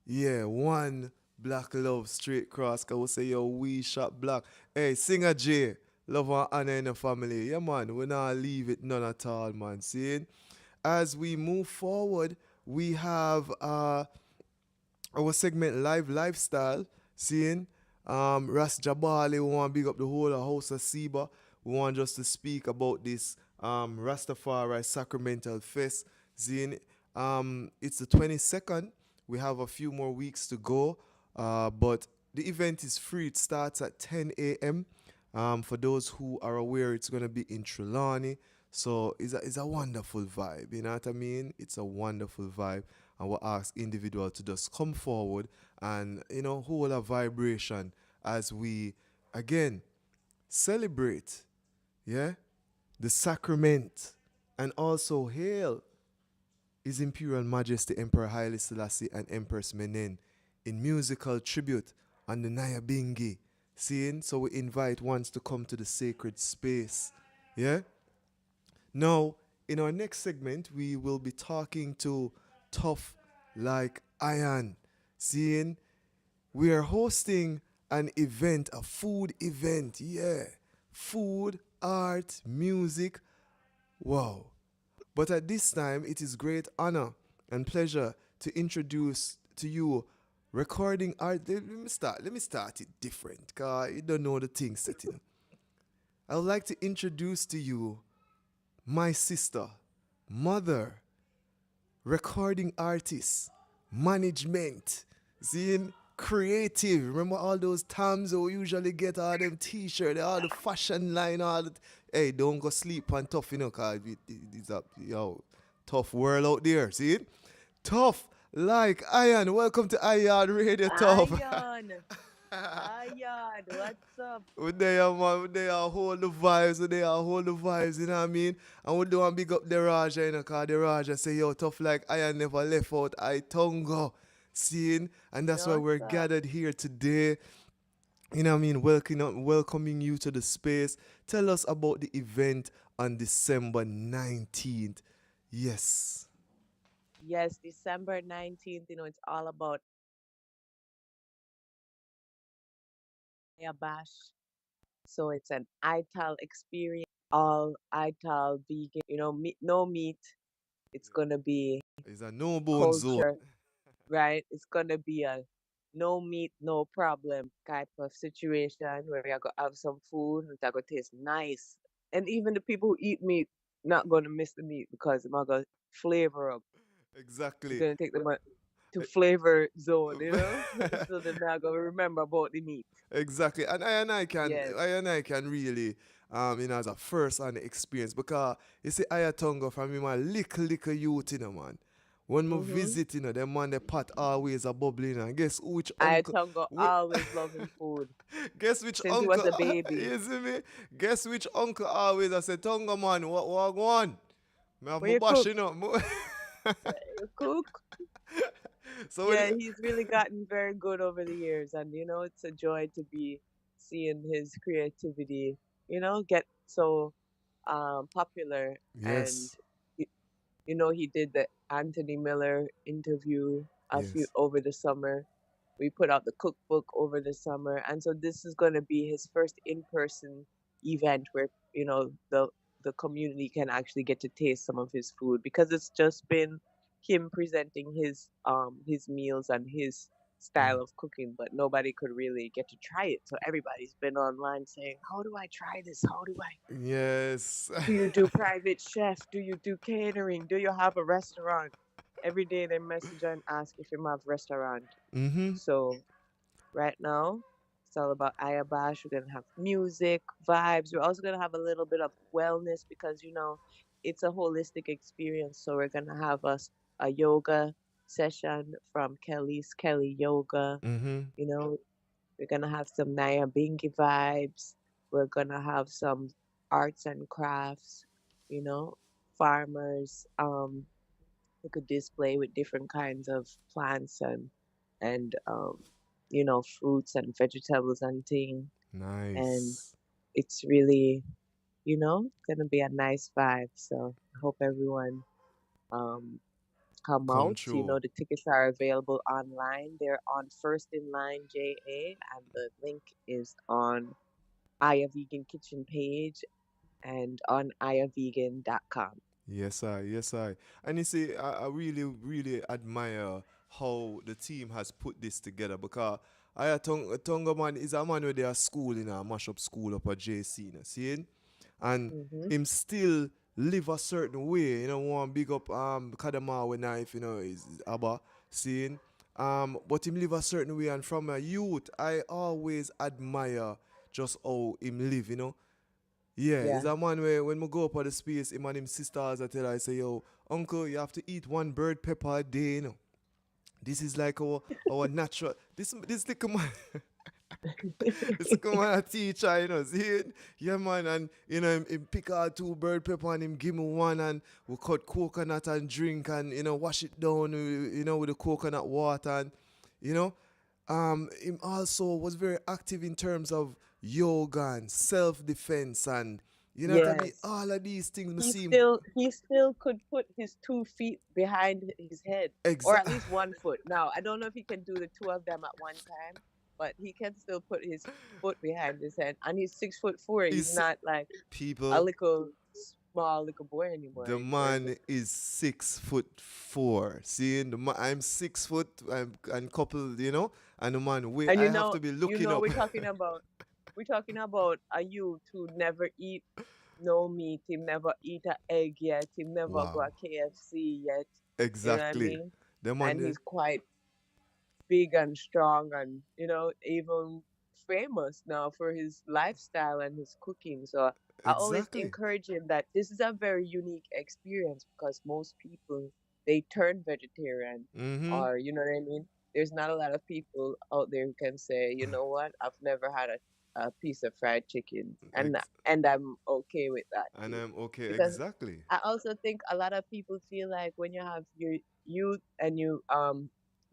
Yeah, one black love straight cross. I will say, yo, We Shop Black. Hey, Singer J. Love and honor in the family. Yeah, man, we not leave it none at all, man. Seeing? As we move forward, we have our segment Live Lifestyle. Seeing? Ras Jabali, we want to big up the whole House of Seba. We want just to speak about this Rastafari Sacramental Fest. Seeing? It's the 22nd. We have a few more weeks to go. But the event is free. It starts at 10 a.m. For those who are aware, it's going to be in Trelawney. So it's a wonderful vibe. You know what I mean? It's a wonderful vibe. And we'll ask individuals to just come forward and, hold a vibration as we, again, celebrate, the sacrament and also hail His Imperial Majesty Emperor Haile Selassie and Empress Menen in musical tribute on the Nyabingi. Seeing? So we invite ones to come to the sacred space. Yeah? Now, in our next segment, we will be talking to Tough Like Iron. Seeing? We are hosting an event, a food event. Yeah. Food, art, music. Wow. But at this time, it is great honor and pleasure to introduce to you recording art. Let me start it different, because you don't know the thing setting. I would like to introduce to you my sister, mother, recording artist, management, seeing creative. Remember all those times we usually get all them t-shirts, all the fashion line, all the... Hey, don't go sleep on Tough, because it's a tough world out there, see it? Tough Like Iron. Welcome to Yaad Radio, Tough. Iron. Yaad, what's up? We there, man. We there, hold the vibes. We there, hold the vibes. You know what I mean? And we don't big up the Raja, you know, cause the Raja say, yo, tough like I never left out I tongue. Seeing, and that's why No, we're sir. gathered here today. You know what I mean? Welcoming you to the space. Tell us about the event on December 19th. Yes. Yes, December 19th, it's all about a bash. So it's an ITAL experience, all ITAL vegan, meat, no meat. It's gonna be It's a no bone zone. culture, right? It's gonna be a no meat, no problem type of situation where you're gonna have some food and it's gonna taste nice. And even the people who eat meat not gonna miss the meat because it's gonna flavor up. It's Exactly. gonna take them to flavor zone, so they're not gonna remember about the meat. Exactly. And Yes. I can really as a first hand experience because you see Ayatonga from me my little youth, man. When I Mm-hmm. visit, them man the pot always a bubbling and guess which I uncle Tongo always loving food guess which since he was uncle a baby. you see me? Guess which uncle always I say Tonga man, what go on? Me have Where my you bash, cook? You cook? So when Yeah, he's really gotten very good over the years, and it's a joy to be seeing his creativity, get so popular. And Yes. y- he did the Anthony Miller interview a few Yes. over the summer. We put out the cookbook over the summer, and so this is going to be his first in-person event where the community can actually get to taste some of his food because it's just been him presenting his meals and his style of cooking, but nobody could really get to try it. So everybody's been online saying, "How do I try this? How do I Yes. do you do private chef? Do you do catering? Do you have a restaurant?" Every day they message and ask if you have restaurant. Mm-hmm. So right now, it's all about Ayabash. We're gonna have music, vibes. We're also gonna have a little bit of wellness because it's a holistic experience. So we're gonna have a yoga session from Kelly Yoga. Mm-hmm. You know, we're gonna have some Naya Bingy vibes. We're gonna have some arts and crafts. You know, farmers. We could display with different kinds of plants and fruits and vegetables and thing. And Nice. it's really gonna be a nice vibe. So I hope everyone um come Come out. true. The tickets are available online. They're on First in Line JA, and the link is on Aya Vegan Kitchen page and on ayavegan.com. Yes, I. Yes, I. And you see, I really, really admire how the team has put this together because Tonga man is a man where they are school in a mash up school up at JC, see? And Mm-hmm. him still live a certain way, one big up Kadama with knife, is Abba, seeing. But him live a certain way and from a youth I always admire just how him live, Yeah, it's Yeah. a man where when we go up at the space, him and him sisters I tell her, I say, yo, uncle, you have to eat one bird pepper a day, This is like our natural this little man this little man a teacher, see it? Yeah man, and him pick out two bird pepper and him give me one and we cut coconut and drink and wash it down with the coconut water and you know him also was very active in terms of yoga and self-defense and can be Yes. all of these things me he see him still he still could put his 2 feet behind his head, or at exact least 1 foot. Now I don't know if he can do the two of them at one time, but he can still put his foot behind his head, and he's 6'4". He's is not like a people. little small little boy anymore. The Anymore. man is 6'4". Seeing I'm 6 foot and coupled, and the man wait And I have to be looking up. we're talking about a youth who never eat no meat. Him never eat a egg yet. Him never go Wow. a KFC yet. You know what I Exactly. mean? The man And there. he's quite big and strong and even famous now for his lifestyle and his cooking. So I always Exactly. encourage him that this is a very unique experience because most people they turn vegetarian Mm-hmm. or you know what I mean. there's not a lot of people out there who can say, you know what, I've never had a piece of fried chicken, and I'm okay with that And too. I'm okay, Because exactly. I also think a lot of people feel like when you have your youth and you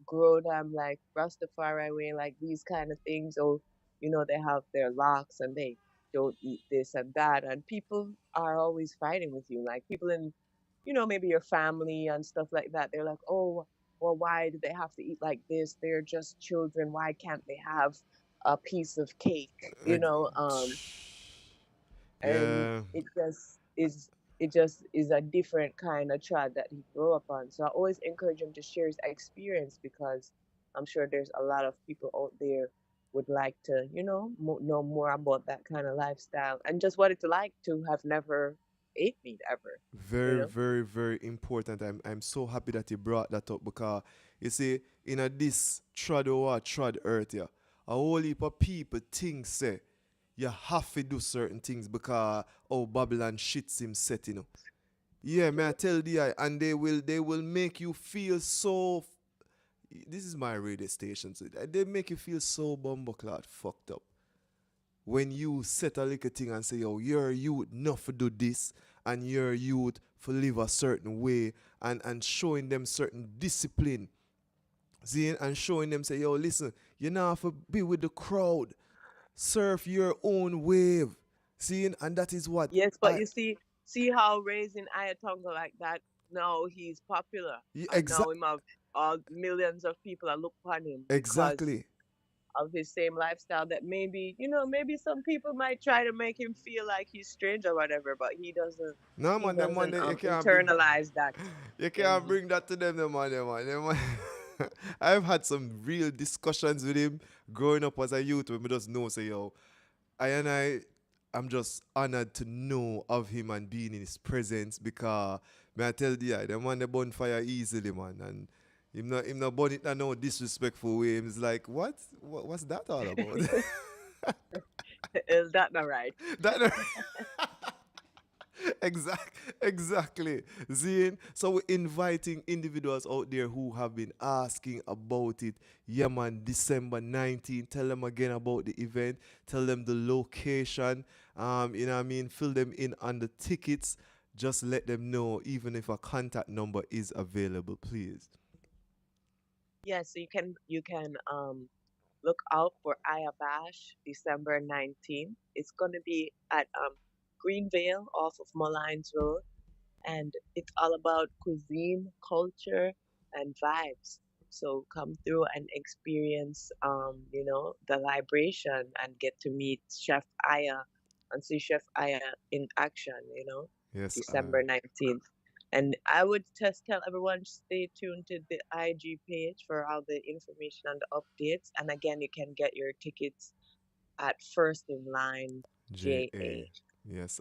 grow them like Rastafari way, like these kind of things, or they have their locks and they don't eat this and that, and people are always fighting with you, like people in maybe your family and stuff like that. They're like, oh, well, why do they have to eat like this? They're just children. Why can't they have a piece of cake? And Yeah, it just is a different kind of child that he grew up on. So I always encourage him to share his experience, because I'm sure there's a lot of people out there would like to know more about that kind of lifestyle and just what it's like to have never ate meat ever you very, know very, very important. I'm so happy that you brought that up because you see, in a this trad or trad earth, yeah, a whole heap of people think say you have to do certain things because Babylon shits him set, Yeah, may I tell the and they will make you feel so. This is my radio station, so they make you feel so bumbleclad fucked up when you set a little thing and say, yo, you're youth not for do this, and you're youth for live a certain way, and showing them certain discipline, see, and showing them say, yo, listen, you now have to be with the crowd, surf your own wave, see, and that is what yes, but I you see how raising Ayatonga like that, now he's popular, and now exactly him have all millions of people are look upon him because exactly. of his same lifestyle, that maybe some people might try to make him feel like he's strange or whatever, but he doesn't No he man, them man doesn't you can't bring internalize that. you Yeah. can't bring that to them, them man. I've had some real discussions with him growing up as a youth when we just know say, yo, I'm just honored to know of him and being in his presence because may I tell you, the man they burn fire easily, man. And him not burn it in no disrespectful way. He's like, what's that all about? Is that not right? that exactly. Zine. So we're inviting individuals out there who have been asking about it. Yeah, man, December 19th. Tell them again about the event. Tell them the location. You know what I mean? Fill them in on the tickets. Just let them know, even if a contact number is available, please. Yeah, so you can look out for Ayabash December 19th. It's gonna be at Greenvale off of Malines Road, and it's all about cuisine, culture, and vibes. So come through and experience, the libration and get to meet Chef Aya and see Chef Aya in action, Yes, December 19th. And I would just tell everyone stay tuned to the IG page for all the information and the updates. And again, you can get your tickets at First in Line J.A. JA. Yes,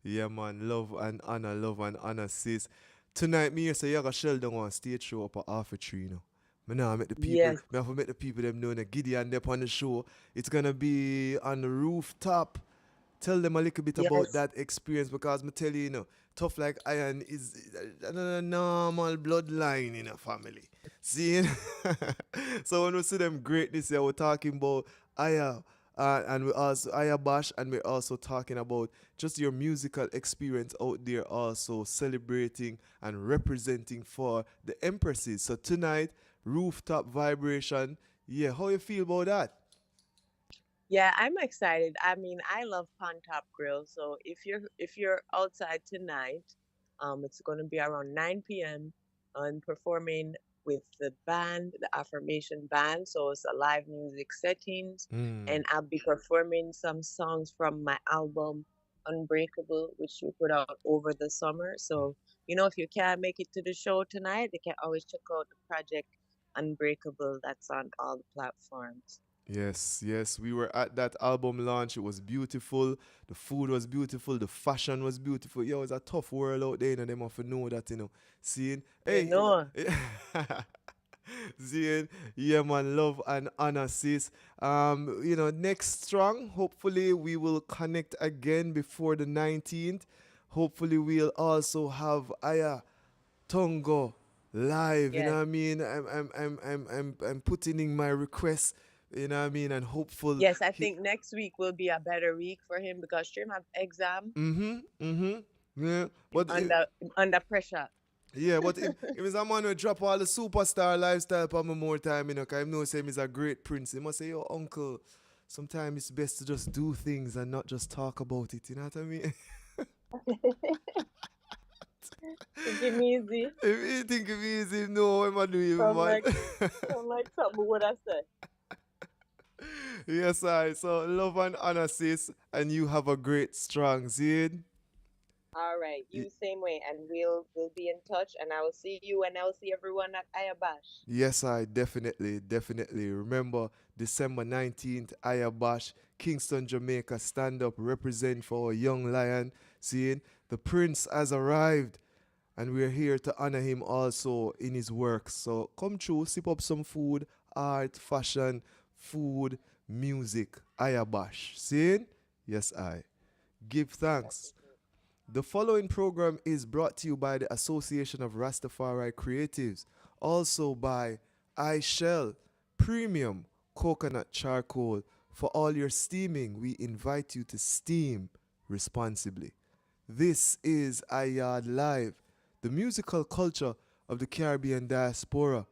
yeah, man. Love and honor, sis. Tonight, me here say, you got shell down on stage show up at half a tree, Me now make the people, Yes, me have to make the people them know that Gideon up on the show. It's gonna be on the rooftop. Tell them a little bit about yes. that experience because me tell you, tough like iron is a normal bloodline in a family. See? So when we see them greatness here, we're talking about Aya, and we also Aya Bash, and we're also talking about just your musical experience out there, also celebrating and representing for the empresses. So tonight, rooftop vibration. Yeah, how you feel about that? Yeah, I'm excited. I mean, I love Pond Top Grill. So if you're outside tonight, it's going to be around 9 p.m. and performing with the band, the Affirmation Band. So it's a live music settings, Mm. and I'll be performing some songs from my album Unbreakable, which we put out over the summer. So if you can't make it to the show tonight, you can always check out the project Unbreakable. That's on all the platforms. Yes, yes, we were at that album launch. It was beautiful. The food was beautiful. The fashion was beautiful. Yo, it's a tough world out there, Them have to know that, Seeing, You hey, know. Seeing, yeah, man, love and honor, sis. Next strong. Hopefully, we will connect again before the 19th. Hopefully, we'll also have Aya Tongo live. You know Yes. what I mean? I'm putting in my request. You know what I mean? And hopeful. Yes, I think next week will be a better week for him because Trim have exam. Yeah, but Under pressure. yeah, but if is a man who drop all the superstar lifestyle for me more time, you know, cause I know say he's a great prince. He must say, yo, uncle, sometimes it's best to just do things and not just talk about it. You know what I mean? Give me easy. If you think it's easy, no, I'm not doing Sound man. like something what I said. Yes, I. So love and honor, sis, and you have a great strong seed. All right, you same way, and we'll be in touch, and I will see you, and I will see everyone at Ayabash. Yes, I definitely. Remember, December 19th, Ayabash, Kingston, Jamaica, stand up, represent for our young lion. Seeing the prince has arrived, and we're here to honor him also in his works. So come through, sip up some food, art, fashion, food, music. Ayabash. Seeing? Yes, I. Give thanks. The following program is brought to you by the Association of Rastafari Creatives, also by I Shell Premium Coconut Charcoal. For all your steaming, we invite you to steam responsibly. This is Yaad Live, the musical culture of the Caribbean Diaspora.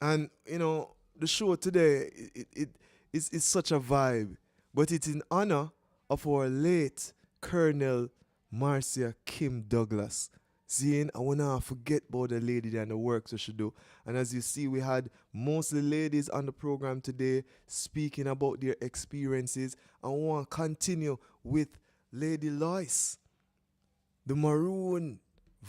And, you know, the show today, it's such a vibe, but it's in honor of our late Colonel Marcia Kim Douglas. Seeing, I want to forget about the lady and the work that she do. And as you see, we had most of the ladies on the program today speaking about their experiences. I want to continue with Lady Lois, the maroon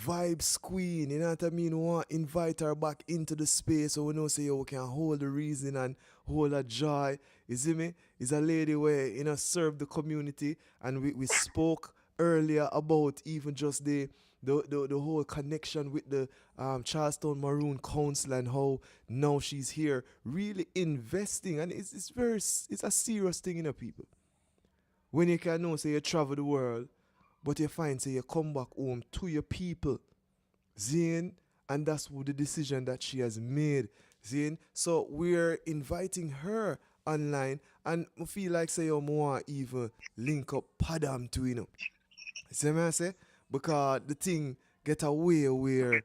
vibes queen, you know what I mean? We want to invite her back into the space so we know say, yo, we can hold the reason and hold a joy. You see me? It's a lady where, you know, serve the community, and we spoke earlier about even just the whole connection with the Charlestown Maroon Council and how now she's here really investing, and it's a serious thing, you know, people. When you can know say you travel the world, but you find say you come back home to your people, Zane, and that's what the decision that she has made, Zane. So we're inviting her online, and I feel like say you more even link up Padam to, you know. See what I say? Because the thing get away where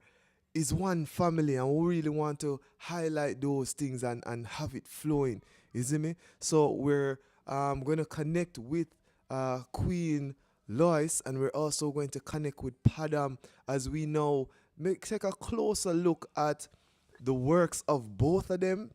is one family, and we really want to highlight those things and have it flowing. You see me? So we're going to connect with Queen Lois, and we're also going to connect with Padam as we now take a closer look at the works of both of them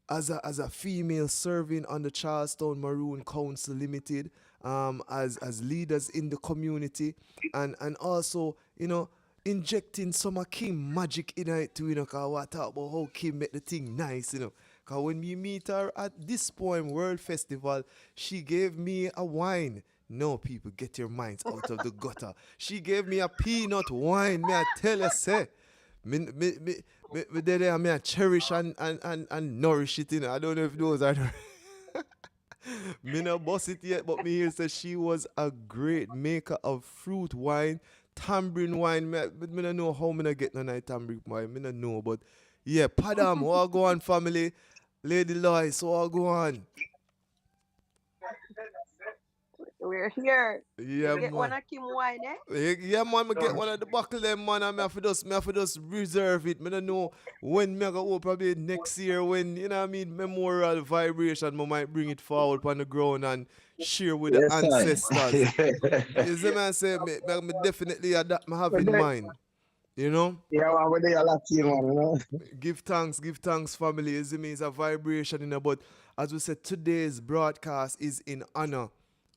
as a female serving on the Charlestown Maroon Council Limited, as leaders in the community, and also, you know, injecting some of Kim magic in it too, you know, because I talk about how Kim make the thing nice, you know. Because when we meet her at this Poem World Festival, she gave me a wine. No, people, get your minds out of the gutter. She gave me a peanut wine, me I tell you, say. Me there, me I cherish and nourish it, you know. I don't know if those are me not boss it yet, but me here says she was a great maker of fruit wine, tambourine wine. Me don't know how me not get no night tambourine wine. Me not know, but yeah, Padam, what go on, family? Lady Lois, what go on? We're here. Yeah, You get man. one of Kim wine, eh? Yeah, man, I get one of the buckle them, man, and I have to just reserve it. I don't know when me go probably next year when, you know what I mean, memorial vibration, I might bring it forward on the ground and share with the ancestors. You see me, I say, me definitely that I have in mind. You know? Yeah, man, we there a lot, man, you know? Give thanks, family. You see me, it's a vibration, you know, but as we said, today's broadcast is in honor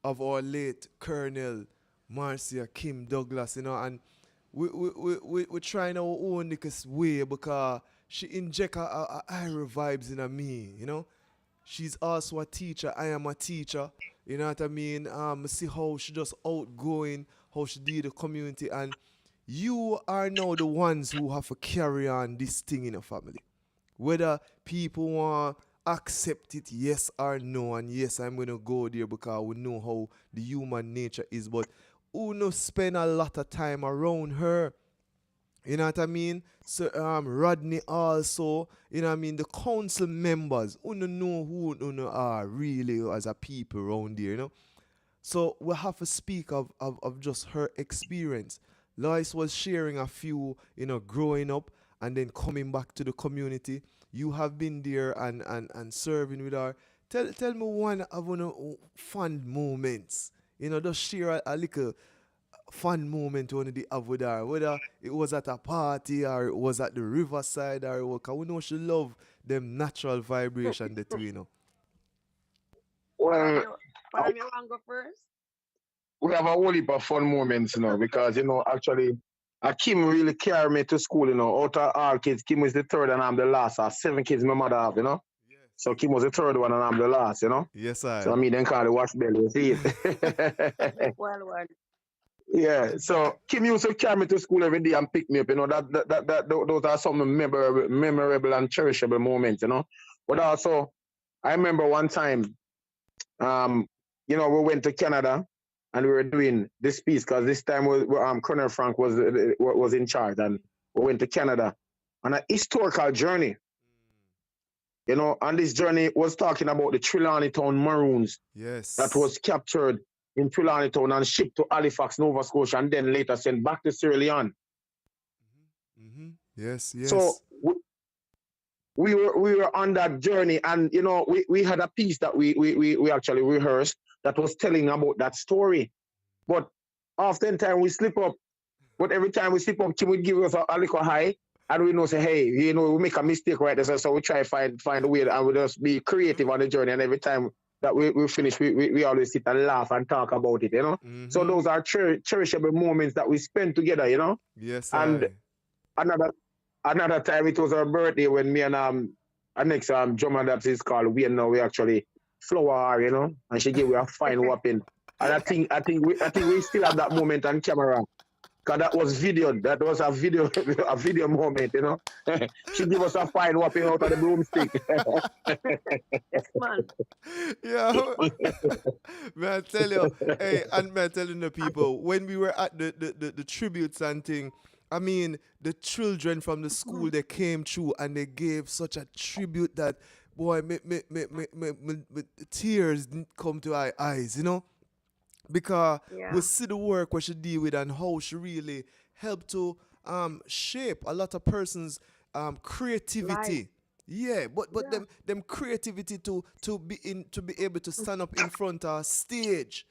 of our late Colonel Marcia Kim Douglas, you know, and we're trying our own way because she inject a Ira vibes in me, you know. She's also a teacher. I am a teacher. You know what I mean? See how she just outgoing, how she did the community, and you are now the ones who have to carry on this thing in a family. Whether people want accept it, yes or no, and yes, I'm going to go there because we know how the human nature is, but who no spend a lot of time around her, You know what I mean? So Rodney also, you know what I mean, the council members, who don't know who uno are really as a people around here, you know. So we have to speak of just her experience. Lois was sharing a few, you know, growing up and then coming back to the community. You have been there and serving with her. Tell me one of one fun moments. You know, just share a little fun moment when they have with her, whether it was at a party or it was at the riverside or what, 'cause we know she love them natural vibration the two, you know. Well, But you want to go first? we have a whole heap of fun moments, because actually, Kim really carried me to school, Out of all kids, Kim was the third and I'm the last. 7 kids my mother have. So Kim was the third one and I'm the last. Yes, So I I. mean, then call it wash belly, you see it. Well, one. Yeah, so Kim used to carry me to school every day and pick me up. Those are some memorable and cherishable moments. But also, I remember one time, we went to Canada and we were doing this piece because this time Colonel Frank was in charge, and we went to Canada on a historical journey. And this journey was talking about the Trelawney Town Maroons Yes. that was captured in Trelawney Town and shipped to Halifax, Nova Scotia, and then later sent back to Sierra Leone. Yes, yes. So we were on that journey, and we had a piece that we actually rehearsed that was telling about that story. But oftentimes we slip up. But every time we slip up, Kim would give us a little high, and we know say, hey, we make a mistake right there. So we try to find a way, and we just be creative on the journey. And every time that we finish, we always sit and laugh and talk about it. So those are cherishable moments that we spend together. Yes, And another time it was her birthday when me and our next drummer that is called we actually flower her, and she gave me a fine whopping. And I think we still have that moment on camera. Cause that was video. That was a video moment, She gave us a fine whopping out of the broomstick. Yes, man. Yeah. May I tell you, hey, and may I tell you the people, when we were at the tributes and thing, I mean, the children from the school, they came through and they gave such a tribute that, boy, me tears didn't come to our eyes, because we see the work what she did with and how she really helped to shape a lot of persons' creativity. Right. Yeah, but them creativity to be able to stand up in front of a stage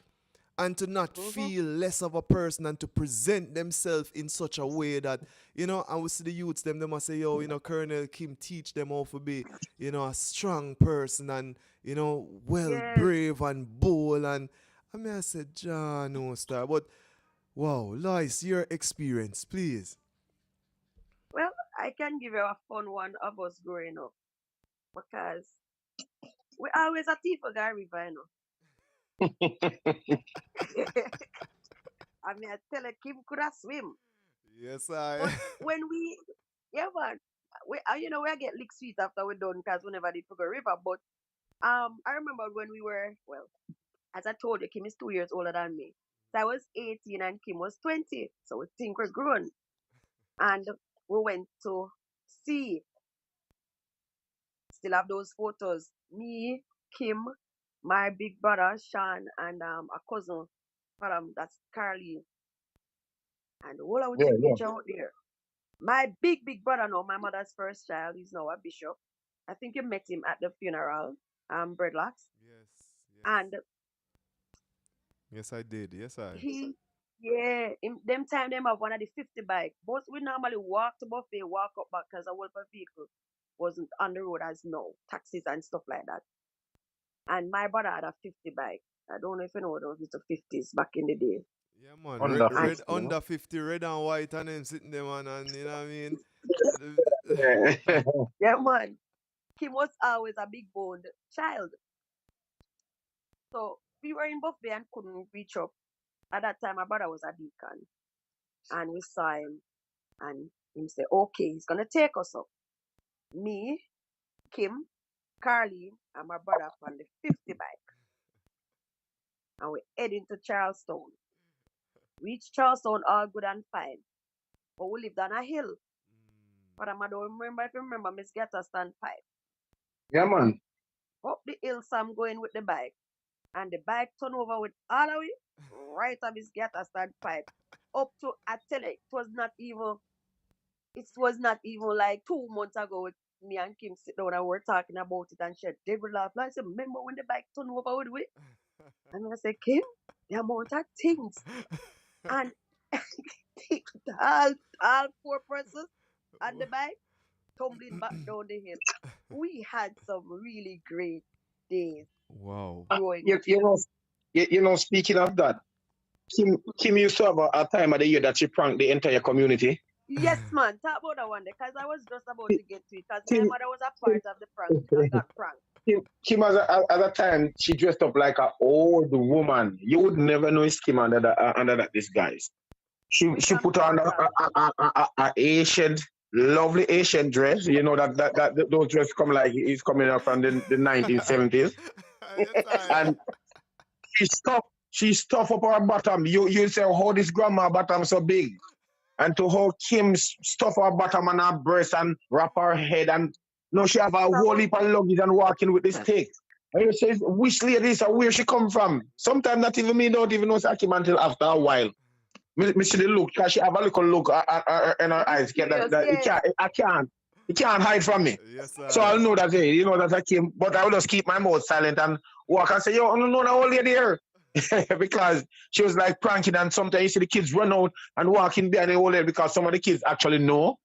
and to not feel less of a person and to present themselves in such a way that, and we see the youths, them must say, yo, Colonel Kim teach them how to be, a strong person and, brave and bold. And I said, John, no star. But, wow, Lois, your experience, please. Well, I can give you a fun one of us growing up because we always a thief for Gary River, I mean, I tell her Kim could have swim. Yes, I. But when we get lick sweet after we're done because we never did to go river. But I remember when we were, well, as I told you, Kim is 2 years older than me. So I was 18 and Kim was 20. So we think we're grown. And we went to sea. Still have those photos. Me, Kim, my big brother Sean, and a cousin, that's Carly. And all I would take picture out there. My big brother now, my mother's first child, he's now a bishop. I think you met him at the funeral, Breadlocks. Yes. And Yes, I did. Yes, I. in them time them have one of the 50 bike. But we normally walk to Buffet, walk up back because our vehicle wasn't on the road as now, taxis and stuff like that. And my brother had a 50 bike. I don't know if you know those little 50s back in the day. Yeah, man. Under Red 50, under 50, red and white, and them sitting there, man, and you know what I mean? Yeah, man. Kim was always a big boned child. So we were in Buffet and couldn't reach up. At that time, my brother was a deacon. And we saw him. And him say, okay, he's going to take us up. Me, Kim, Carly, and my brother on the 50 bike. And we heading to Charlestown. Reach Charlestown all good and fine. but we lived on a hill. But I don't remember if you remember Miss Getta standpipe. Yeah, man. Up the hill, so I'm going with the bike. And the bike turned over with all the way right up Miss Getta standpipe. Up to, I tell you, it was not even like 2 months ago with me and Kim sit down and we're talking about it and she devil laugh. I said, remember when the bike turned over with we? And I said, Kim, the amount of things. And all 4 persons on the bike tumbling back down the hill. We had some really great days. Wow. Growing up. You know, speaking of that, Kim used to have a time of the year that she pranked the entire community. Yes, man. Talk about that one because I was just about to get to it because my mother was a part of the prank. I got pranked. Kim at a time she dressed up like an old woman. You would never know it's Kim under that disguise. She put on a Asian, lovely Asian dress. You know that those dresses come like it's coming up from the 1970s. And she stuff up her bottom. You say how this grandma bottom so big, and to how Kim stuff her bottom and her breast and wrap her head and no, she have a whole heap of luggage and walking with this stick. And you say, which lady is where she come from? Sometimes not even me don't even know Kim until after a while. Me see the look, cause she have a little look in her eyes. It can't hide from me. Yes, so I'll know that you know that I came, but I will just keep my mouth silent and walk and say, yo, no, that old lady here. Because she was like pranking, and sometimes you see the kids run out and walking behind the old lady because some of the kids actually know.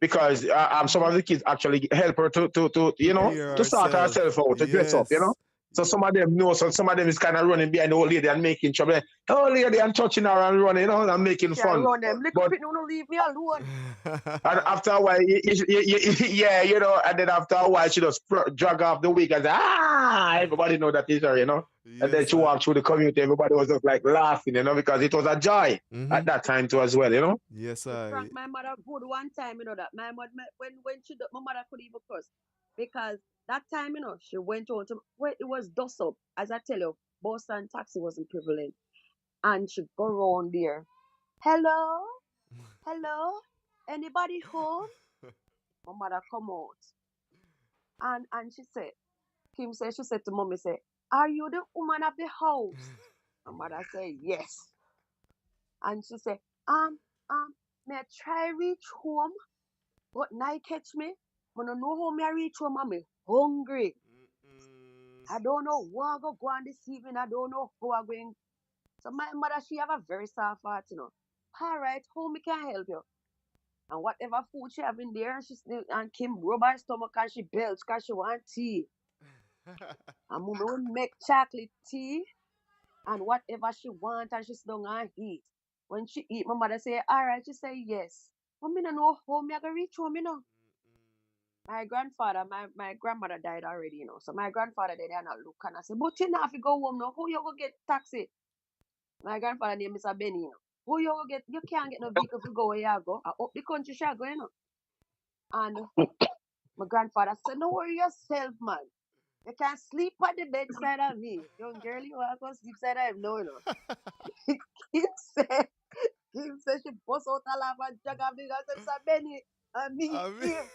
Because some of the kids actually help her to you know, to sort herself out, to dress up, you know. So some of them know, so some of them is kind of running behind the old lady and making trouble. The old lady and touching her and running, you know, and making fun. Run them. Little bit, no, leave me alone. And after a while, yeah, you know, and then after a while, she just drag off the wig and say, everybody know that is her, you know. Yes, and then she walked through the community, everybody was just like laughing, you know, because it was a joy at that time too as well, you know. Yes, my mother good one time, you know, that my mother, when my mother could even curse. Because that time, you know, she went on to, well, it was dust up. As I tell you, bus and taxi wasn't prevalent. And she go around there. Hello? Anybody home? My mother come out. And she said, Kim said, she said to mommy, say, are you the woman of the house? My mother said, yes. And she said, may I try reach home? But night catch me. I don't know how I reach home, I'm hungry. I don't know where I go on this evening. I don't know who I'm going. So my mother, she have a very soft heart, you know. All right, how me can help you? And whatever food she have in there, and Kim rub her stomach and she belch because she want tea. And mommy will make chocolate tea and whatever she want and she sit down and eat. When she eat, my mother say, all right, she say yes. But me don't know how me I go reach home, you know. My grandfather, my grandmother died already, you know. So my grandfather they not look and I say, but you know if you go home now, who you go get taxi? My grandfather name is Benny, you know. Who you go get? You can't get no vehicle to go where you go. Up the country shall go, you know. And my grandfather said, don't worry yourself, man. You can sleep at the bedside of me. Young girl, you want to go sleep side of him, no, you know. Kim said she bust out a laugh and jog off the gas and said, Benny, and me, Kim.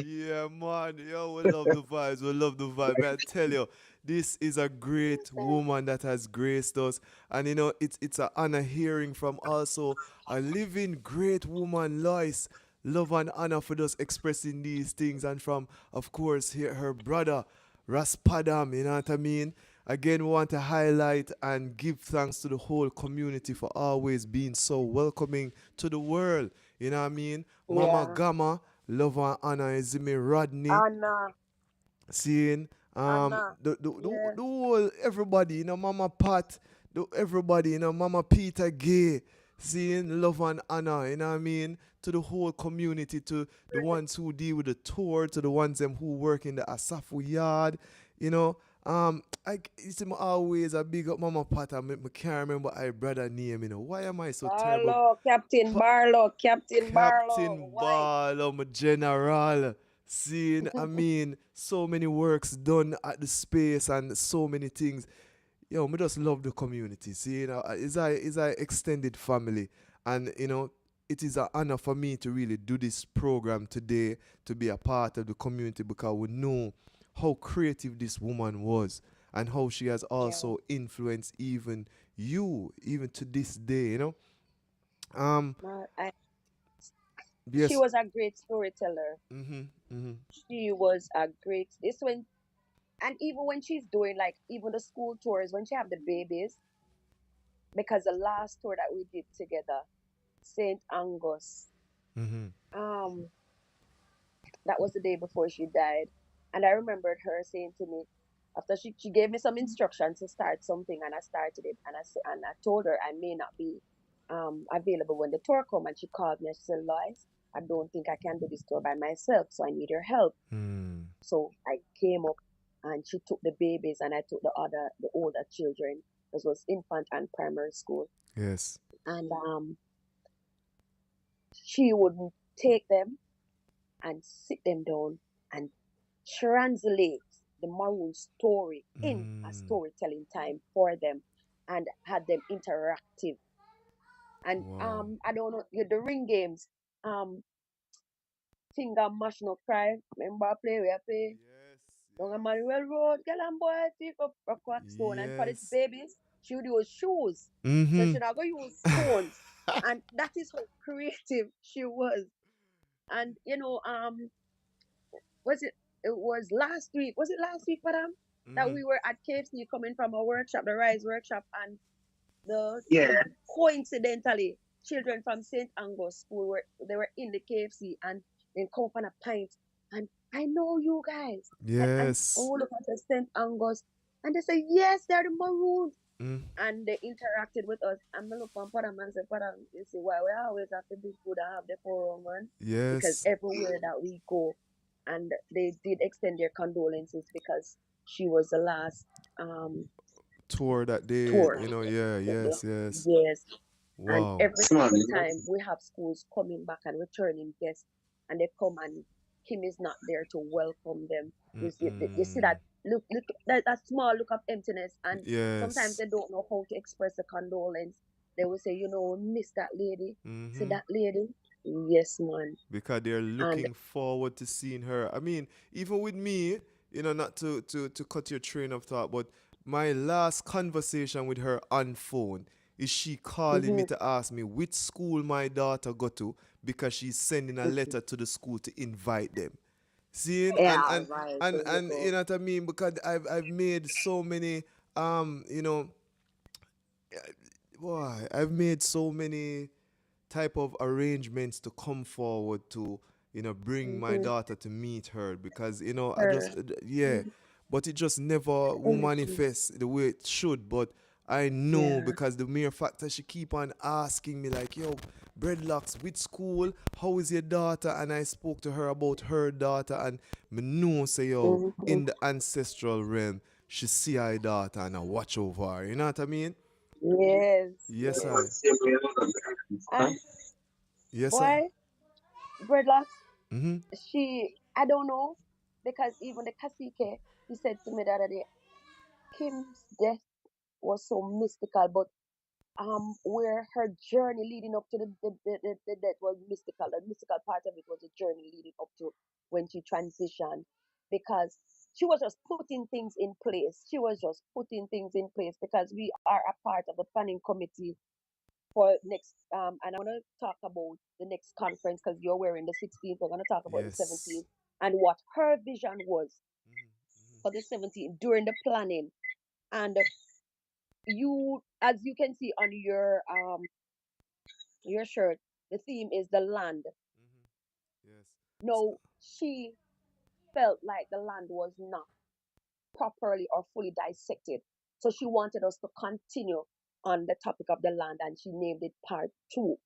Yeah, man. Yo, we love the vibes. We love the vibe. I tell you, this is a great woman that has graced us. And, you know, it's an honor hearing from also a living great woman, Lois. Love and honor for just expressing these things. And from, of course, her brother, Raspadam, you know what I mean? Again, we want to highlight and give thanks to the whole community for always being so welcoming to the world. You know what I mean? Mama Gamma, love and honor, is me Rodney. Anna. Seeing the whole everybody, you know, Mama Pat, everybody, you know, Mama Peter Gay, seeing love and honor, you know what I mean? To the whole community, to the ones who deal with the tour, to the ones who work in the Asafu Yaad, you know. You see, always a big up Mama Pat. I can't remember my brother name, you know. Why am I so terrible? Captain Barlow, Captain Barlow, my general. Seeing, I mean, so many works done at the space and so many things. yo, me just love the community. See, it's a extended family, and it is an honor for me to really do this program today, to be a part of the community, because we know how creative this woman was and how she has Yeah. also influenced even you, even to this day. Um, No, she yes. was a great storyteller. Mhm. Mhm. She was a great this when and even when she's doing like even the school tours when she have the babies, because the last tour that we did together, Saint Angus, Mhm. um, that was the day before she died. And I remembered her saying to me, after she gave me some instructions to start something, and I started it, and I told her I may not be available when the tour come, and she called me and she said, Lois, I don't think I can do this tour by myself, so I need your help. Mm. So I came up, and she took the babies, and I took the older children. This was infant and primary school, Yes. and she would take them and sit them down and translate the Maroon story in a Mm. storytelling time for them, and had them interactive. And Wow. I don't know the ring games. Um, finger mash no cry. Remember we play. Down a Manuel Road, girl and boy pick up a crack stone, and for the Yes. babies, she would use shoes. So she Mhm. not go use stones. And that is how creative she was. And was it was last week? Was it last week, madam? That Mhm. we were at KFC coming from a workshop, the Rise workshop, and the Yeah. coincidentally children from St. Angus School were in the KFC, and then come up on a pint, and I know you guys, and Yes. all of us at St. Angus, and they say yes, they're the Maroons, Mm. and they interacted with us. And I look on Padam and say, Padam, you see why we always have to be good and have the forum, man, because Yes. everywhere that we go, and they did extend their condolences because she was the last Tour that they, tour. yeah, yes, yes. Yes, and Wow. every single time we have schools coming back and returning guests, and they come, and Kim is not there to welcome them. You see Mm-mm. that look that small look of emptiness, and sometimes Yes. they don't know how to express a condolence. They will say, miss that lady. See Mm-hmm. that lady? Yes, man. Because they're And looking forward to seeing her. I mean, even with me, not to cut your train of thought, but my last conversation with her on phone is she calling me mhm, to ask me which school my daughter go to because she's sending a mhm. letter to the school to invite them. Seeing and Yeah, and right. and There you and you go. know what I mean? Because I've made so many boy, I've made so many type of arrangements to come forward to bring my hmm daughter to meet her because I just Her. yeah, Mhm. but it just never will Energy. manifest the way it should. But I know Yeah. because the mere fact that she keep on asking me like, yo, Breadlocks, which school, how is your daughter? And I spoke to her about her daughter, and me know say, yo, hmm in the ancestral realm, she see her daughter and I watch over her, you know what I mean? Yes. Yes, Yes. I. And Yes, I. boy, dreadlocks. Mm-hmm. I don't know, because even the Kasike, he said to me the other day, Kim's death was so mystical, but where her journey leading up to the death was mystical. The mystical part of it was the journey leading up to when she transitioned, because she was just putting things in place. She was just putting things in place because we are a part of the planning committee for next and I want to talk about the next conference, because you're wearing the 16th. We're going to talk about the Yes. 17th and what her vision was for the 17th during the planning. And you, as you can see on your shirt, the theme is the land. Yes. No, she felt like the land was not properly or fully dissected, so she wanted us to continue on the topic of the land, and she named it part two.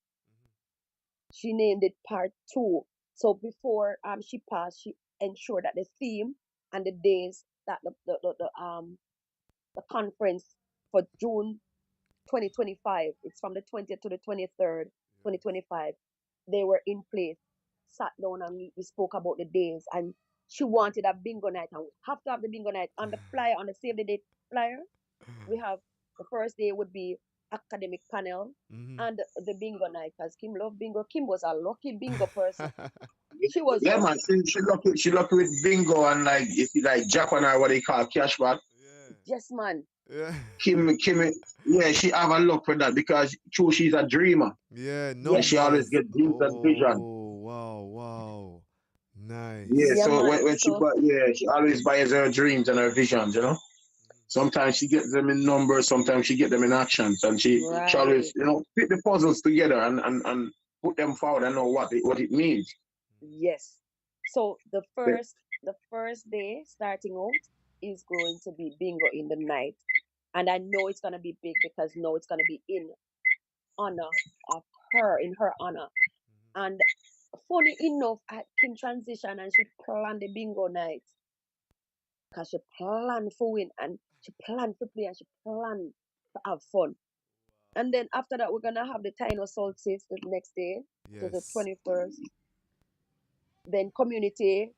She named it part two. So before she passed, she ensured that the theme and the days that the conference for June 2025, it's from the 20th to the 23rd, 2025, they were in place. Sat down and we spoke about the days, and she wanted a bingo night, and we have to have the bingo night on the flyer, on the save the date flyer. we have the first day would be academic panel and the bingo night because Kim loved bingo. Kim was a lucky bingo person. She was Yeah, lucky. man. She lucky with bingo and like if you like Japan or what they call cashback. Yes, man. Yeah. Kim, yeah, she have a luck for that because true, she's a dreamer. Yeah, And she always numbers. get dreams and vision. Oh, wow. Yeah, Nice. Yeah, so man. when she So she always buys her dreams and her visions, you know. Sometimes she gets them in numbers, sometimes she get them in actions, and she right. always, fit the puzzles together and put them forward and know what it means. Yes. So Yeah. the first day starting out is going to be bingo in the night. And I know it's gonna be big because now it's gonna be in honor of her, in her honor. And funny enough, Kim transition and she planned the bingo night. Because she planned for win and she planned for play and she planned to have fun. And then after that we're gonna have the Taino solstice the next day, to the Yes. 21st. Then community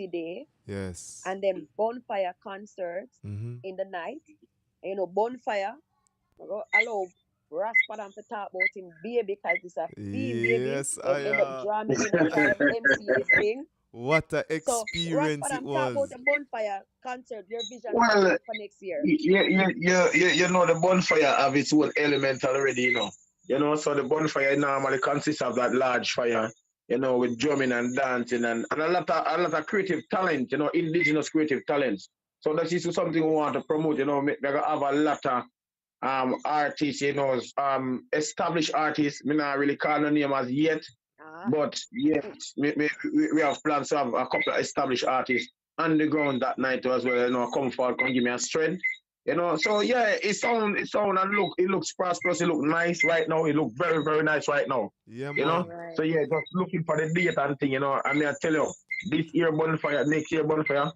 day, Yes. and then bonfire concerts in the night. And, bonfire, allow Raspadam to talk about him baby because it's a theme baby. Yes, They end up drawing me in and try to MC this thing. what a So experience it Raspadam talk about was. a bonfire concert, your vision Well, for next year. the bonfire have its own element already, so the bonfire normally consists of that large fire, with drumming and dancing and a lot of creative talent, indigenous creative talents. So that is something we want to promote, we have a lot of artists, established artists. Me not really call no name as yet, but yes, we have plans to have a couple of established artists on the ground that night as well. Come forward, come give me a strength. So yeah, it sound and it looks prosperous. It look nice right now. It look very very nice right now. Yeah, You know. man. Right. So yeah, just looking for the date and thing. I mean, I tell you, this year bonfire, next year bonfire,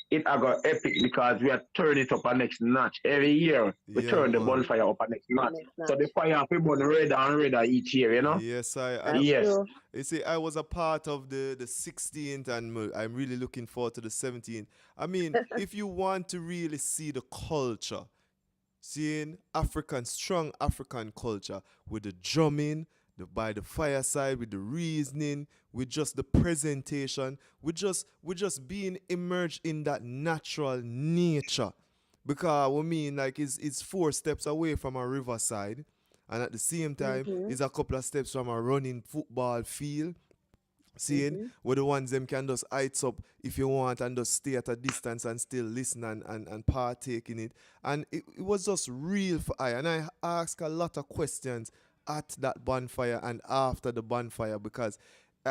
it I got epic because we are turning it up a next notch. Every year we Yeah, turn the man. bonfire up a next notch. Next So the notch. fire we burn redder and redder each year, Yes, I That's don't. Yes. true. You see, I was a part of the 16th, and I'm really looking forward to the 17th. I mean, if you want to really see the culture, seeing strong African culture with the drumming, by the fireside, with the reasoning, with just the presentation, with just being immersed in that natural nature. Because we mean like it's 4 steps away from a riverside, and at the same time, it's a couple of steps from a running football field. Seeing where the ones them can just heights up if you want and just stay at a distance and still listen and partake in it. And it was just real for I. And I asked a lot of questions at that bonfire and after the bonfire because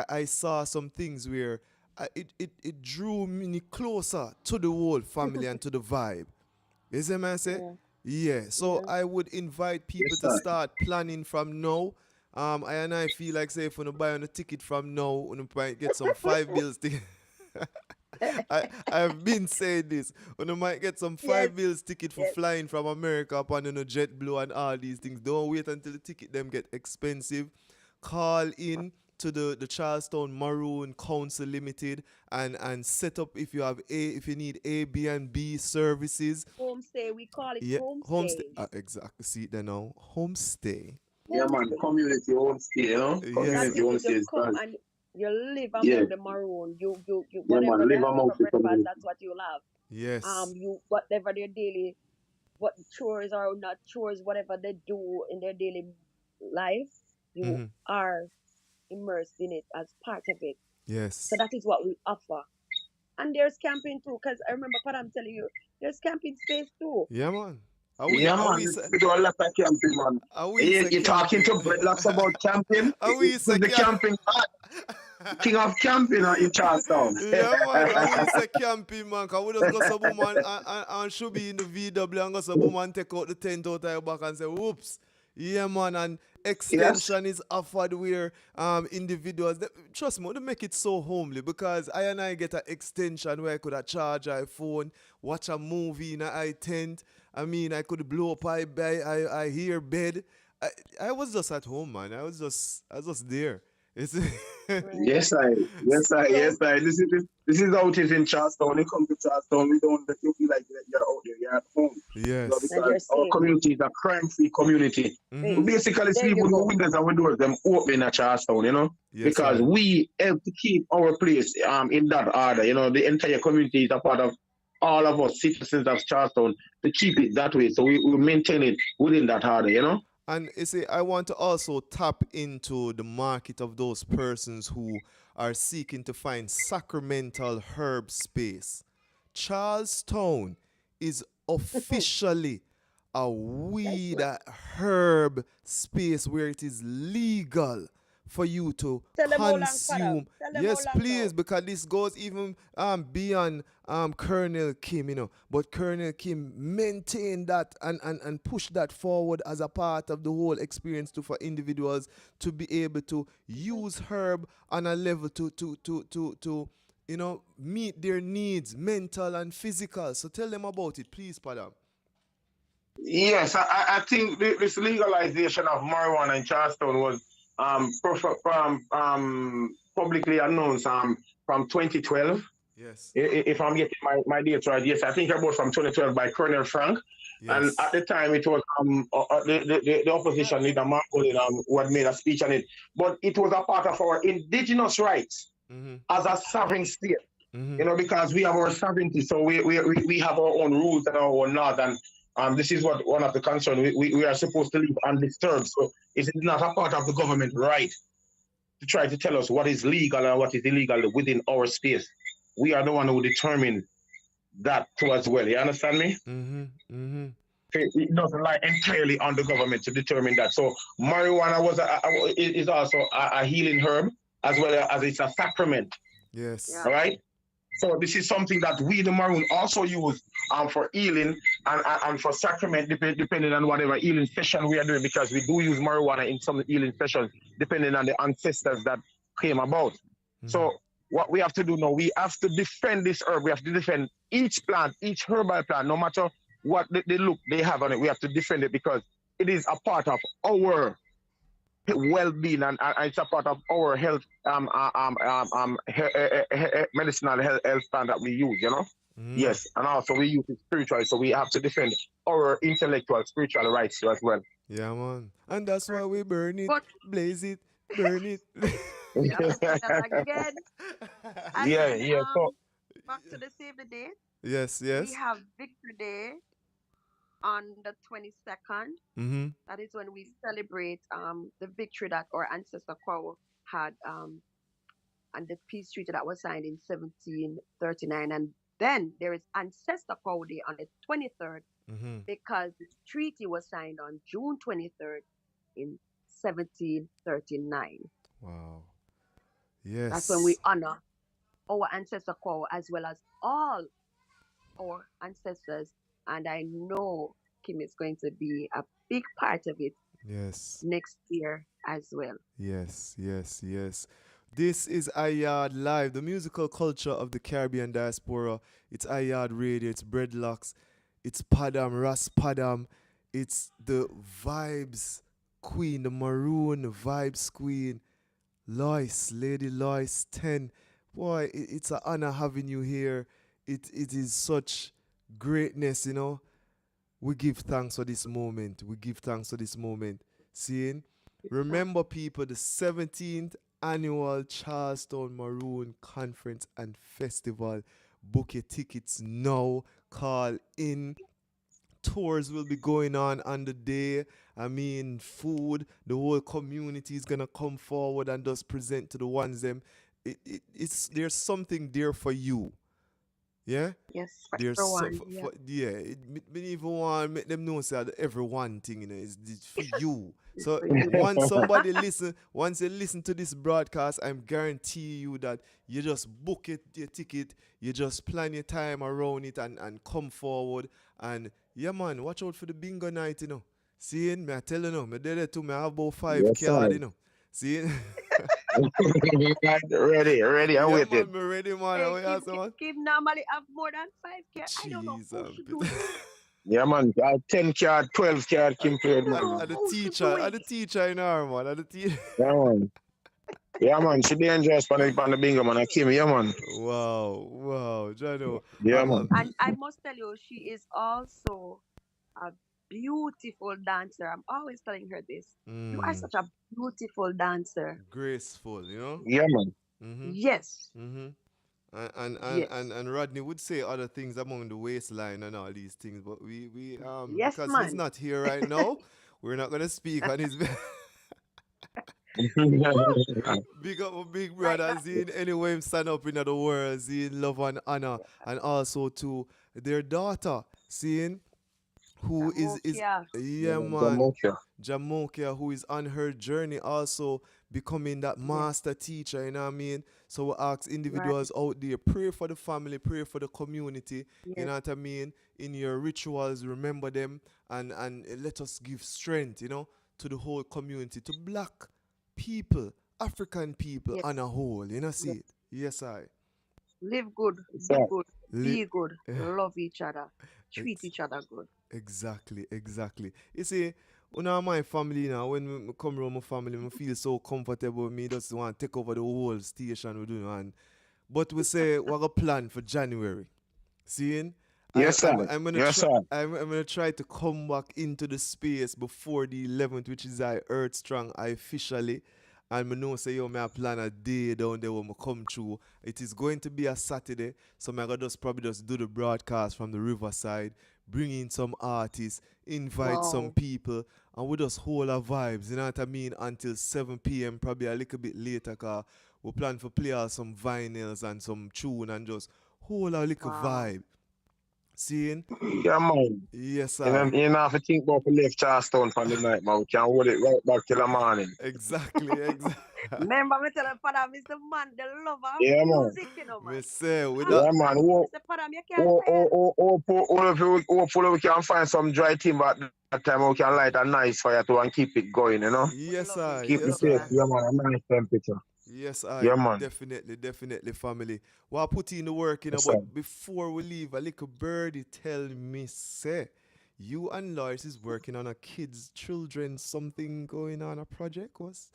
I saw some things where it drew me closer to the whole family and to the vibe. You see what I say? Yeah. So I would invite people to sir. start planning from now. I feel like say if you buy on a ticket from now, you might get some 5 bills ticket. I've been saying this. You might get some 5 bills ticket for flying from America upon JetBlue and all these things. Don't wait until the ticket them get expensive. Call in to the Charlestown Maroon Council Limited and set up if you need A, B and B services. Homestay, we call it homestay. Homestay. Exactly. See it there now. Homestay. Yeah, man. Community homestay, Yes. Community homestay. You come and you live among Yeah. the maroon. You Yeah, whatever man. they Live have amongst for the breakfast, community. that's what you'll have. Yes. You whatever their daily, what chores or not chores, whatever they do in their daily life, you are immersed in it as part of it. Yes. So that is what we offer. And there's camping too, because I remember what I'm telling you, there's camping space too. Yeah, man. Yeah, man. We do a lot of camping, man. You're talking to Breadlocks about camping? It's the camping king of camping in Charlestown. Yeah, man. I will say camping, man. Because we just go some woman and should be in the VW and go some woman take out the tent out of your back and say, whoops. Yeah, man. And extension is offered where individuals, trust me, they make it so homely because I get an extension where I could charge my phone, watch a movie in a tent. I mean, I could blow up I hear bed. I was just at home, man. I was just there. It's Yes, I. This is how it is in Charleston. When you come to Charleston, we don't let you feel like you're out there, you're at home. Yes. And you're Because our safe. community is a crime-free community. We basically There sleep you with the go. windows and we doors them open at Charleston, Yes, because I. we help to keep our place in that order. The entire community is a part of all of us citizens of Charleston to keep it that way. So we maintain it within that order. And you see, I want to also tap into the market of those persons who are seeking to find sacramental herb space. Charlestown is officially a weed herb space where it is legal for you to Tell them how long, consume. Tell them Yes, how long please, now. because this goes even beyond Colonel Kim. But Colonel Kim maintained that and pushed that forward as a part of the whole experience for individuals to be able to use herb on a level to meet their needs, mental and physical. So tell them about it, please, Padam. Yes, I think this legalization of marijuana in Charleston was publicly announced from 2012. Yes. If I'm getting my dates right, yes, I think it was from 2012 by Colonel Frank. And Yes. at the time, it was the opposition leader, Mark Golding, who had made a speech on it. But it was a part of our indigenous rights as a sovereign state. Because we have our sovereignty, so we have our own rules and our own laws, and this is what one of the concerns. We are supposed to live undisturbed, so it is not a part of the government right to try to tell us what is legal and what is illegal within our space. We are the one who determine that too as well. You understand me? It doesn't lie entirely on the government to determine that. So marijuana is also a healing herb as well as it's a sacrament. Yes. All right. So this is something that we, the Maroon, also use for healing and for sacrament, depending on whatever healing session we are doing, because we do use marijuana in some healing sessions, depending on the ancestors that came about. So what we have to do now, we have to defend this herb. We have to defend each plant, each herbal plant, no matter what the look they have on it. We have to defend it because it is a part of our well-being and it's a part of our health medicinal health plan that we use, Yes, and also we use it spiritually, so we have to defend our intellectual spiritual rights as well. Yeah, man. And that's why we burn it, blaze it, burn it. Again. Yeah. So back to the save the date. Yes. We have Victory Day on the 22nd. That is when we celebrate the victory that our ancestor Kwao had and the peace treaty that was signed in 1739. And then there is Ancestor Kwao Day on the 23rd because the treaty was signed on June 23rd in 1739. Wow. Yes. That's when we honor our ancestor Kwao as well as all our ancestors. And I know Kim is going to be a big part of it next year as well. Yes. This is Yaad Live, the musical culture of the Caribbean Diaspora. It's Yaad Radio, it's Breadlocks, it's Padam, Ras Padam, it's the Vibes Queen, the Maroon Vibes Queen, Lady Lois 10. Boy, it's an honor having you here. It is such greatness, We give thanks for this moment. Seeing? Remember, people, the 17th annual Charleston Maroon Conference and Festival. Book your tickets now. Call in. Tours will be going on the day. Food. The whole community is going to come forward and just present to the ones them. There's something there for you. Yeah? Yes, there's everyone. It even want to make them know that everyone thing, is for you. So once you listen to this broadcast, I'm guarantee you that you just book your ticket, you just plan your time around it and come forward. And yeah, man, watch out for the bingo night, Seeing me, I tell you, me there too, me have about 5 cards, See? ready, I wait it. Ready, man. Kim normally have more than 5 cards. I don't know who should do it. Yeah, man. 10 card, 12 card, Kim played, man. And the teacher in our man. And the teacher. Yeah, man. Yeah, man. She dangerous on the bingo, man. I came, yeah, man. Wow, wow, Jano. Yeah, man. And I must tell you, she is also a beautiful dancer. I'm always telling her this. You are mm, such a beautiful dancer. graceful, you know? Yeah, man. Mm-hmm. Yes, Mm-hmm. yes, And Rodney would say other things among the waistline and all these things, but we yes, because he's man. not here right now, we're not gonna speak on his big up my big Right, brother, seeing anyway him stand up in the world, seeing love and honor, and also to their daughter, seeing who is Jamokia. Yeah, yeah man. man, Jamocha. Jamokia, who is on her journey also becoming that Yes, master teacher, you know what I mean? So we ask right. individuals out there, pray for the family, pray for the community, you Yes, know what I mean? In your rituals, remember them, and let us give strength, you know, to the whole community, to black people, African people yes, on a whole, you know, see yes. it? Yes, I. Live good, do Yeah. good, Li- be good, love each other, treat Ex- each other good. Exactly, exactly. You see, when I'm my family now, when I come around my family, I feel so comfortable. Me just want to take over the whole station we do. And but we say what a plan for January. Seeing, Yes, sir. I'm gonna Yes, try. sir. I'm gonna try to come back into the space before the 11th, which is I Earth Strong I officially. And I know say yo, me I plan a day down there when I come through. It is going to be a Saturday, so I gotta just probably just do the broadcast from the riverside, bring in some artists, invite some Wow. people, and we just hold our vibes. You know what I mean? Until 7 p.m. Probably a little bit later, cause we plan for play out some vinyls and some tune and just hold a little Wow. vibe. Seeing? Yeah, man. Yes, You know, I. you know, have to think about the left Charleston for the night, man. We can hold it right back till the morning. Exactly, exactly. Remember me tell Padam is the man, the lover of Yeah, man. music, you know, Me man. say, with Ah, that. Yeah, man. I say, Padam, you can't fail. Hopefully we can find some dry timber at that time. We can light a nice fire too and keep it going, you know? Yes, I. Keep Would the Yes, love place, I. that. yeah, man. A nice temperature. Yes, I Yeah, man. definitely, definitely, family. Well, I put in the work, you know, Yes, sir. but before we leave, a little birdie tell me, say, you and Lois is working on a kids, children, something going on a project. Was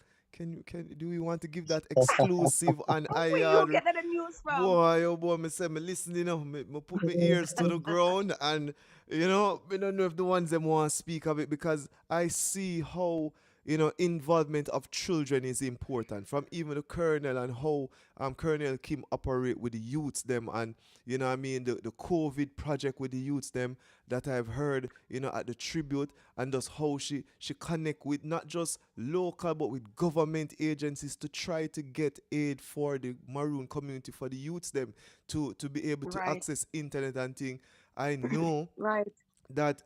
do we want to give that exclusive on Where you IR? get the news from? Boy, oh boy, me say me listen, you know, me put my ears to the ground, and you know, me don't know if the ones them want to speak of it, because I see how, you know, involvement of children is important, from even the Colonel, and how Colonel Kim operate with the youths them, and you know what I mean, the COVID project with the youths them that I've heard, you know, at the tribute, and just how she connect with not just local but with government agencies to try to get aid for the maroon community, for the youths them to be able to Right, access internet and thing. I know right. that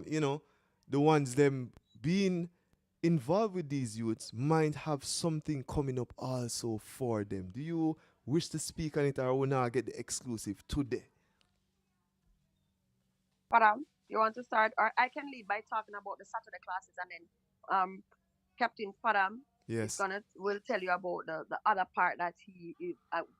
you know, the ones them being involved with these youths might have something coming up also for them. Do you wish to speak on it, or will not get the exclusive today? Padam, you want to start? Or I can lead by talking about the Saturday classes, and then Captain Padam is Yes. gonna will tell you about the other part that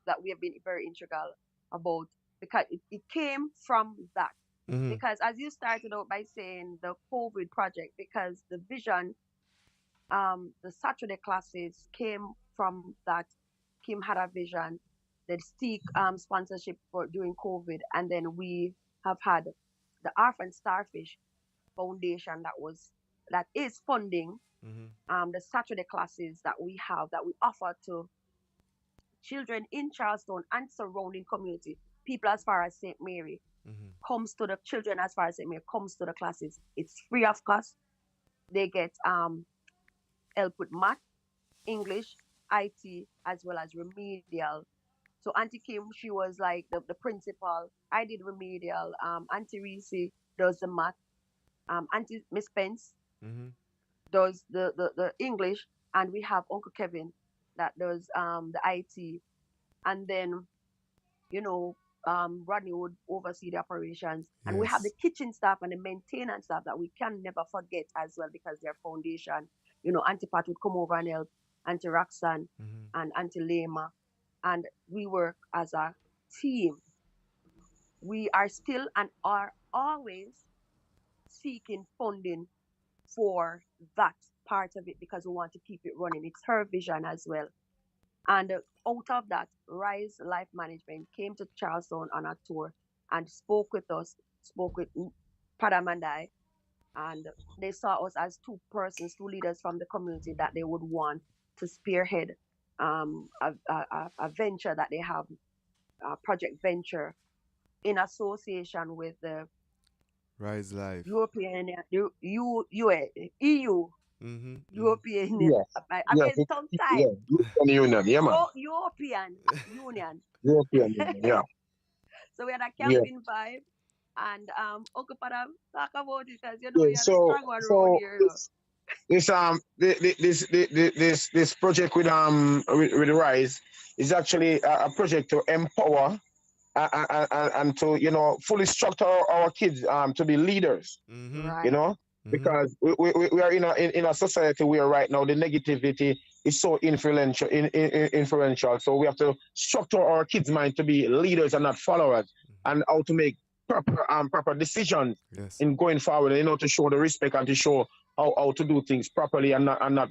that we have been very integral about, because it came from that. Mm-hmm. Because as you started out by saying the COVID project, because the vision, the Saturday classes came from that. Kim had a vision, the Steak sponsorship for during COVID, and then we have had the Orphan Starfish Foundation that is funding Mm-hmm. the Saturday classes that we have, that we offer to children in Charleston and surrounding community. People as far as St. Mary Mm-hmm. comes to the children as far as St. Mary comes to the classes. It's free of cost. They get help with math, English, IT, as well as remedial. So Auntie Kim, she was like the principal. I did remedial. Auntie Reese does the math. Auntie Miss Pence Mm-hmm. does the English, and we have Uncle Kevin that does the IT, and then you know Rodney would oversee the operations, and we have the Yes. kitchen staff and the maintenance staff that we can never forget as well, because they're foundation. You know, Auntie Pat would come over and help, Auntie Roxanne Mm-hmm. and Auntie Lema, and we work as a team. We are still and are always seeking funding for that part of it, because we want to keep it running. It's her vision as well. And out of that, Rise Life Management came to Charleston on a tour and spoke with us, spoke with Padam and I, and they saw us as two persons, two leaders from the community that they would want to spearhead a venture that they have, a project venture in association with the Rise Life. European EU, European. Yes. I'm Yes. getting tongue Yeah. tied. European Union. Yeah, man. European Union. European Union. Yeah. So we had a Yeah. camping vibe, and Uncle Padam, talk about it, because you know Yeah. you're the strong one around here. You know. This project with the Rise is actually a project to empower and to fully structure our kids to be leaders. Right. You know, because we are in a society where right now the negativity is so influential. So we have to structure our kids' mind to be leaders and not followers, and how to make proper decisions in going forward. To show the respect and to show how to do things properly and not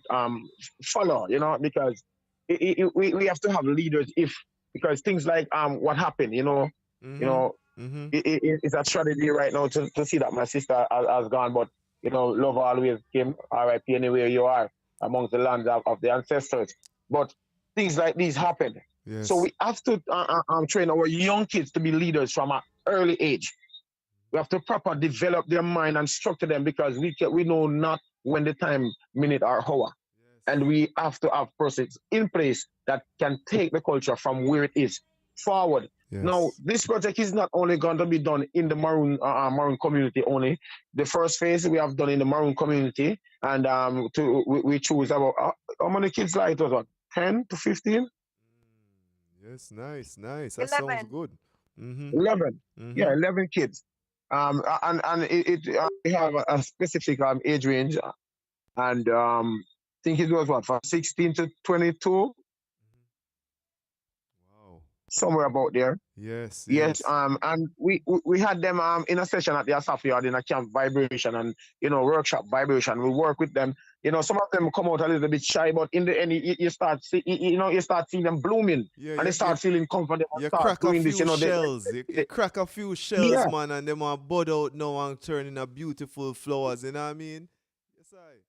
follow. Because we have to have leaders because things like what happened. It's a tragedy right now to see that my sister has gone, but love always came. R.I.P. anywhere you are amongst the lands of the ancestors. But things like these happen. Yes. So we have to train our young kids to be leaders from an early age. We have to properly develop their mind and structure them, because we know not when the time, minute, or hour. And we have to have persons in place that can take the culture from where it is forward. Yes. Now, this project is not only going to be done in the Maroon community only. The first phase we have done in the Maroon community, and we choose about how many kids like it was, what, 10 to 15? Yes, nice. That 11. sounds good. 11. Yeah, 11 kids. And we have a specific age range, and I think it was what, from 16 to 22. Somewhere about there. Yes. And we had them in a session at the Asafi Yard in a camp vibration and workshop vibration. We work with them. Some of them come out a little bit shy, but in the end, you start seeing them blooming, and they start feeling comfortable. You crack a few shells. You crack a few shells, man, and them are bud out now and turning a beautiful flowers. You know what I mean?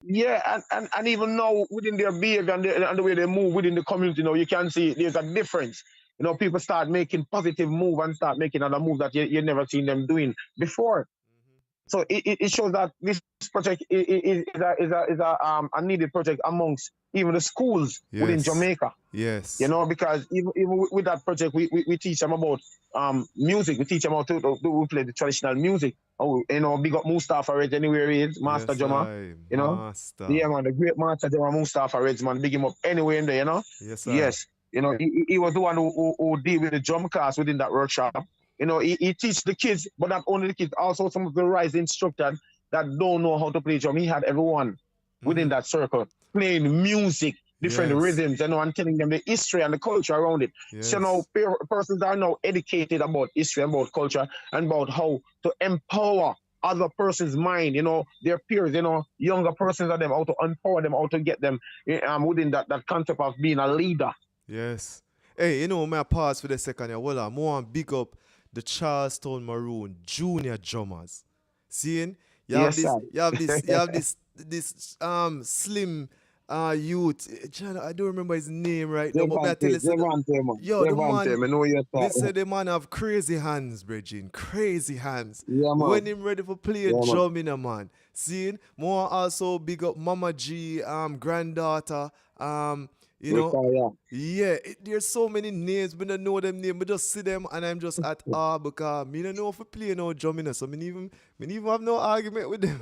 Yeah, and even now within their behavior and the way they move within the community, you can see there's a difference. People start making positive move and start making other move that you never seen them doing before. So it shows that this project is a needed project amongst even the schools within Jamaica. Yes. Because even with that project, we teach them about music. We teach them how to play the traditional music. Oh, big up Mustafa Reg anywhere he is, Master Drummer. Master. Yeah, man, the great Master Drummer Mustafa Reg, man, big him up anywhere in there. Yes, yes. He was the one who deal with the drum class within that workshop. He teach the kids, but not only the kids, also some of the Rise instructors that don't know how to play drum. He had everyone within that circle playing music, different rhythms, and telling them the history and the culture around it. Yes. So persons are now educated about history, about culture, and about how to empower other person's mind, their peers, younger persons of them, how to empower them, how to get them within that concept of being a leader. Yes. Hey, may I pause for a second here? Well, I want to big up the Charleston Maroon Junior Drummers. Seeing? You have this slim youth. I don't remember his name right now, but I tell you, the man have crazy hands, Bridging. Crazy hands. Yeah, man. When him ready for play drum in a man. Seeing? More also big up Mama G, granddaughter, there's so many names, but I don't know them names. I just see them and I'm just at because I don't know if I play no drumming, so I even have no argument with them.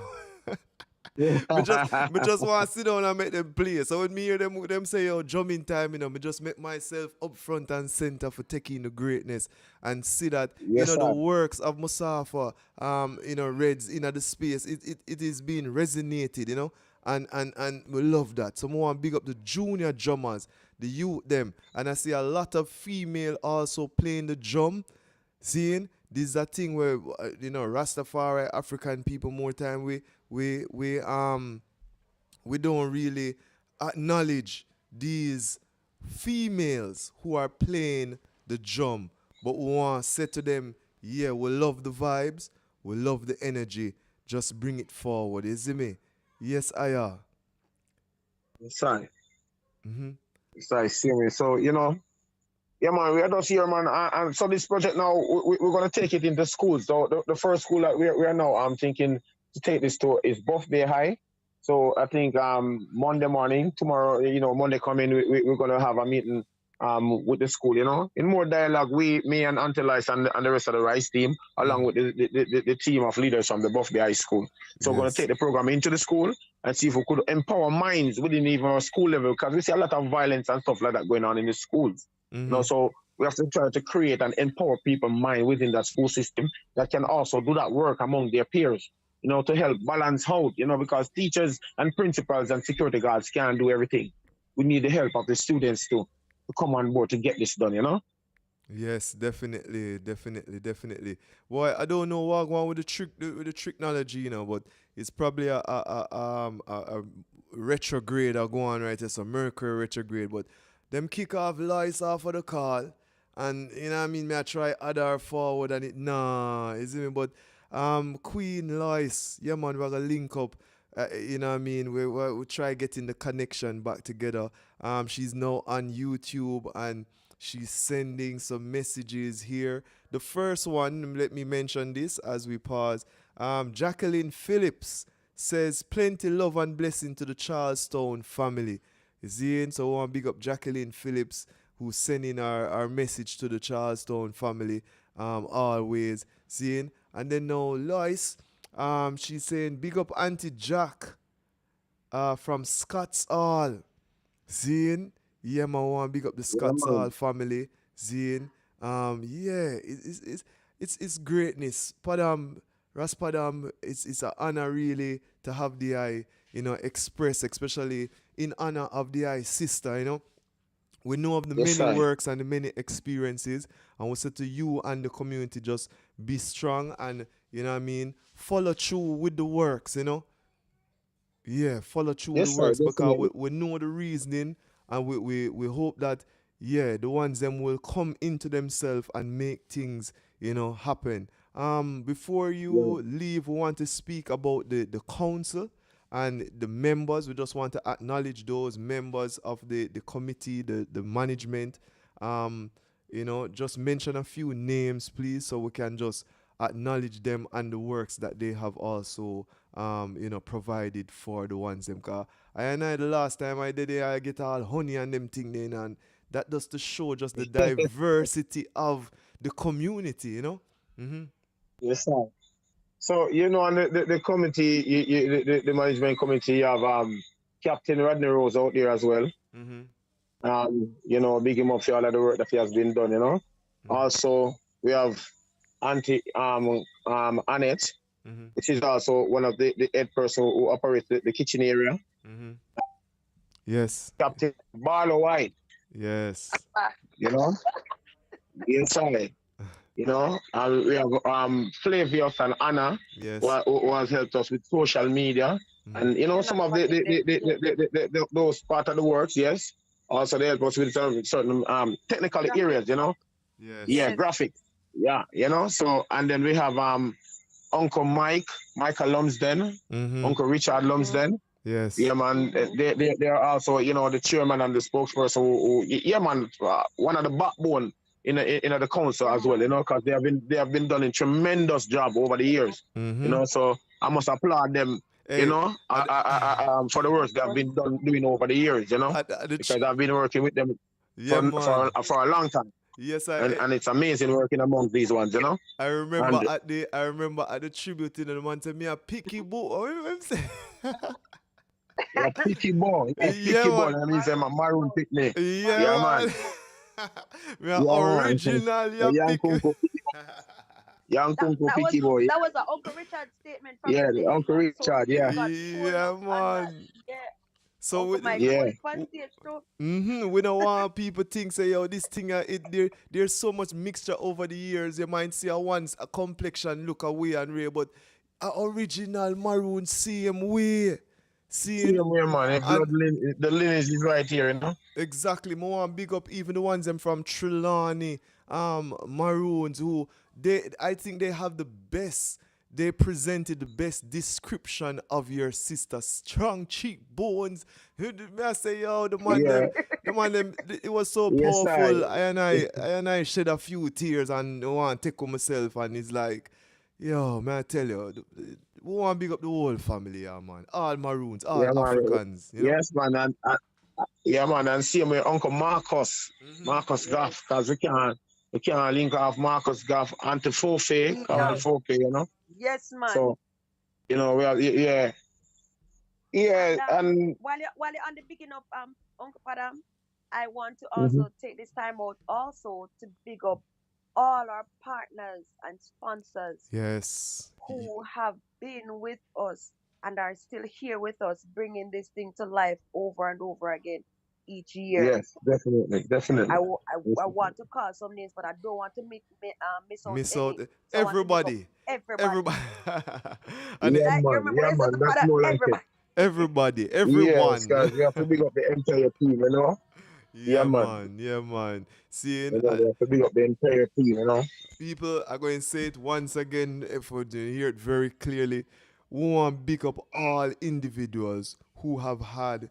I just want to sit down and make them play. So when me hear them say, drumming time, I just make myself up front and center for taking the greatness and see that, the works of Musafa, Reds in the space, it is being resonated, And we love that. So I want to big up the junior drummers, the youth them. And I see a lot of female also playing the drum. Seeing? This is a thing where, Rastafari, African people, more time, we don't really acknowledge these females who are playing the drum, but we want to say to them, yeah, we love the vibes, we love the energy, just bring it forward, you see me? Yes, I are. Yes, I. Mm-hmm. Yes, I see me. So, yeah, man, we are just here, man. And so this project now, we're going to take it into schools. So the first school that we are now, I'm thinking to take this to is Buff Bay High. So I think Monday morning, tomorrow, Monday coming, we're going to have a meeting with the school, in more dialogue, me and Auntie Lice and the rest of the Rice team, along with the team of leaders from the Buff Bay High School. So we're going to take the program into the school and see if we could empower minds within even our school level, because we see a lot of violence and stuff like that going on in the schools. So we have to try to create and empower people's mind within that school system that can also do that work among their peers, to help balance out, because teachers and principals and security guards can't do everything. We need the help of the students to come on board to get this done. Yes, definitely. Boy, I don't know what going with the technology, but it's probably a retrograde are going right. It's a Mercury retrograde, but them kick off lights off of the call, and you know what I mean. Me I try other forward and it nah, is it me? But Queen Lois, yeah man, we're gonna link up. You know what I mean? We try getting the connection back together. She's now on YouTube and she's sending some messages here. The first one, let me mention this as we pause. Jacqueline Phillips says, plenty love and blessing to the Charlestown family. You see? So I want to big up Jacqueline Phillips, who's sending our message to the Charlestown family always. Seeing? And then now Lois, she's saying, big up Auntie Jack from Scott's Hall. Seeing? Yeah, man, I want to big up the Scott's Hall family. Seeing? Yeah, it's greatness. Padam, Raspadam, it's an honor really to have the eye, express, especially in honor of the eye sister, We know of the many works and the many experiences, and we say to you and the community, just be strong and, follow through with the works, Yeah, follow through with the works because we know the reasoning, and we hope that, the ones them will come into themselves and make things, happen. Before you leave, we want to speak about the council and the members. We just want to acknowledge those members of the committee, the management. Just mention a few names, please, so we can just acknowledge them and the works that they have also, provided for the ones them. Cause the last time I did it, I get all honey and them thing then, and that does to show just the diversity of the community, Mm-hmm. Yes, sir. So, on the committee, the management committee, you have Captain Rodney Rose out there as well. Mm-hmm. Big him up for all of the work that he has been done, Mm-hmm. Also, we have Auntie Annette, which is also one of the head person who operates the kitchen area. Mm-hmm. Yes. Captain Barlow White. Yes. Yes, sir. And we have Flavius and Anna, yes, who has helped us with social media, and some of those part of the works. Yes, also they help us with certain technical areas. Yes. Yeah, graphic. Yeah, So and then we have Uncle Michael Lumsden, Uncle Richard Lumsden. Yes. Yeah, man. They are also the chairman and the spokesperson. Yeah, man. One of the backbone in the council as well, because they have been done a tremendous job over the years, So I must applaud them, for the work they have been doing over the years, because I've been working with them for a long time. Yes, and it's amazing working among these ones, I remember at the tribute, the man said me a picky boy. I'm saying. A picky boy. Picky boy. That means I'm a maroon picnic. Yeah, man. We are original. Young Kunku picky boy. That was an Uncle Richard statement from the Uncle Richard, yeah, man. Yeah. So we don't want people think say this thing there's so much mixture over the years. You might see a complexion look away and rare, but a original maroon same way. Seeing Same way, man. and The lineage is right here, you know. exactly, more and big up even the ones them from Trelawney, Maroons, who I think they have the best. They presented the best description of your sister. Strong cheekbones. May I say, yo, Yeah. the man them, it was so Yes, I. powerful. I shed a few tears and I want to take on myself. And it's like, yo, man, I tell you, we want to big up the whole family, yeah, man. All Maroons, all Yeah, man. Africans, you know? Yes, man. Yeah, man. And same with Uncle Marcus, Marcus Gaff, because we can't link off Marcus Gaff onto Fofe, Carl No. Fofe, you know. Yes, man. So, we are, yeah, yeah, And and while you're on the beginning of Uncle Padam, I want to mhm. also take this time out also to big up all our partners and sponsors Yes. who have been with us and are still here with us, bringing this thing to life over and over again each year. Yes, definitely, definitely. I want to call some names, but I don't want to miss out Miss any. out So I want to big up everybody. everybody. And Yeah, Like you man, remember, yeah, there's man. a That's father, more like it. everybody. everybody, Yes, everyone. guys, we have to big up the entire team, you know. Yeah, Yeah, man. man. Yeah, man. Seeing We have to big up the entire team, you know. people are going to say it once again if we do hear it very clearly. We want to pick up all individuals who have had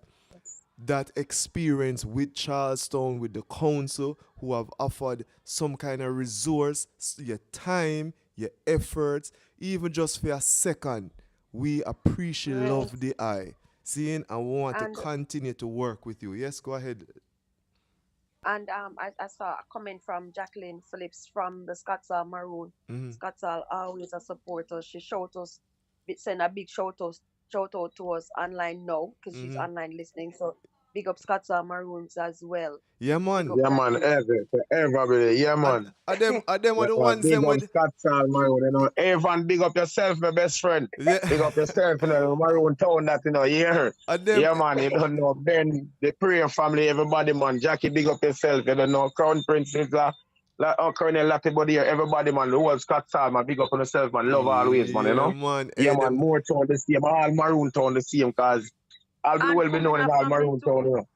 that experience with Charlestown, with the council, who have offered some kind of resource, your time, your efforts, even just for a second. We appreciate Right. love the eye. Seeing and we want to And continue to work with you. Yes, go ahead. I saw a comment from Jacqueline Phillips from the Scotsall Maroon. Mm-hmm. Scotsall always a supporter. She showed us, send a big shout out to us online now because she's Mm-hmm. online listening. So big up Scotsall Maroons as well. Yeah, Big man. up Yeah, that man, group. ever, baby. Yeah, And man. are them Yeah, are the man. ones Big them up with Scott Maroon, you know. Evan, big up yourself, my best friend. yeah. Big up yourself, you know. Maroon town that, you know, yeah. Are them Yeah, man, you don't know. Ben, the prayer family, everybody, man. Jackie, big up yourself. You don't know. Crown Princess, Colonel Lattibody here, everybody, man. The whole Scott man. Big up on yourself, man. Love always, man, you yeah, know. man. Yeah, Hey, man. them. More town the same. All Maroon town the same, because I'll be And well be known in Kumina all family Maroon town, too. you know.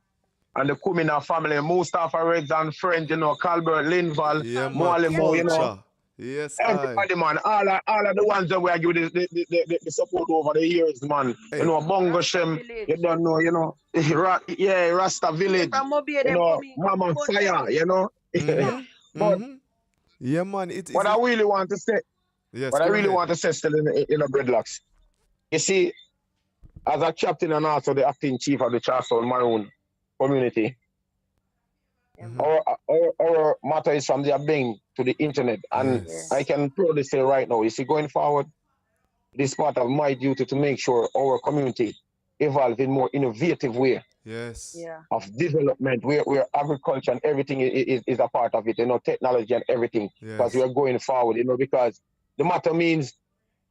And the Kumina family, Mustafa Reds and friends, you know, Calbert, Linval, Yeah, man. Mwalimu, Yes, you know. man. Culture. Yes, I. Everybody, man, all of the ones that we are giving the support over the years, man. You Hey. know, Bongo Rasta Shem, Village. you don't know, you know. Rasta Even Village, from Mobile, you them know, coming. Mama Bunch of Fire, you people. know. Mm-hmm. But Mm-hmm. Yeah, man. It what is. I really want to say, Yes, go ahead. still in the dreadlocks. You see, as a captain and also the acting chief of the Charlestown Maroon community, Mm-hmm. our matter is from the Bing to the internet. And Yes. I can proudly say right now, you see, going forward, it is part of my duty to make sure our community evolve in more innovative way Yes. Yeah. of development, where agriculture and everything is a part of it, you know, technology and everything, because we Yes. are going forward, you know, because the matter means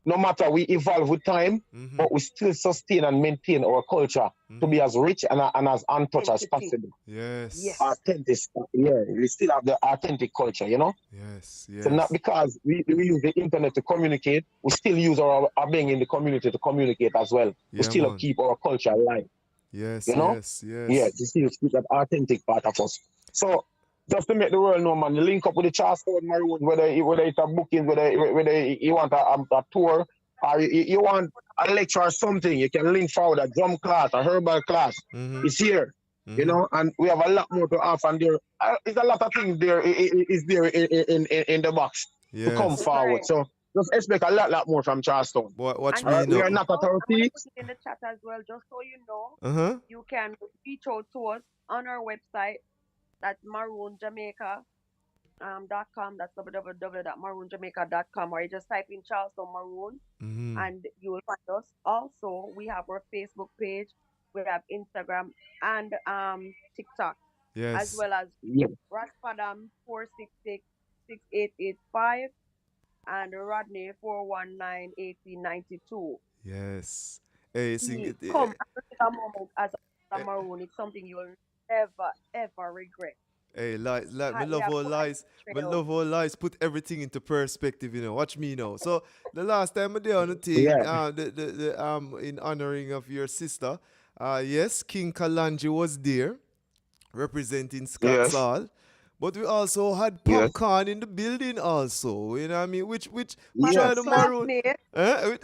no matter we evolve with time, Mm-hmm. but we still sustain and maintain our culture to be as rich and as untouched as Entity. possible. Yes. Yes. Authentic, yeah, we still have the authentic culture, you know. Yes. So not Yes. because we use the internet to communicate, we still use our being in the community to communicate as well. We Yeah, still man. keep our culture alive, Yes. you know? Yes. Yeah, Yes. to still keep that authentic part of us. So just to make the world know, man, you link up with the Charlestown Maroon, whether it's a booking, whether you want a tour, or you want a lecture or something, you can link forward a drum class, a herbal class. Mm-hmm. It's here. You Mm-hmm. know, and we have a lot more to offer, and there is a lot of things there is there in the box to come Yes. forward. Right. So just expect a lot more from Charlestown. Watch And me We are now. not at I'm our gonna peak. put it in the chat as well, just so you know. Uh-huh. You can reach out to us on our website. That's maroonjamaica.com. That's www.maroonjamaica.com, or you just type in Charleston Maroon Mm-hmm. and you will find us. Also, we have our Facebook page, we have Instagram and TikTok, as Yes. well as Yeah. Raspadam 466-6885 and Rodney 419-1892. Yes. Hey, sing it. Come and take a moment as a Maroon. It's something you will never ever regret. Hey, like, me We love have all quite lies. Me trade out. love all lies. Put everything into perspective, you know. Watch me now. So the last time I did on the thing, Yeah. in honoring of your sister, yes, King Kalanji was there representing Scott's Yes. Hall. But we also had Yes. popcorn in the building also. You know what I mean? Which one Madam of the Yes. maroon? classmate, Huh?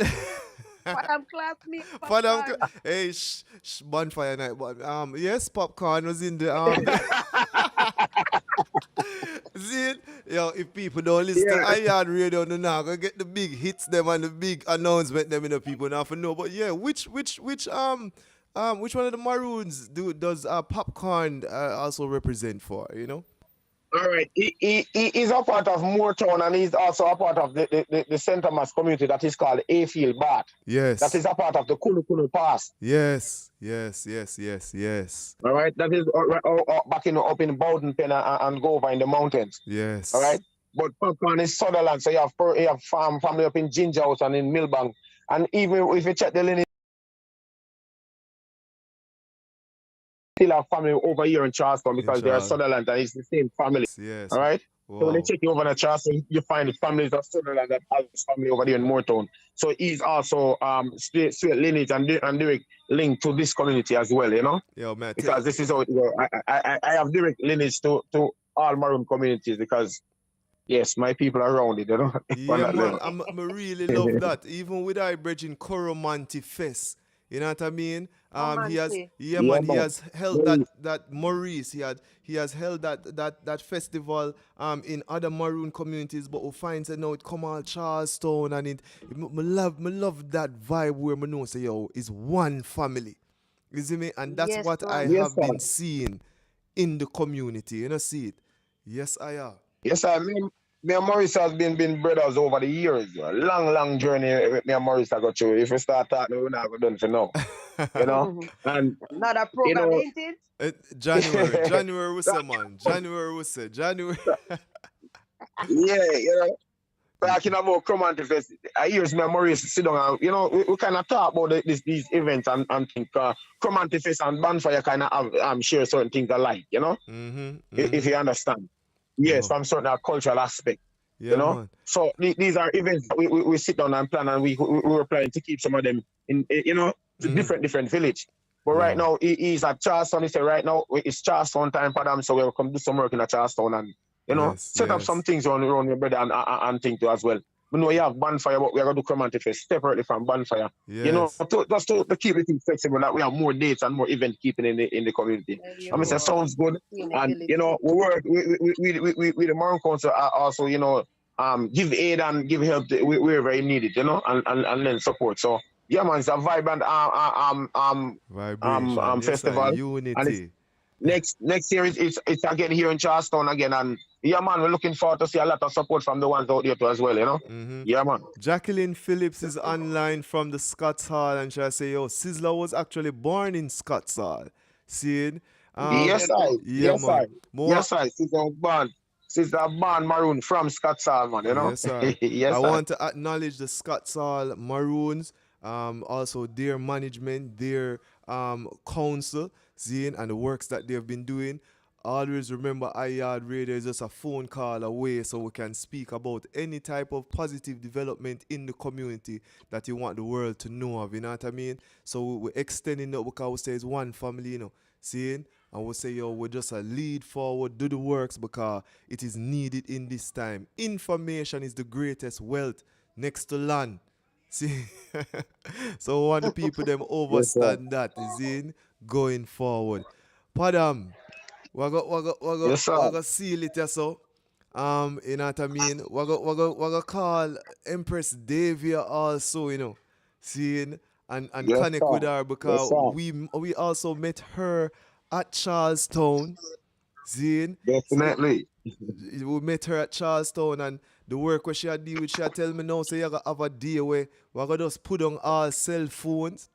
Madam classmate, For them, popcorn. hey, bonfire night. But yes, popcorn was in the See it? Yo, if people don't listen to Yeah. iHeart Radio, they're not gonna get the big hits them and the big announcement them, you know, people now for know. But yeah, which one of the Maroons does popcorn also represent for? You know? All right. He is a part of Moortown and he's also a part of the Centre Mass community that is called Ayfield Bath. That Yes. is a part of the Kulu Kulu Pass. Yes. Yes. Yes. Yes. Yes. All right. That is back in up in Bowden Pen and go over in the mountains. All Yes. right. But Popcorn is Sutherland, so you have family up in Ginger House and in Millbank. And even if you check the lineage, still have family over here in Charleston In because they are Charles. Sutherland and it's the same family. Yes. All right. So when you Wow. check over in Charleston, you find the families of Sutherland that has family over there in Moortown. So he's also straight lineage and direct link to this community as well, you know, Yo, man. because this is how it go. I have direct lineage to all Maroon communities because yes, my people are around it, you know, on Yeah, that man, level. I really love that. Even with our bridging Koromanti Fest, you know what I mean? Romantic. Yeah, Yeah, man, he man. has held that Maurice. He has held that festival in other Maroon communities, but we find that now it come out Charlestown and me love that vibe where me know say yo is one family. You see me? And that's Yes, what I sir. Yes, have sir. been seeing in the community. You know, see it. Yes, I am. Yes, sir. Me and Maurice has been brothers over the years. A long journey with me and Maurice I got through. If we start talking, we're not going to know. You know? And, Not a you program, know, ain't it? January we say man. January we say. January. yeah, you know, talking about Chromantic Fest, I hear me and Maurice sit down and, you know, we kind of talk about these events and think Chromantic Fest and Bonfire kind of have share certain things alike, you know? If you understand. Yes, Wow. from certain cultural aspect. You Yeah, know, man. so these are events that we sit down and plan, and we were planning to keep some of them in, you know, different village. But right Wow. now he's at Charleston. He said right now it's Charleston time for them, so we'll come do some work in Charleston and you know Yes, set up some yes. things around your brother and thing too as well. We know you have bonfire, but we are gonna do Chromantic Fest separately from bonfire. You know, Yes. just to keep it flexible, that we have more dates and more event keeping in the community. There you I mean, True. it go. sounds good. In the And village you know, too. we work we the Mountain Council are also, you know, give aid and give help where very needed, you know, and lend support. So yeah, man, it's a vibrant Vibration. Yes, sir. festival, and it's Unity. next year it's again here in Charleston again, and yeah, man, we're looking forward to see a lot of support from the ones out there too as well, you know. Yeah, man. Jacqueline Phillips is online from the Scots Hall and she say, yo, Sizzler was actually born in Scots Hall. See? Yes, I. Yeah, Yes, I. man. More Yes, I. Sister born maroon from Scotsall, man. You know. Yes, sir. I yes, I. want to acknowledge the Scots Hall Maroons, also their management, their council, seeing and the works that they've been doing. Always remember iYard Radio is just a phone call away so we can speak about any type of positive development in the community that you want the world to know of, you know what I mean? So we're extending it because we say it's one family, you know, seeing? And we'll say, yo, we're just a lead forward, do the works because it is needed in this time. Information is the greatest wealth next to land. See? So we want the people them Yes, sir. overstand that, is in going forward. Padam, Yes, sir. we go seal it yeah, so. You know what I mean? We go call Empress Davia also, you know. Seeing and Yes, connect sir. with her Yes, because sir. we also met her at Charlestown. Seeing? See, Definitely. we met her at Charlestown and the work where she had deal with, she had tell me now, say you gotta have a day where we gotta just put on all cell phones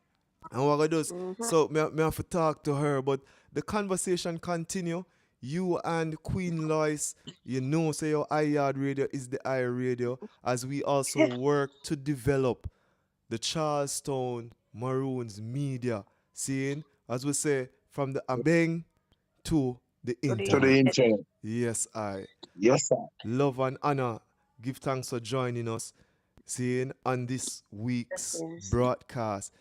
and what I do is, so me have to talk to her, but the conversation continue. You and Queen Lois, you know, say your iYard Radio is the I Radio, as we also work to develop the Charlestown Maroons media. Seeing, as we say, from the Abeng to the to the To the internet. internet. internet. Yes, I. Yes, sir. Love and honor. Give thanks for joining us, seeing on this week's Blessings. broadcast.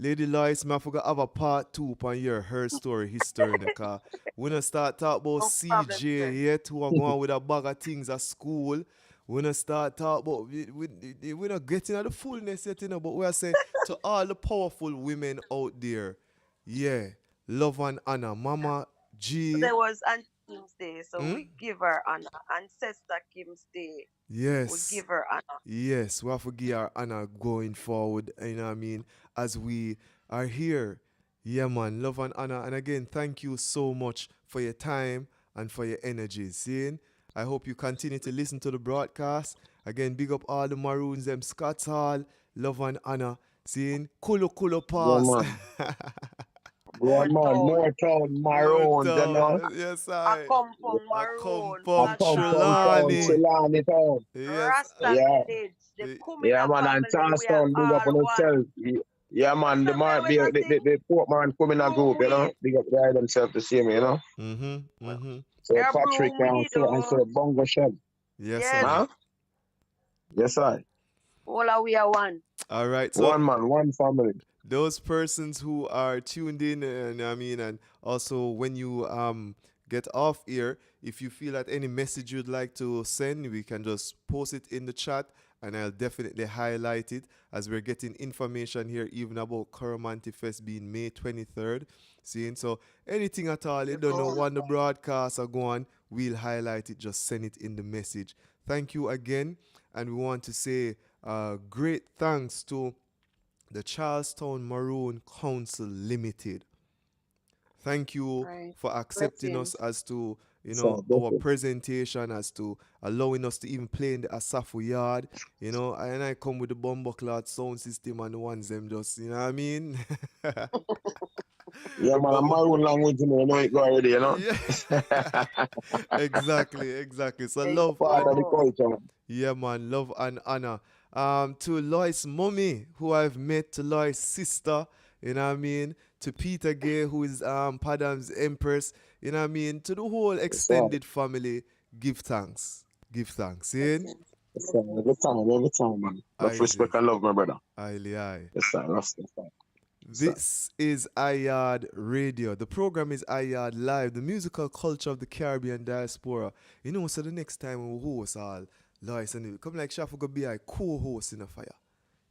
Lady Lois, I forgot have a part 2 upon your her story history in the car. We don't start talk about No problem, CJ sir. yet, who are going with a bag of things at school. We don't start talk about we're not getting at the fullness yet, you know, but we are saying to all the powerful women out there, yeah, love and honor. Mama G. There was Auntie Kim's Day, so Hmm? we give her honor. Ancestor Kim's Day, we Yes. give her honor. Yes, we have to give our honor going forward, you know what I mean, as we are here. Yeah, man, love and honor. And again, thank you so much for your time and for your energy. Seeing, I hope you continue to listen to the broadcast. Again, big up all the Maroons, them Scots Hall, love and honor. Seeing, Kulu Kulu Yeah, Pass. man. Yeah, More man. town. More town More Maroons, you know. town. Yes, I I. come from I come Maroon, from I come from town, Trelawney. Blackthorn, Chilani town. Yes. Rasta Yeah. village, the Yeah, Kumina man. And family, we are Charlestown, big up all on one. themselves. Yeah, man. The Remember man, when I sing? the Portman Kumina group, you know. Broomweed. Big up there themselves to see me, you know. So Yeah, Patrick Broomweed, and so Bongo Shed. Yes, yes. I. Huh? Yes, I. All are we are one. All right. So One man, one family. those persons who are tuned in, and I mean, and also when you get off here, if you feel that any message you'd like to send, we can just post it in the chat, and I'll definitely highlight it as we're getting information here, even about KarisMa'atic Fest being May 23rd. Seeing, so anything at all, you don't know when the broadcasts are going, we'll highlight it. Just send it in the message. Thank you again, and we want to say great thanks to the Charlestown Maroon Council Limited. Thank you Right. for accepting us Blessings. as to, you So, know, our definitely. presentation, as to allowing us to even play in the Asafu Yaad, you know, and I come with the Bumbleclad sound system and the ones them just, you know what I mean? Yeah, man. A Maroon language, you know it go already, you know. Yeah. Exactly. So There you love Part and of the go. culture, man. yeah, man, love and honor. To Lois' mommy, who I've met, to Lois' sister, you know what I mean? To Peter Gay, who is Padam's empress, you know what I mean? To the whole Yes, sir. extended family, give thanks. Give thanks. See? Blessings. Yes, sir. Every time, man. Love, Highly, respect, and love, my brother. highly. Yes, sir. Yes, sir. Yes, sir. This is Yaad Radio. The program is Yaad Live, the musical culture of the Caribbean Diaspora. You know, so the next time we host all Lois and it come like Shafu go be a co-host in a fire.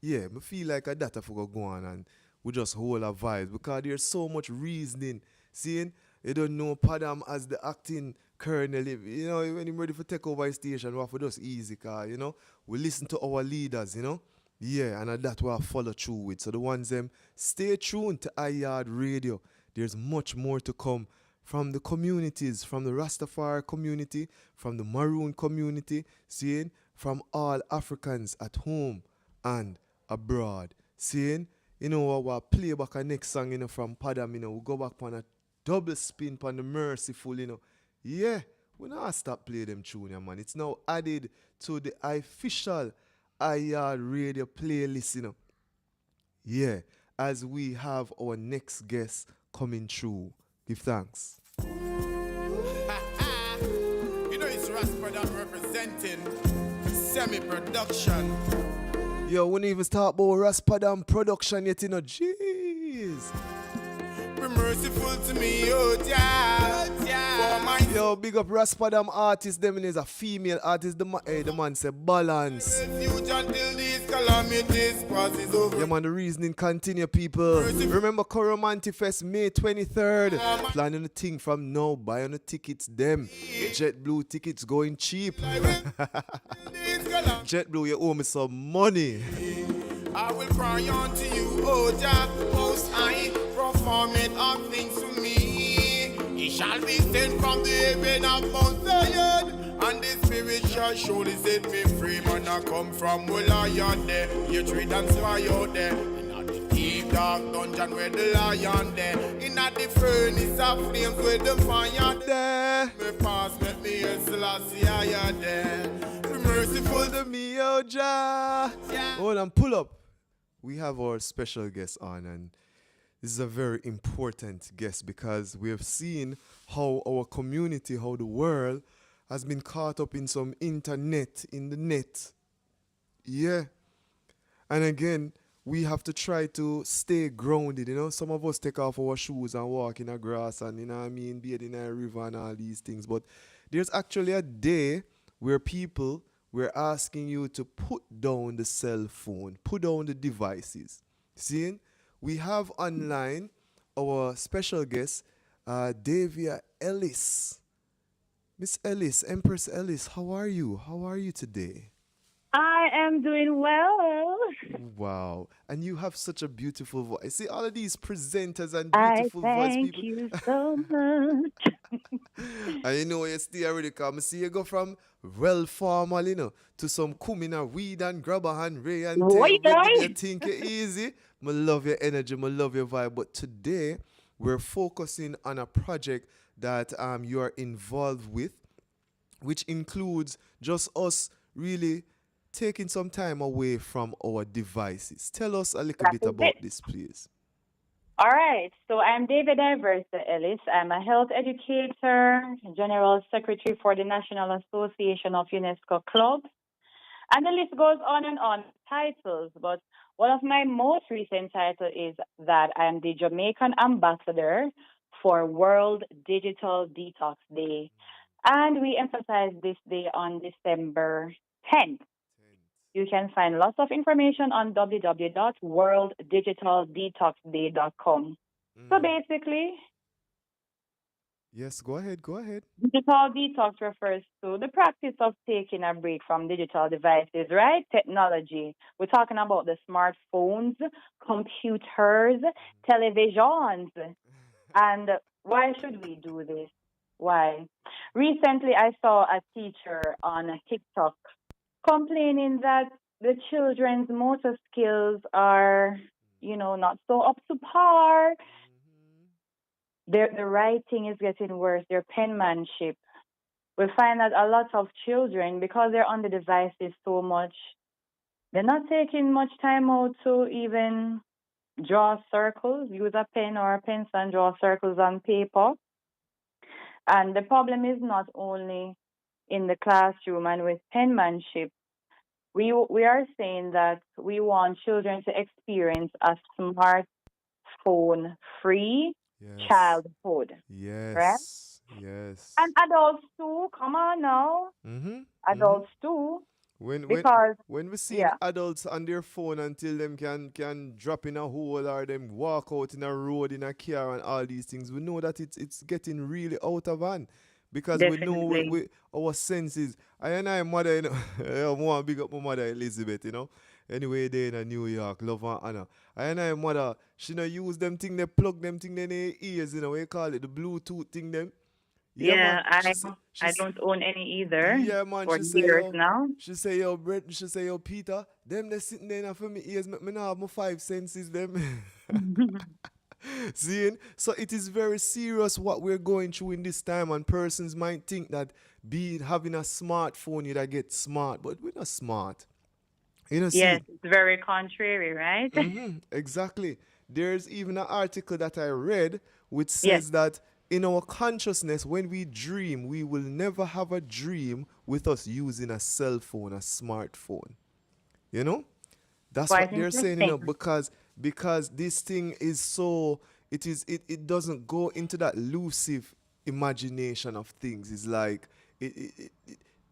Yeah, me feel like a that for go on and we just hold a vibe because there's so much reasoning. Seeing you don't know Padam as the acting colonel. You know, when he's ready for take over his station, we have to just easy car, you know. We listen to our leaders, you know. Yeah, and that's what I follow through with. So the ones them stay tuned to Yaad Radio. There's much more to come from the communities, from the Rastafari community, from the Maroon community, seeing from all Africans at home and abroad. Seeing, you know, we'll play back our next song, you know, from Padam, you know, we'll go back on a double spin on the Merciful, you know. Yeah, we not stop play them tune, yeah, man. It's now added to the official Yaad Radio playlist, you know. Yeah, as we have our next guest coming through. Give thanks. You know it's Rasper that representing semi-production. Yo, we don't even start about Raspadam production yet, you know. Jeez. Be merciful to me, oh yeah. For my Yo, big up Raspadam artist. Them is a female artist. The man say balance. refuge until these calamities passes over. Yeah, man, the reasoning continue, people. Remember KarisMa'atic Fest May 23rd. Planning the thing from now. Buy on the tickets, them. JetBlue tickets going cheap. JetBlue, you owe me some money. I will cry unto you, oh Jah, most high, perform it all things for me. He shall be sent from the heaven of Mount Zion, and the Spirit shall surely set me free. Man, I come from where lion there, hatred and spy out there. In the deep dark dungeon where the lion there, in the furnace of flames where the fire there. Me pass, let me hear Selassie I there. Be merciful To me, oh Jah. Hold on, pull up. We have our special guest on, and This is a very important guest because we have seen how our community, how the world has been caught up in some internet, in the net. Yeah. And again, we have to try to stay grounded. Some of us take off our shoes and walk in the grass and, bathe in a river and all these things. But there's actually a day where people were asking you to put down the cell phone, put down the devices. Seeing? We have online our special guest, Davia Ellis. Miss Ellis, Empress Ellis, how are you? How are you today? I am doing well. Wow. And you have such a beautiful voice. See, all of these presenters and I beautiful voice thank people. you so much. And you stay already come. See, you go from well formal, to some kumina weed and grab a hand ray and tell Wait, you think it easy. I love your energy, I love your vibe. But today, we're focusing on a project that you are involved with, which includes just us really taking some time away from our devices. Tell us a little bit about this, please. All right. So I'm David Iversa Ellis. I'm a health educator, general secretary for the National Association of UNESCO Clubs. And the list goes on and on, titles. But one of my most recent titles is that I'm the Jamaican ambassador for World Digital Detox Day. And we emphasize this day on December 10th. You can find lots of information on www.worlddigitaldetoxday.com. So basically, yes, go ahead. digital detox refers to the practice of taking a break from digital devices, right? Technology. We're talking about the smartphones, computers, televisions. And why should we do this? Why? Recently, I saw a teacher on TikTok complaining that the children's motor skills are, not so up to par. The writing is getting worse, their penmanship. We find that a lot of children, because they're on the devices so much, they're not taking much time out to even draw circles, use a pen or a pencil and draw circles on paper. And the problem is not only in the classroom and with penmanship. We are saying that we want children to experience a smartphone-free childhood, right? Yes. And adults too. Come on now, adults too. When Because we see adults on their phone until them can drop in a hole or them walk out in a road in a car and all these things, we know that it's getting really out of hand. Because we know we our senses. I mother, I want to big up my mother Elizabeth, Anyway, they in New York, love and honor. I mother, she no use them thing, they plug them thing in their ears, we call it the Bluetooth thing them. Yeah, I don't own any either. Yeah, man, For years now. She say, yo, Brett, she say, yo, Peter, them they sitting there for me ears, me now have my 5 senses, them. Seeing? So it is very serious what we're going through in this time, and persons might think that having a smartphone, you'd get smart, but we're not smart. Yes, it's very contrary, right? Exactly. There's even an article that I read which says that in our consciousness, when we dream, we will never have a dream with us using a cell phone, a smartphone. That's what they're saying, because this thing is so, it doesn't go into that elusive imagination of things. It's like it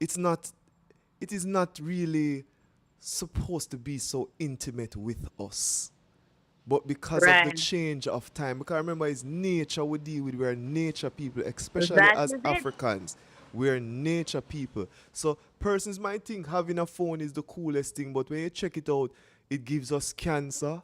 is not really supposed to be so intimate with us. But because of the change of time, because remember, it's nature we deal with. We're nature people, especially as Africans. We're nature people. So persons might think having a phone is the coolest thing, but when you check it out, it gives us cancer.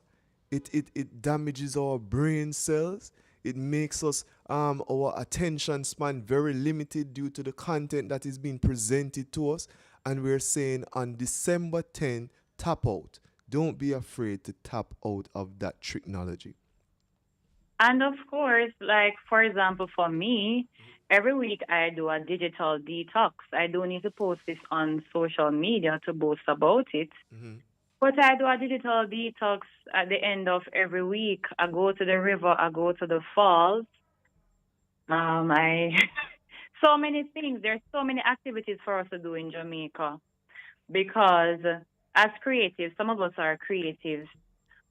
It damages our brain cells. It makes us our attention span very limited due to the content that is being presented to us. And we're saying on December 10, tap out. Don't be afraid to tap out of that technology. And of course, like, for example, for me, every week I do a digital detox. I don't need to post this on social media to boast about it. But I do a digital detox at the end of every week. I go to the river, I go to the falls. I so many things. There's so many activities for us to do in Jamaica because as creatives, some of us are creatives.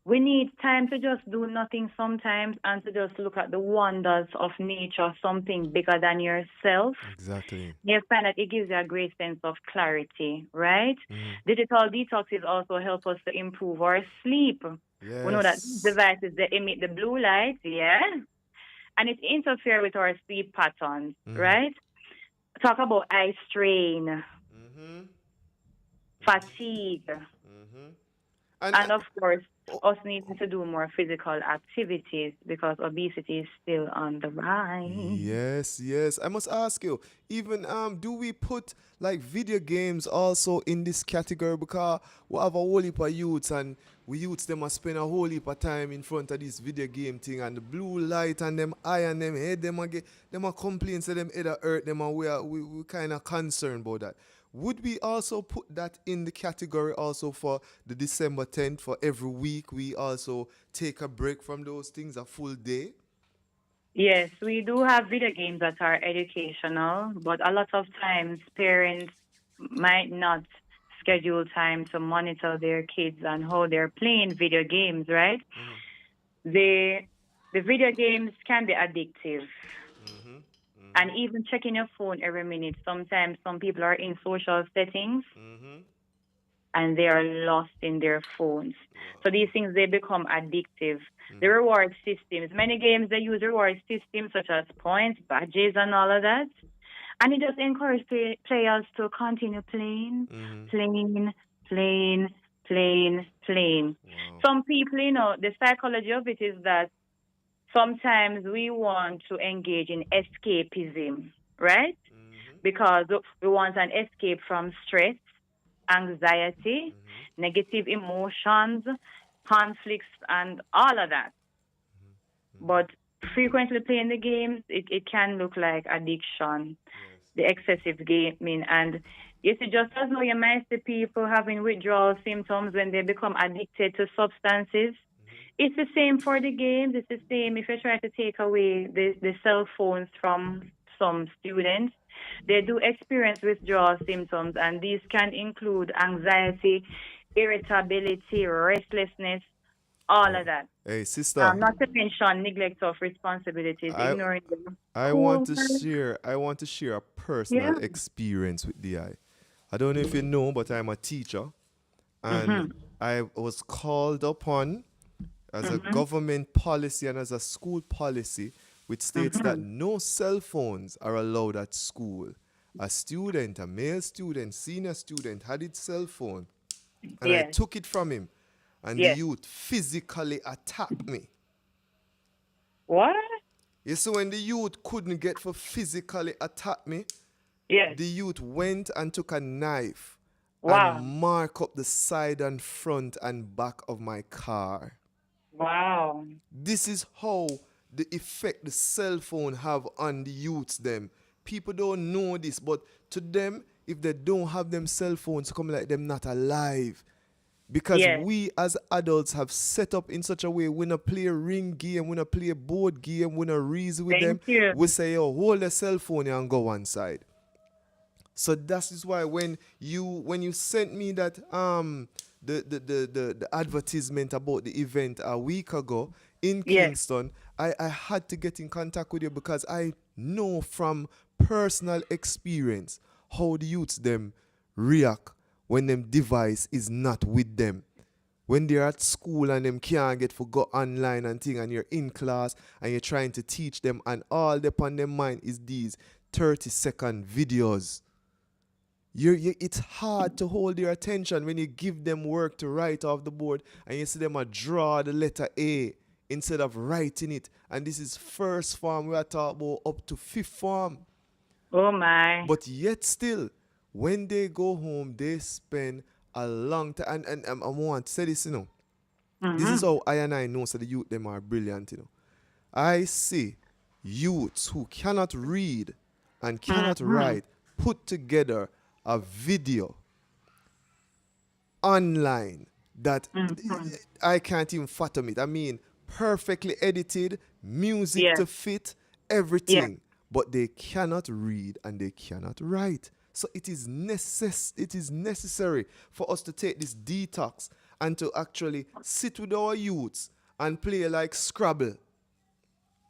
We need time to just do nothing sometimes and to just look at the wonders of nature, something bigger than yourself. Exactly. You find that it gives you a great sense of clarity, right? Digital detoxes also help us to improve our sleep. We know that these Yes. devices they emit the blue light, yeah, and it interferes with our sleep patterns, right? Talk about eye strain, fatigue, And and of course, us needing to do more physical activities because obesity is still on the rise. yes, yes. I must ask you, even do we put like video games also in this category? Because we have a whole heap of youths and we youths them a spend a whole heap of time in front of this video game thing and the blue light and them eye and them head them a get them a complain say them head a hurt them and we kind of concerned about that. Would we also put that in the category also for the December 10th for every week we also take a break from those things a full day? Yes, we do have video games that are educational, but a lot of times parents might not schedule time to monitor their kids and how they're playing video games, right? The the video games can be addictive. And even checking your phone every minute. Sometimes some people are in social settings and they are lost in their phones. So these things they become addictive. The reward systems, many games they use reward systems such as points, badges, and all of that, and it just encourages players to continue playing, playing, playing, playing, playing. Some people, the psychology of it is that sometimes we want to engage in escapism, right? Because we want an escape from stress, anxiety, negative emotions, conflicts, and all of that. But frequently playing the games, it can look like addiction, the excessive gaming. And you see, just as how you might see people having withdrawal symptoms when they become addicted to substances, it's the same for the games. It's the same if you try to take away the cell phones from some students. They do experience withdrawal symptoms, and these can include anxiety, irritability, restlessness, all of that. Hey, sister. Not to mention neglect of responsibilities, I ignoring the I want to schoolwork. share a personal Yeah. experience with DI. I don't know if you know, but I'm a teacher and I was called upon as a government policy and as a school policy which states that no cell phones are allowed at school. A male student, senior student had his cell phone and I Yes. took it from him and the Yes. youth physically attacked me. What? You see, when the youth couldn't get for physically attack me, Yes. the youth went and took a knife Wow. and mark up the side and front and back of my car. Wow. This is how the effect the cell phone have on the youths them. People don't know this, but to them, if they don't have them cell phones, come like them not alive. Because Yes. we as adults have set up in such a way, we not play a ring game, we not play a board game, we not reason with them. Thank you. We say, yo, hold the cell phone here and go one side. So that is why when you sent me that the advertisement about the event a week ago in Kingston, I had to get in contact with you because I know from personal experience how the youths them react when them device is not with them. When they're at school and them can't get for go online and thing and you're in class and you're trying to teach them and all upon their mind is these 30-second videos. It's hard to hold their attention when you give them work to write off the board and you see them draw the letter A instead of writing it. And this is first form, we are talking about up to fifth form. Oh my. But yet still, when they go home, they spend a long time. And I want to say this, This is how I know so the youth them are brilliant, I see youths who cannot read and cannot write put together a video online that Mm-hmm. I can't even fathom it. I mean, perfectly edited, music Yes. to fit, Yes. everything, but they cannot read and they cannot write. So it is necessary for us to take this detox and to actually sit with our youths and play like Scrabble,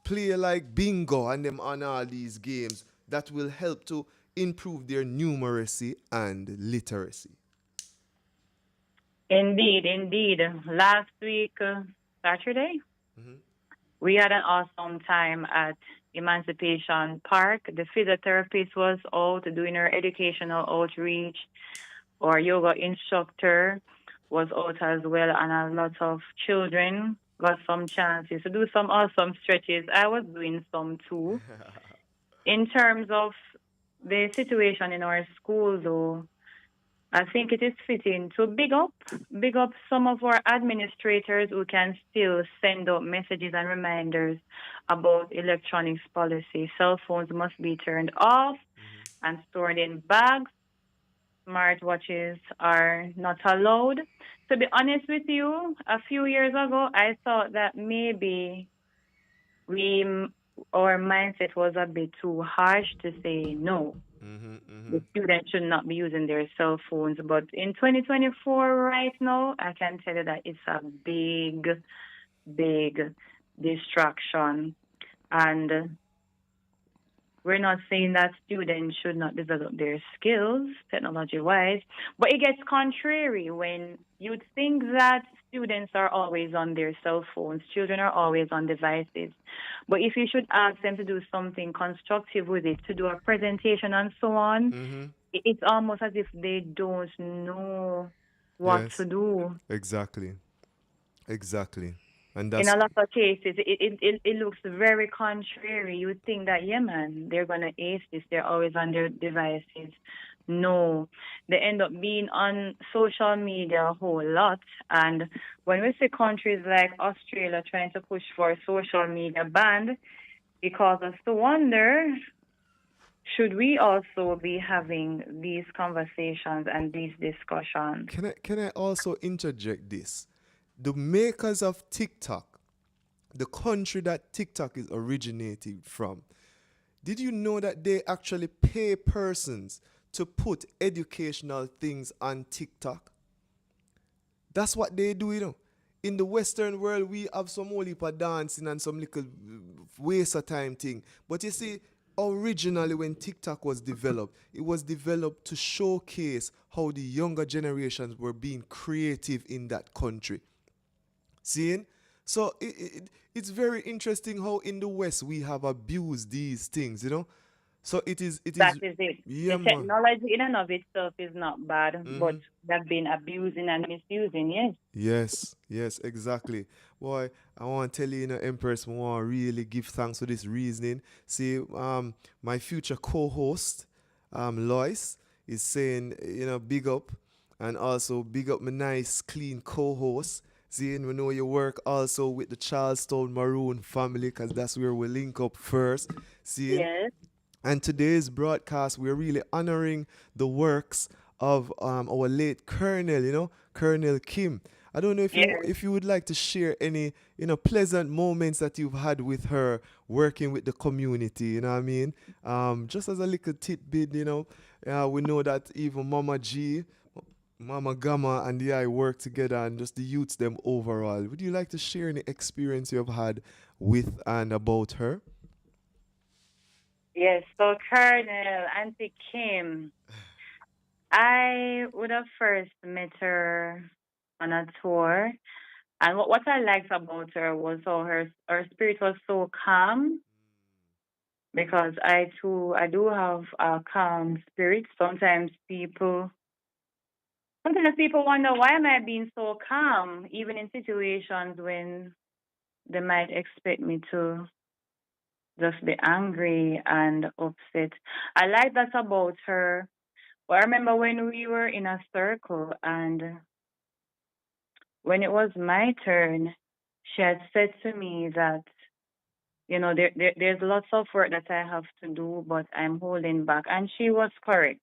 play like bingo and them on all these games that will help to improve their numeracy and literacy. Indeed, indeed. Last week, Saturday, we had an awesome time at Emancipation Park. The physiotherapist was out doing her educational outreach. Our yoga instructor was out as well, and a lot of children got some chances to do some awesome stretches. I was doing some too. In terms of the situation in our school, though, I think it is fitting to big up some of our administrators who can still send out messages and reminders about electronics policy. Cell phones must be turned off and stored in bags. Smartwatches are not allowed. To be honest with you, a few years ago, I thought that maybe we our mindset was a bit too harsh to say no. The students should not be using their cell phones. But in 2024, right now, I can tell you that it's a big distraction. And we're not saying that students should not develop their skills technology wise, but it gets contrary when you think that students are always on their cell phones, children are always on devices. But if you should ask them to do something constructive with it, to do a presentation and so on, it's almost as if they don't know what to Yes, do. exactly, exactly, and In that's a lot of cases, it looks very contrary. You would think that, yeah, man, they're going to ace this. They're always on their devices. No, they end up being on social media a whole lot. And when we see countries like Australia trying to push for a social media ban, it causes us to wonder, should we also be having these conversations and these discussions? can I also interject this? The makers of TikTok, the country that TikTok is originating from, did you know that they actually pay persons to put educational things on TikTok? That's what they do, you know. In the Western world, we have some whole heap of dancing and some little waste of time thing. But you see, originally when TikTok was developed, it was developed to showcase how the younger generations were being creative in that country. Seeing? So it's very interesting how in the West we have abused these things, you know? So it That is, is it. yeah, The man. technology in and of itself is not bad, but they've been abusing and misusing, yes. Yes, yes, exactly. Boy, I want to tell you, you know, Empress, I want to really give thanks for this reasoning. See, my future co-host, Lois, is saying, you know, big up, and also big up my nice, clean co-host. Seeing we know you work also with the Charlestown Maroon family, because that's where we link up first. Seeing, Yes. and today's broadcast, we're really honoring the works of our late Colonel, you know, Colonel Kim. I don't know Yes. if you would like to share any, you know, pleasant moments that you've had with her working with the community. You know what I mean? Just as a little tidbit, you know, we know that even Mama G, Mama Gamma, and the I work together, and just the youths them overall. Would you like to share any experience you've had with and about her? Yes. So Colonel, Auntie Kim, I would have first met her on a tour. And what I liked about her was how her spirit was so calm, because I do have a calm spirit. Sometimes people wonder, why am I being so calm, even in situations when they might expect me to just be angry and upset. I like that about her. But I remember when we were in a circle, and when it was my turn, she had said to me that, there's lots of work that I have to do, but I'm holding back. And she was correct.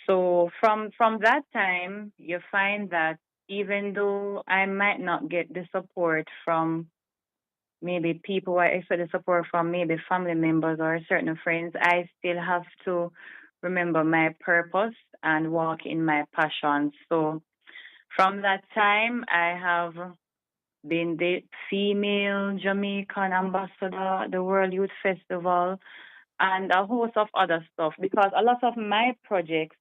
So from that time, you find that even though I might not get the support from maybe people I expect the support from maybe family members or certain friends, I still have to remember my purpose and walk in my passion. So from that time, I have been the female Jamaican ambassador, the World Youth Festival, and a host of other stuff because a lot of my projects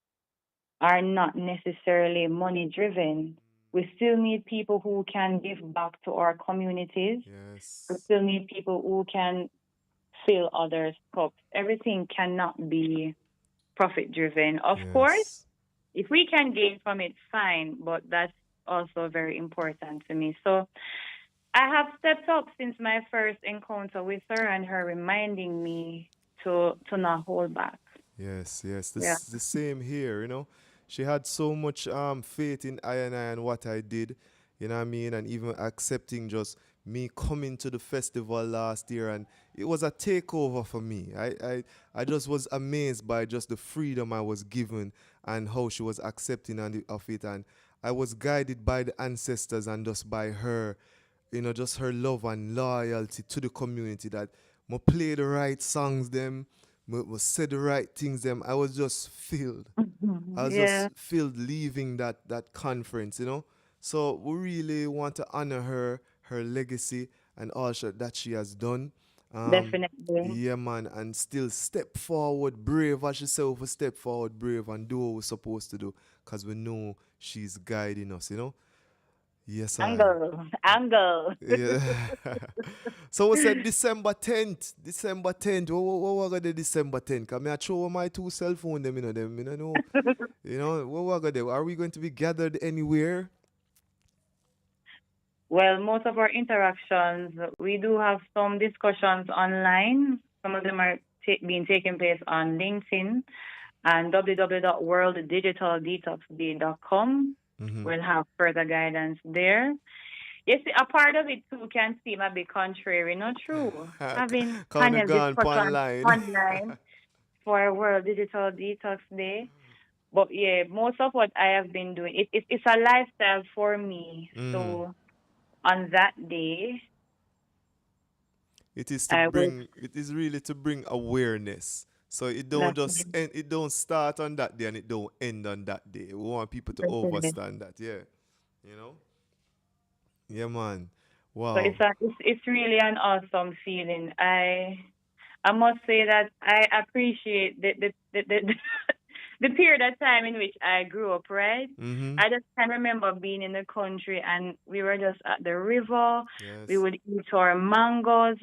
are not necessarily money driven. We still need people who can give back to our communities. We Yes. still need people who can fill others' cups. Everything cannot be profit driven. Of course, Yes. if we can gain from it, fine, but that's also very important to me. So I have stepped up since my first encounter with her and her reminding me to not hold back. Yes, yes. Yeah. The same here, you know. She had so much faith in I and what I did, you know what I mean? And even accepting just me coming to the festival last year, and it was a takeover for me. I just was amazed by just the freedom I was given and how she was accepting of it, and I was guided by the ancestors and just by her, you know, just her love and loyalty to the community that me play the right songs them, me say the right things them. I was just filled. I was Yeah, just filled leaving that conference, you know. So we really want to honor her, her legacy, and all that she has done. definitely. Yeah, man, and still step forward brave as she said, we step forward brave and do what we're supposed to do, because we know she's guiding us, you know. Yes, I. Angle, angle. Yeah. So we said December 10th. December 10th. What we got December 10th? Because I show my two cell phone them, you know, them, you know. You know, what we got there? Are we going to be gathered anywhere? Well, most of our interactions, we do have some discussions online. Some of them are being taken place on LinkedIn and www.worlddigitaldetoxday.com. Mm-hmm. We'll have further guidance there. Yes, a part of it too can seem a bit contrary, not true. Having Kind of panel gone discussions online. online for World Digital Detox Day. But yeah, most of what I have been doing, it's a lifestyle for me. Mm-hmm. So on that day, It is to I will bring. It is really to bring awareness. So it don't just definitely, end. It don't start on that day and it don't end on that day. We want people to definitely. understand that. Yeah, you know. Yeah, man. So Wow. it's really an awesome feeling. I must say that I appreciate the the period of time in which I grew up, right? Mm-hmm. I just can remember being in the country and we were just at the river. We Yes. would eat our mangoes.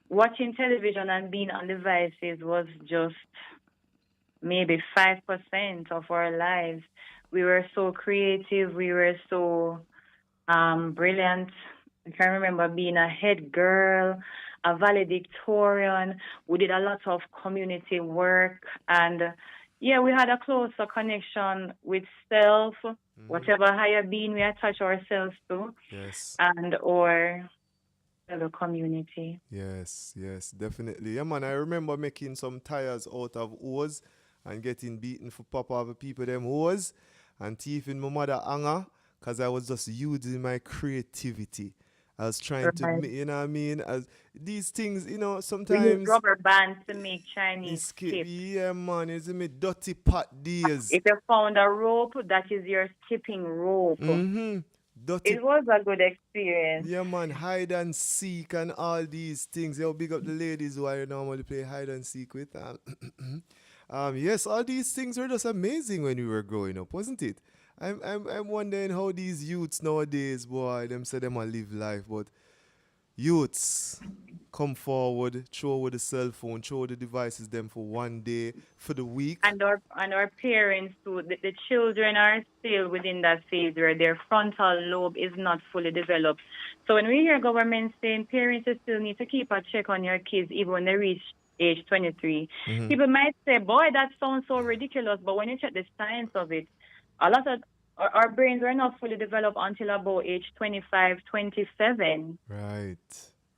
Watching television and being on devices was just maybe 5% of our lives. We were so creative. We were so brilliant. I can remember being a head girl, a valedictorian. We did a lot of community work, and yeah, we had a closer connection with self, Mm-hmm. whatever higher being we attach ourselves to, Yes. and or fellow community. Yes, yes, definitely. Yeah, man, I remember making some tires out of hose and getting beaten for pop other people them hose and thieving my mother anger because I was just using my creativity. I was trying to, Right. you know what I mean? As these things, you know, We use sometimes rubber bands to make Chinese escape. skip. Yeah, man, it's in me dirty pot days. If you found a rope, that is your skipping rope. Mm-hmm. Dirty. It was a good experience. Yeah, man, hide and seek and all these things. Yo, big up the ladies who I normally play hide and seek with. Yes, all these things were just amazing when we were growing up, wasn't it? I'm wondering how these youths nowadays, boy, them say them a live life, but youths come forward, throw with the cell phone, throw the devices them for one day, for the week. And our parents too. The children are still within that phase where their frontal lobe is not fully developed. So when we hear government saying parents still need to keep a check on your kids even when they reach age 23, Mm-hmm. people might say, "Boy, that sounds so ridiculous." But when you check the science of it, a lot of our brains are not fully developed until about age 25, 27. Right,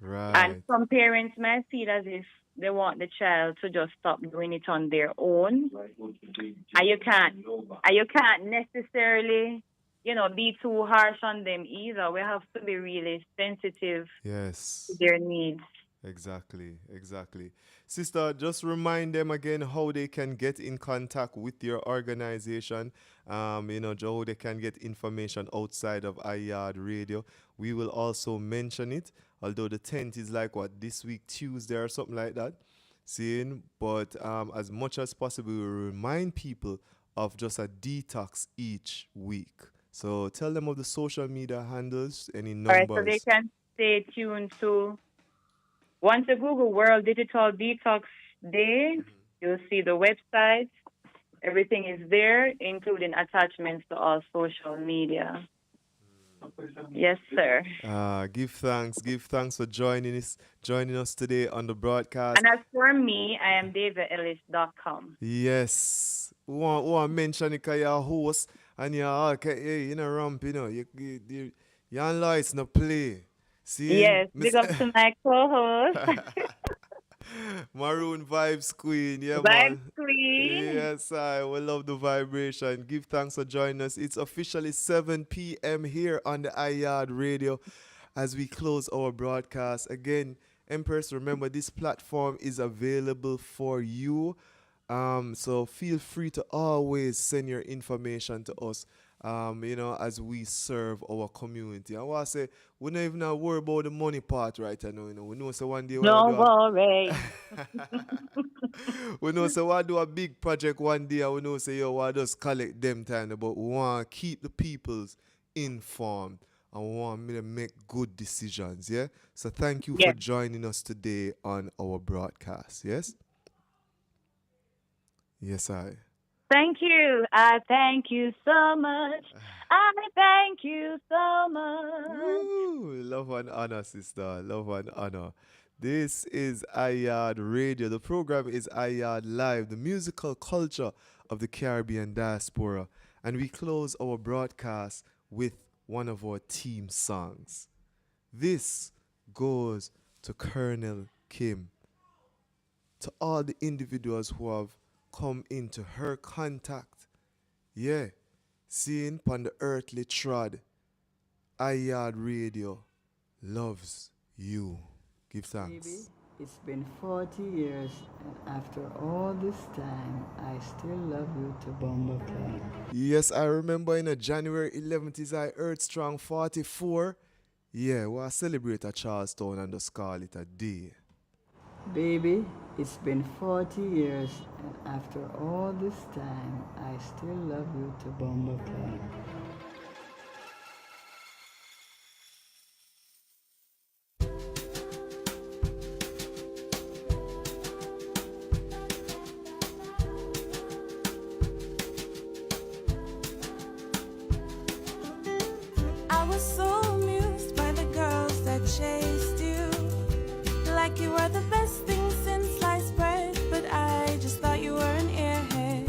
And right. some parents might feel as if they want the child to just stop doing it on their own. And you can't necessarily be too harsh on them either. We have to be really sensitive to Yes. their needs. Exactly, exactly. Sister, just remind them again how they can get in contact with your organization. How they can get information outside of iYard Radio. We will also mention it, although the 10th is like what, this week, Tuesday or something like that. Seeing, but as much as possible, we remind people of just a detox each week. So tell them of the social media handles, any All right, so they numbers. can stay tuned to once you Google World Digital Detox Day, you'll see the website. Everything is there, including attachments to all social media. Yes, sir. Give thanks for joining us today on the broadcast. And as for me, I am davidellis.com. Yes, want mention it 'cause you're a host and you're all you know ramp, you and lights no play. See, Yes, big up to my co-host. Maroon Vibes Queen, yeah, Vibes man. Queen. Yes, I will love the vibration. Give thanks for joining us. It's officially 7 p.m. here on the iYard Radio as we close our broadcast. Again, Empress, remember this platform is available for you. So feel free to always send your information to us. As we serve our community. I want to say, we don't even worry about the money part right now. We know so one day Don't worry. we know so we do a big project one day and we know say we just collect them time, but we want to keep the peoples informed and we want me to make good decisions, yeah? So thank you for joining us today on our broadcast, yes? Yes, I. Thank you. I thank you so much. I thank you so much. Woo, love and honor, sister. Love and honor. This is iYard Radio. The program is iYard Live, the musical culture of the Caribbean Diaspora. And we close our broadcast with one of our team songs. This goes to Colonel Kim, to all the individuals who have come into her contact. Yeah, seeing upon the earthly trod, iYard Radio loves you. Give thanks. Baby, it's been 40 years, and after all this time, I still love you to Bumbleclad. Yes, I remember January 11th is I Earth Strong 44. Yeah, we'll celebrate at Charlestown and just call it a day. Baby, it's been 40 years, and after all this time, I still love you to Bumbleclad. I was so amused by the girls that chased you, like you were the best thing since sliced bread. But I just thought you were an airhead.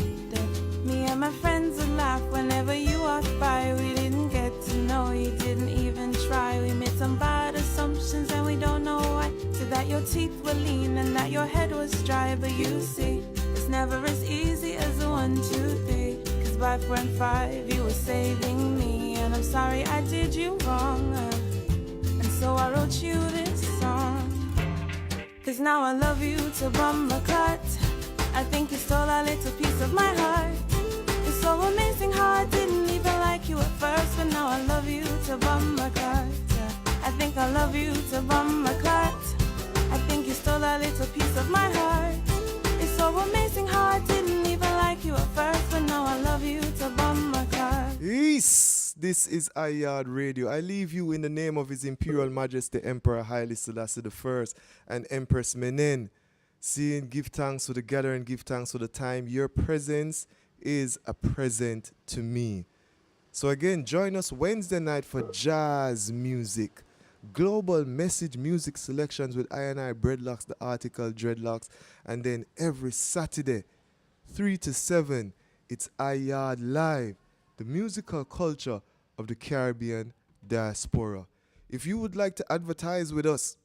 Me and my friends would laugh whenever you walked by. We didn't get to know you, didn't even try. We made some bad assumptions and we don't know why. Said that your teeth were lean and that your head was dry. But you see, it's never as easy as a 1, 2, 3. 'Cause by 4 and 5 you were saving me, and I'm sorry I did you wrong. And so I wrote you this song. 'Cause now I love you to Bumbleclad. I think you stole a little piece of my heart. It's so amazing how I didn't even like you at first, but now I love you to Bumbleclad. I think I love you to Bumbleclad. I think you stole a little piece of my heart. It's so amazing how I didn't even like you at first, but now I love you to Bumbleclad. Yes, this is iYard Radio. I leave you in the name of His Imperial Majesty Emperor Haile Selassie I and Empress Menen. Seeing, give thanks for the gathering, give thanks for the time. Your presence is a present to me. So again, join us Wednesday night for jazz music. Global message music selections with I Breadlocks, the article Dreadlocks. And then every Saturday, 3 to 7, it's iYard Live, the musical culture of the Caribbean Diaspora. If you would like to advertise with us,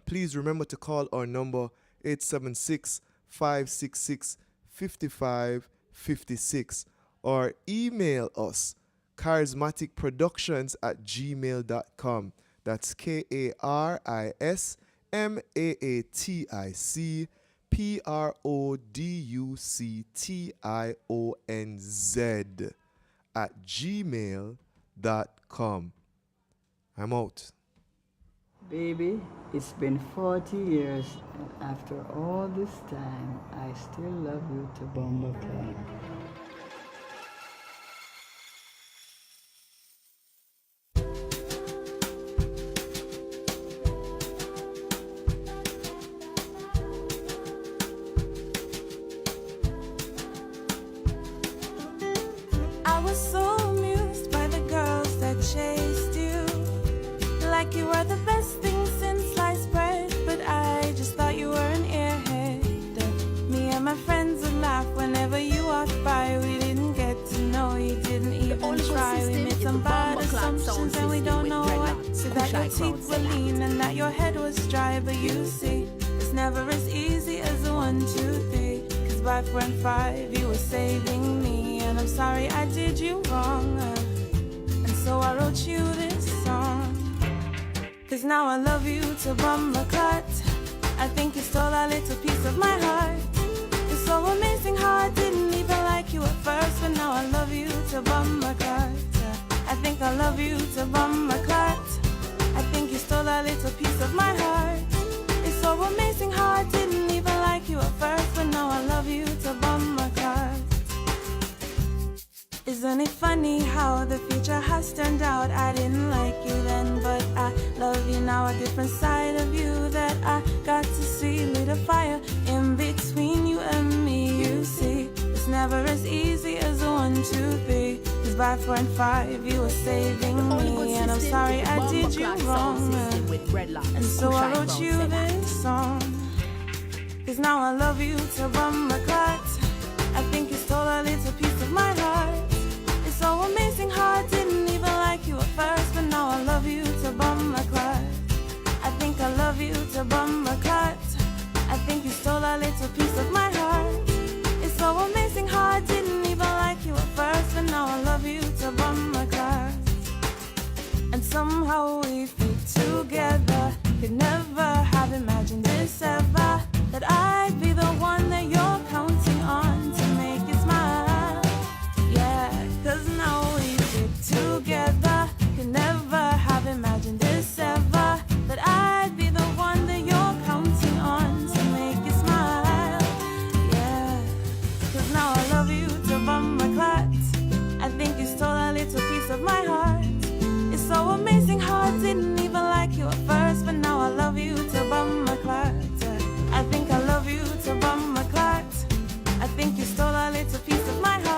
please remember to call our number 876-566-5556 or email us KarisMa'atic Productions at gmail.com. That's KarisMa'atic ProductionZ at gmail.com. I'm out. Baby, it's been 40 years, and after all this time, I still love you to Bumbleclad. I was so amused by the girls that chased you, like you were the best thing since sliced bread. But I just thought you were an airhead. Me and my friends would laugh whenever you walked by. We didn't get to know you, didn't even try. We made some bad assumptions and we don't know what. So that your teeth were lean and that your head was dry. But you see, it's never as easy as a 1, 2, 3. Cause by 4 and 5 you were saving me, and I'm sorry I did you wrong. And so I wrote you this song. Cause now I love you to Bumbleclad. I think you stole a little piece of my heart. It's so amazing how I didn't even like you at first, but now I love you to Bumbleclad. I think I love you to Bumbleclad. I think you stole a little piece of my heart. It's so amazing how I didn't even like you at first, but now I love you to Bumbleclad. Isn't it funny how the future has turned out? I didn't like you then, but I love you now. A different side of you that I got to see. Lit a fire in between you and me. You see, it's never as easy as a 1, 2, 3. Cause by 4 and 5 you were saving me, and I'm sorry I did you wrong. And so I wrote you this song. Cause now I love you to Bumbleclad. I think you stole a little piece of my heart. It's so amazing how I didn't even like you at first, but now I love you to Bumbleclad. I think I love you to Bumbleclad. I think you stole a little piece of my heart. It's so amazing how I didn't even like you at first, but now I love you to Bumbleclad. And somehow we fit together. Could never have imagined this ever, that I'd be the one that you're counting on to make you smile. Yeah, cause now we fit together. Could never have imagined this ever, that I'd be the one that you're counting on to make you smile. Yeah, cause now I love you to Bumbleclad. I think you stole a little piece of my heart. It's so amazing how I didn't even like you at first, but now I love you to Bumbleclad. I think I love you to Bumbleclad. I think you stole a little piece of my heart.